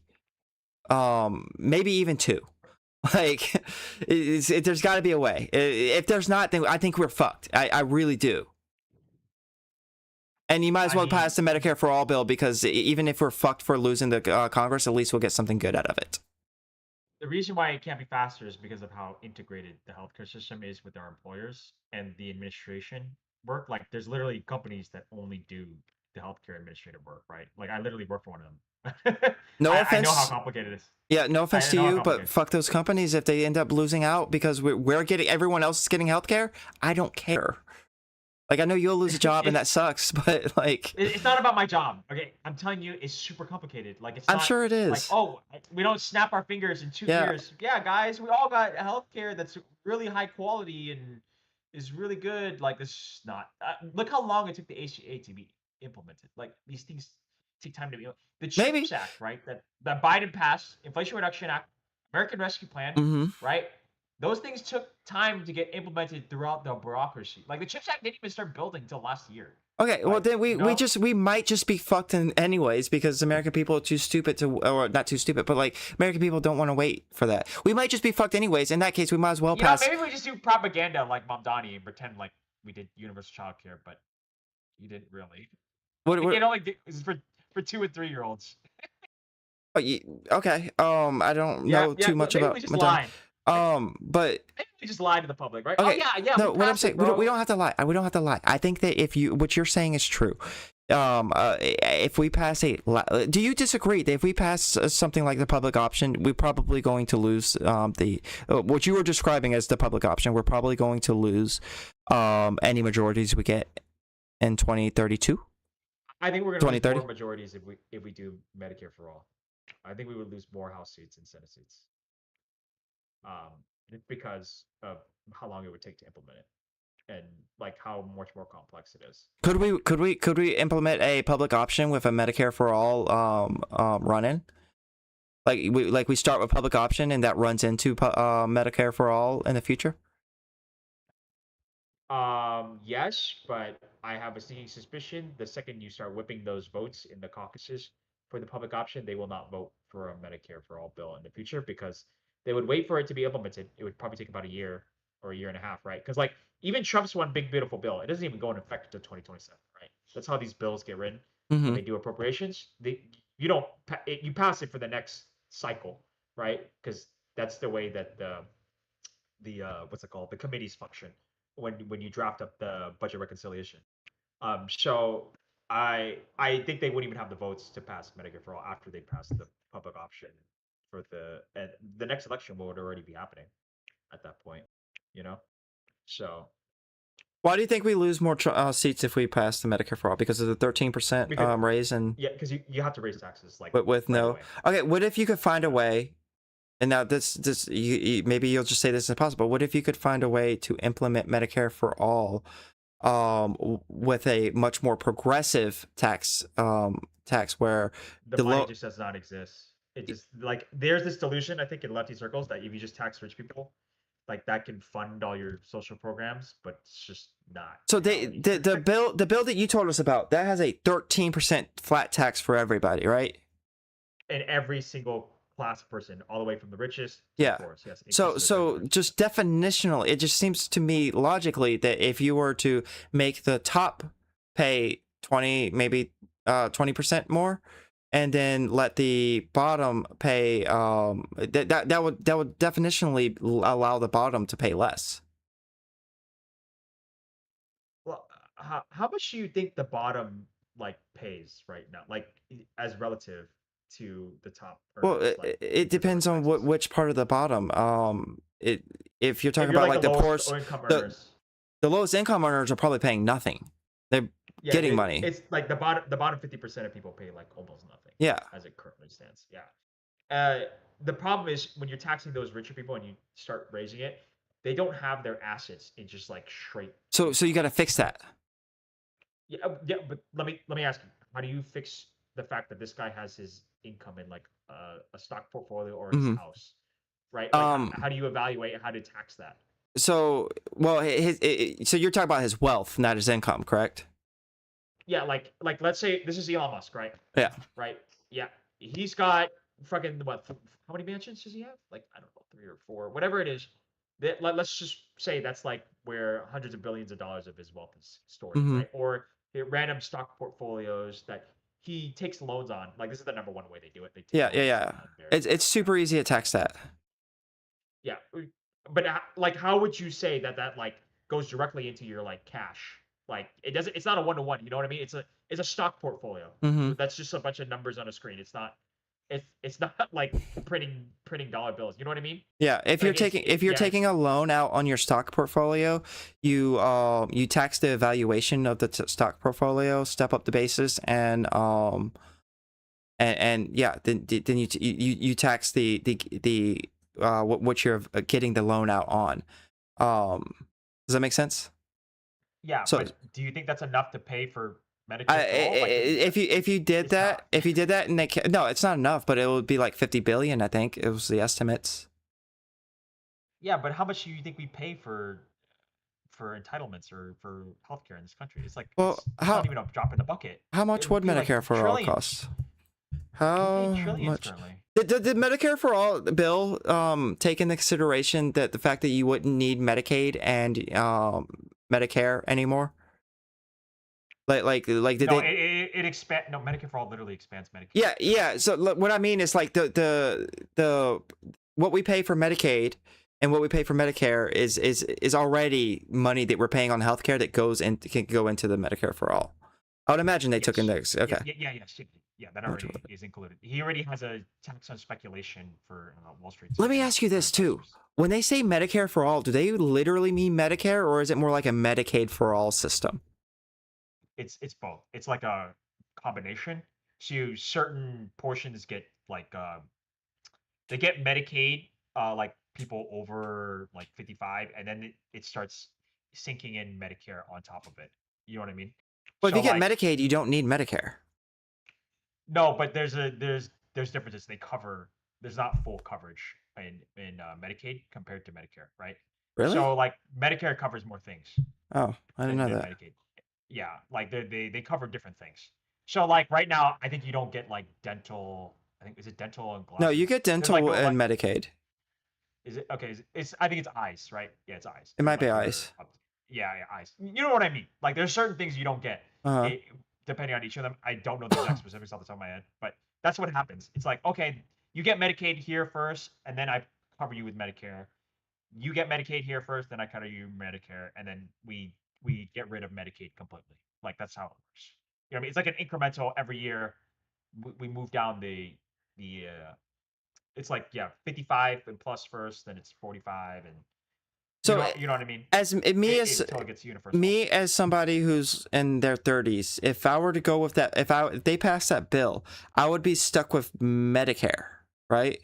maybe even 2. Like there's got to be a way. If there's not, then I think we're fucked. I really do. And you might as well pass the Medicare for all bill because even if we're fucked for losing the Congress, at least we'll get something good out of it. The reason why it can't be faster is because of how integrated the healthcare system is with our employers and the administration work. Like, there's literally companies that only do the healthcare administrative work, right? Like, I literally work for one of them. No offense. I know how complicated it is. Yeah, no offense to you, but fuck those companies if they end up losing out because we're getting everyone else is getting healthcare. I don't care. Like, I know you'll lose a job and that sucks, but like... It's not about my job, okay? I'm telling you, it's super complicated. Like, it's I'm sure it is. Like, oh, we don't snap our fingers in 2 years. Yeah, guys, we all got healthcare that's really high quality and is really good. Like, this is not... look how long it took the ACA to be implemented. Like, these things take time to be... The CHIPS Act, right? That Biden passed, Inflation Reduction Act, American Rescue Plan, right? Those things took time to get implemented throughout the bureaucracy. Like the CHIPS Act didn't even start building until last year. Okay, well then we might just be fucked anyways because American people are too stupid to, or not too stupid, but like American people don't want to wait for that. We might just be fucked anyways. In that case, we might as well pass. Maybe we just do propaganda like Mamdani and pretend like we did universal child care, but you didn't really. This is for 2 and 3 year olds. Okay. I don't know too much about. We just lie. But we just lie to the public, right? Okay. Oh yeah. No, what I'm saying, we don't have to lie. We don't have to lie. I think that what you're saying is true. If we pass do you disagree that if we pass something like the public option, we're probably going to lose what you were describing as the public option? We're probably going to lose any majorities we get in 2032. I think we're going to lose more majorities if we do Medicare for all. I think we would lose more House seats and Senate seats. Because of how long it would take to implement it and like how much more complex it is. Could we implement a public option with a Medicare for all run-in? Like we start with public option and that runs into Medicare for all in the future? Yes, but I have a sneaking suspicion the second you start whipping those votes in the caucuses, for the public option, they will not vote for a Medicare for all bill in the future because they would wait for it to be implemented. It would probably take about a year or a year and a half, right? Because like even Trump's one big beautiful bill, it doesn't even go into effect until 2027, right? That's how these bills get written when Hmm. they do appropriations. You don't you pass it for the next cycle, right? Because that's the way that the what's it called, the committees function when you draft up the budget reconciliation. So I think they wouldn't even have the votes to pass Medicare for all after they pass the public option for and the next election would already be happening at that point, you know. So Why do you think we lose more seats if we pass the Medicare for all? Because of the 13% because raise and yeah, because you have to raise taxes like with right no. away. Okay, what if you could find a way? And now this maybe you'll just say this is impossible. What if you could find a way to implement Medicare for all, with a much more progressive tax where The the money low. just does not exist. It just like there's this delusion I think in lefty circles that if you just tax rich people, like that can fund all your social programs, but it's just not. So reality. the bill that you told us about that has a 13% flat tax for everybody, right? And every single class person, all the way from the richest to Yeah. the poorest. Yes. So inclusive of everybody. just definitionally, it just seems to me logically that if you were to make the top pay 20% more, and then let the bottom pay that would definitionally allow the bottom to pay less. Well, how much do you think the bottom like pays right now, like as relative to the top Well, earners, like it depends on taxes? which part of the bottom. If you're If talking you're about like like the the lowest poorest, income the earners, the lowest income earners are probably paying nothing. They're yeah, getting money. It's like the bottom 50% of people pay like almost nothing. Yeah. As it currently stands. Yeah. The problem is when you're taxing those richer people and you start raising it, they don't have their assets in just like straight. So you got to fix that. Yeah, yeah, but let me ask you, how do you fix the fact that this guy has his income in like a stock portfolio or his Mhm. house, right? Like, Um. how do you evaluate how to tax that? So well, so you're talking about his wealth, not his income, correct? Yeah, like let's say this is Elon Musk, right? Yeah. Right. Yeah, he's got fucking what? How many mansions does he have? Like I don't know, 3 or 4, whatever it is. Let's just say that's like where hundreds of billions of dollars of his wealth is stored, Mhm. right? Or random stock portfolios that he takes loans on. Like this is the number one way they do it. They take Yeah. loans on their- It's super easy to tax that. yeah, but like how would you say that like goes directly into your like cash? Like it doesn't. It's not a 1-to-1. You know what I mean? It's a stock portfolio. Mhm. That's just a bunch of numbers on a screen. It's not. It's not like printing dollar bills. You know what I mean? Yeah, if you're taking a loan out on your stock portfolio, you tax the valuation of the stock portfolio, step up the basis, and yeah, then you tax the what you're getting the loan out on. Does that make sense? Yeah. So- but do you think that's enough to pay for Medicare? for all? Like, if you did it's that, not. if you did that, and no, it's not enough, but it would be like 50 billion. I think it was the estimates. Yeah, but how much do you think we pay for entitlements or for healthcare in this country? It's like Well, it's how- not even a drop in the bucket. How much It would would be like Medicare for all trillions. cost? We How pay trillions much? currently. Did Medicare for all bill take into consideration that the fact that you wouldn't need Medicaid and Medicare anymore? Like did No, they? it expand. No, Medicare for all literally expands Medicare. Yeah. So what I mean is like the what we pay for Medicaid and what we pay for Medicare is already money that we're paying on healthcare that can go into the Medicare for all. I would imagine they took Yes. index. Okay. Yeah, that already is included. He already has a tax on speculation for Wall Street. Let me ask you this too. When they say Medicare for all, do they literally mean Medicare, or is it more like a Medicaid for all system? It's both. It's like a combination. So certain portions get like they get Medicaid, like people over like 55, and then it starts sinking in Medicare on top of it. You know what I mean? Well, if So, you get like, Medicaid, you don't need Medicare. no, but there's differences. There's not full coverage in Medicaid compared to Medicare, right? Really? So like Medicare covers more things Oh, I didn't know than that. Medicaid. Yeah, like they cover different things. So like right now, I think you don't get like dental. I think is it dental and glasses? No, you get There's, dental like, no, and like, Medicaid. is it okay? It's I think it's eyes, right? Yeah, it's eyes. It They're might be like ice. yeah, eyes. You know what I mean? Like there's certain things you don't get. Uh-huh. It, depending on each of them. I don't know the exact specifics off the top of my head, but that's what happens. It's like okay, you get Medicaid here first, and then I cover you with Medicare. You get Medicaid here first, then I cover you Medicare, and then we get rid of Medicaid completely. Like that's how it works. You know what I mean? It's like an incremental every year. We move down the it's like yeah 55 and plus first, then it's 45, and So you know what I mean. as me as Until it gets universal. me as somebody who's in their 30s, if I were to go with that, if they pass that bill, I would be stuck with Medicare, right?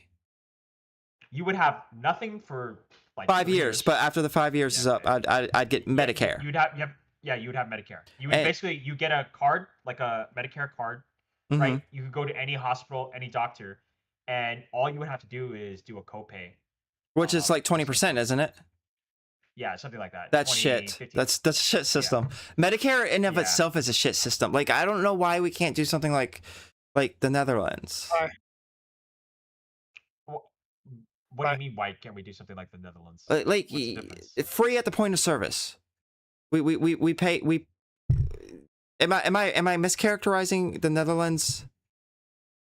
You would have nothing for like 5 3 years, but after the 5 years is Yeah, up, I'd get Medicare. You'd have yeah you would have Medicare. You would And- basically you get a card like a Medicare card, Mhm. right? You could go to any hospital, any doctor, and all you would have to do is do a copay. Which is like 20%, isn't it? Yeah, something like that. That's 20, shit. 50. That's a shit system. Medicare in of Yeah. itself is a shit system. Like I don't know why we can't do something like the Netherlands. What do you mean? Why can't we do something like the Netherlands? Like What's the difference? free at the point of service. We pay we. Am I mischaracterizing the Netherlands?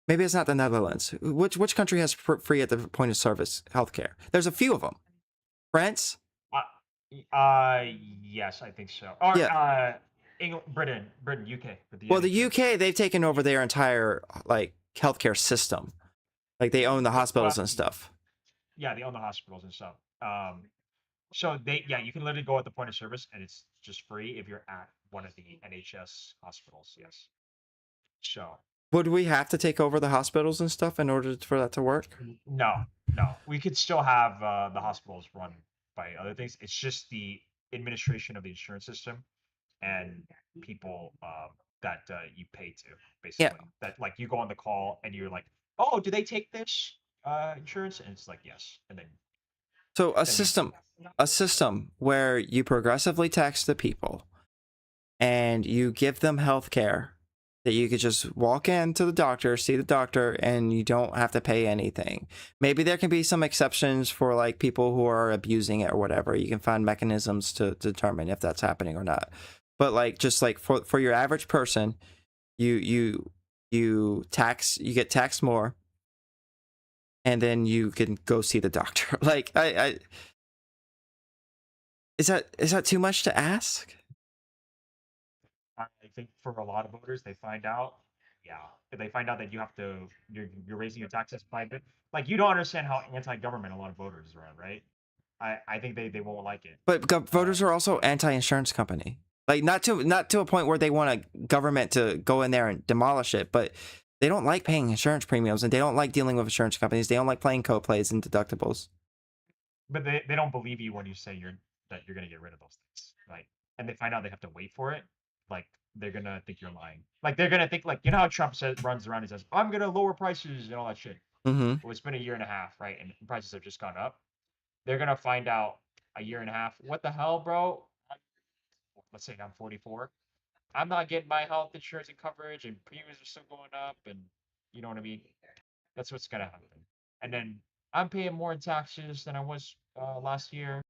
Maybe it's not the Netherlands. Which country has free at the point of service healthcare? There's a few of them. France. Yes, I think so. Or Yeah. England, Britain, UK. With Well, the NHS. UK, they've taken over their entire like healthcare system. Like they own the hospitals and stuff. Yeah, they own the hospitals and stuff. So you can literally go at the point of service and it's just free if you're at one of the NHS hospitals. Yes. So Would we have to take over the hospitals and stuff in order for that to work? no, we could still have the hospitals run by other things. It's just the administration of the insurance system and people that you pay to, basically. That like you go on the call and you're like, oh, do they take this insurance? And it's like yes, and then So a system where you progressively tax the people and you give them health care that you could just walk in to the doctor, see the doctor, and you don't have to pay anything. Maybe there can be some exceptions for like people who are abusing it or whatever. You can find mechanisms to determine if that's happening or not. But like just like for your average person, you get taxed more, and then you can go see the doctor. Like is that too much to ask? I think for a lot of voters, they find out, if they find out that you're raising your taxes by a bit, like you don't understand how anti-government a lot of voters are, right? I think they won't like it. But voters are also anti-insurance company. Like not to a point where they want a government to go in there and demolish it, but they don't like paying insurance premiums and they don't like dealing with insurance companies. They don't like playing co-pays and deductibles. But they don't believe you when you say that you're gonna get rid of those things, like, and they find out they have to wait for it. Like they're gonna think you're lying. Like they're gonna think like you know how Trump runs around and says I'm gonna lower prices and all that shit. Mm-hmm. Well, it's been a year and a half, right? And prices have just gone up. They're gonna find out a year and a half. What the hell, bro? Let's say I'm 44. I'm not getting my health insurance and coverage, and premiums are still going up, and you know what I mean. That's what's gonna happen. And then I'm paying more in taxes than I was last year.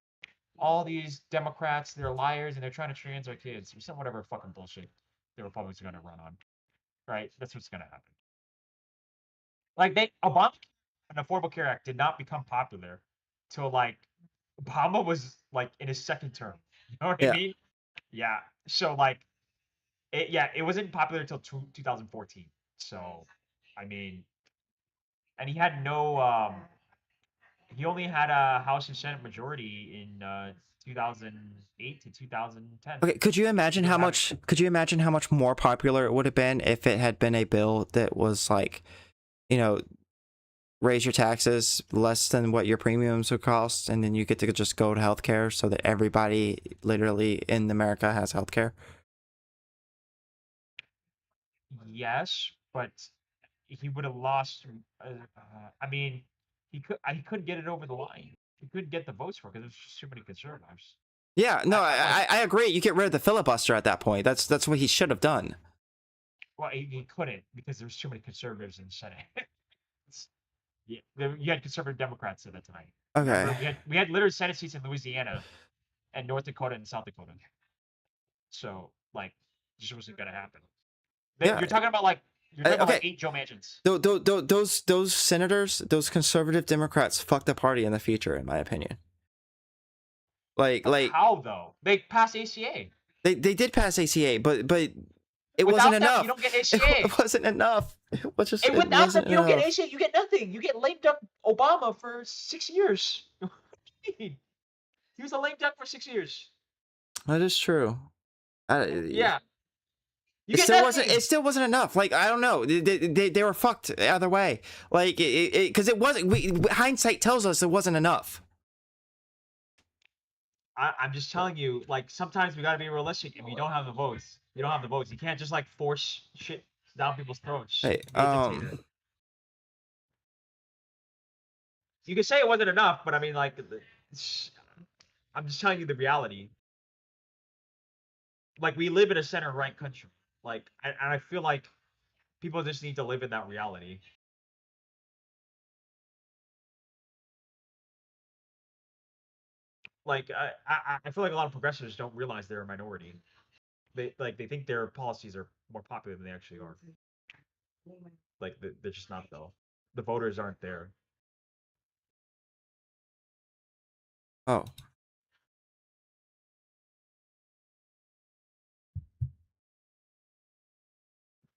All these Democrats, they're liars, and they're trying to trans our kids. Or some whatever fucking bullshit the Republicans are gonna run on. Right? That's what's gonna happen. Like Obama, an Affordable Care Act did not become popular till like Obama was like in his second term. You know what I mean? Yeah. So like, it wasn't popular until 2014. So, I mean, and he had no he only had a House and Senate majority in 2008 to 2010. Okay, could you imagine how much more popular it would have been if it had been a bill that was like, you know, raise your taxes less than what your premiums would cost, and then you get to just go to healthcare so that everybody literally in America has healthcare? Yes, but he would have lost. I mean, he couldn't get it over the line. He couldn't get the votes for it because there's just too many conservatives. Yeah, no, I agree. You get rid of the filibuster at that point. That's what he should have done. Well, he couldn't because there's too many conservatives in the Senate. Yeah, you had conservative Democrats at that time. Okay. Remember, we had literally Senate seats in Louisiana and North Dakota and South Dakota. So like, it just wasn't gonna happen. Yeah. You're talking about like okay. 8 Joe Manchins. Those senators, those conservative Democrats, fucked the party in the future, in my opinion. Like How though? They passed ACA. they did pass ACA, but it Without wasn't them, enough. you don't get ACA. It wasn't enough. It was just. And it without them, wasn't you don't get enough. ACA. You get nothing. You get lame duck Obama for 6 years. He was a lame duck for 6 years. That is true. Yeah. You It get still nothing. wasn't. It still wasn't enough. Like I don't know. They were fucked either way. Like because it wasn't. Hindsight tells us it wasn't enough. I'm just telling you, like, sometimes we gotta be realistic. If you don't have the votes, you don't have the votes. You can't just like force shit down people's throats. Hey, Be a dictator. You can say it wasn't enough, but I mean, like, I'm just telling you the reality. Like, we live in a center right country. Like, and I feel like people just need to live in that reality. Like, I feel like a lot of progressives don't realize they're a minority. They think their policies are more popular than they actually are. Like, they're just not though. The voters aren't there. Oh.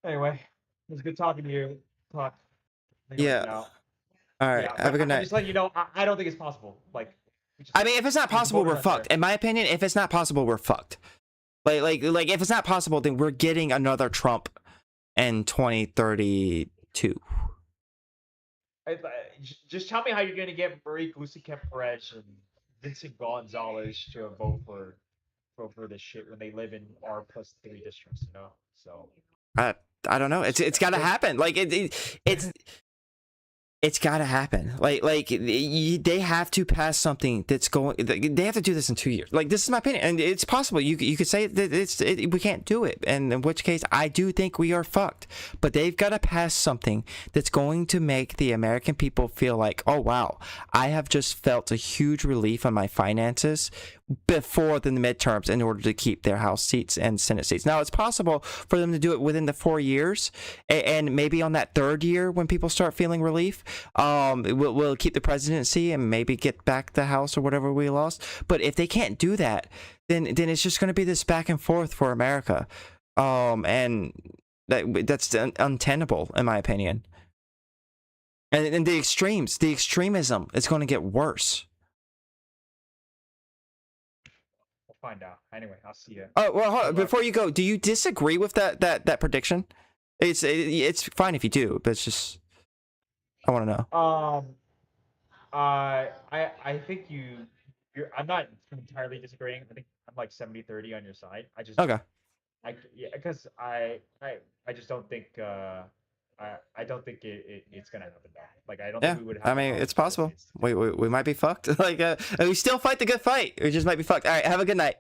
Anyway, it was good talking to you. Talk. Yeah. All right. Yeah, Have a good I'm night. just letting you know, I don't think it's possible. Like, I mean, if it's not the possible, voters we're aren't there. fucked. In my opinion, if it's not possible, we're fucked. Like if it's not possible, then we're getting another Trump in 2032. Just tell me how you're going to get Marie Glucikamp Perez and Vincent Gonzalez to vote for this shit when they live in R+3 districts, you know? So I don't know. It's got to happen. Like it's got to happen. Like they have to pass something that's going. They have to do this in 2 years. Like this is my opinion, and it's possible. You could say that we can't do it, and in which case I do think we are fucked. But they've got to pass something that's going to make the American people feel like, oh wow, I have just felt a huge relief on my finances before the midterms in order to keep their House seats and Senate seats. Now it's possible for them to do it within the 4 years, and maybe on that third year when people start feeling relief, we'll keep the presidency and maybe get back the House or whatever we lost. But if they can't do that, then it's just going to be this back and forth for America, and that's untenable in my opinion. And the extremism is going to get worse. find out. Anyway, I'll see you. Oh well, hold on. Before you go, do you disagree with that prediction? It's fine if you do, but it's just I want to know. I think you're. I'm not entirely disagreeing. I think I'm like 70-30 on your side. I just Okay. because I just don't think I don't think it's gonna happen though. Like I don't Yeah, think we would have. I mean, it's possible. We might be fucked. Like we still fight the good fight. We just might be fucked. All right, have a good night.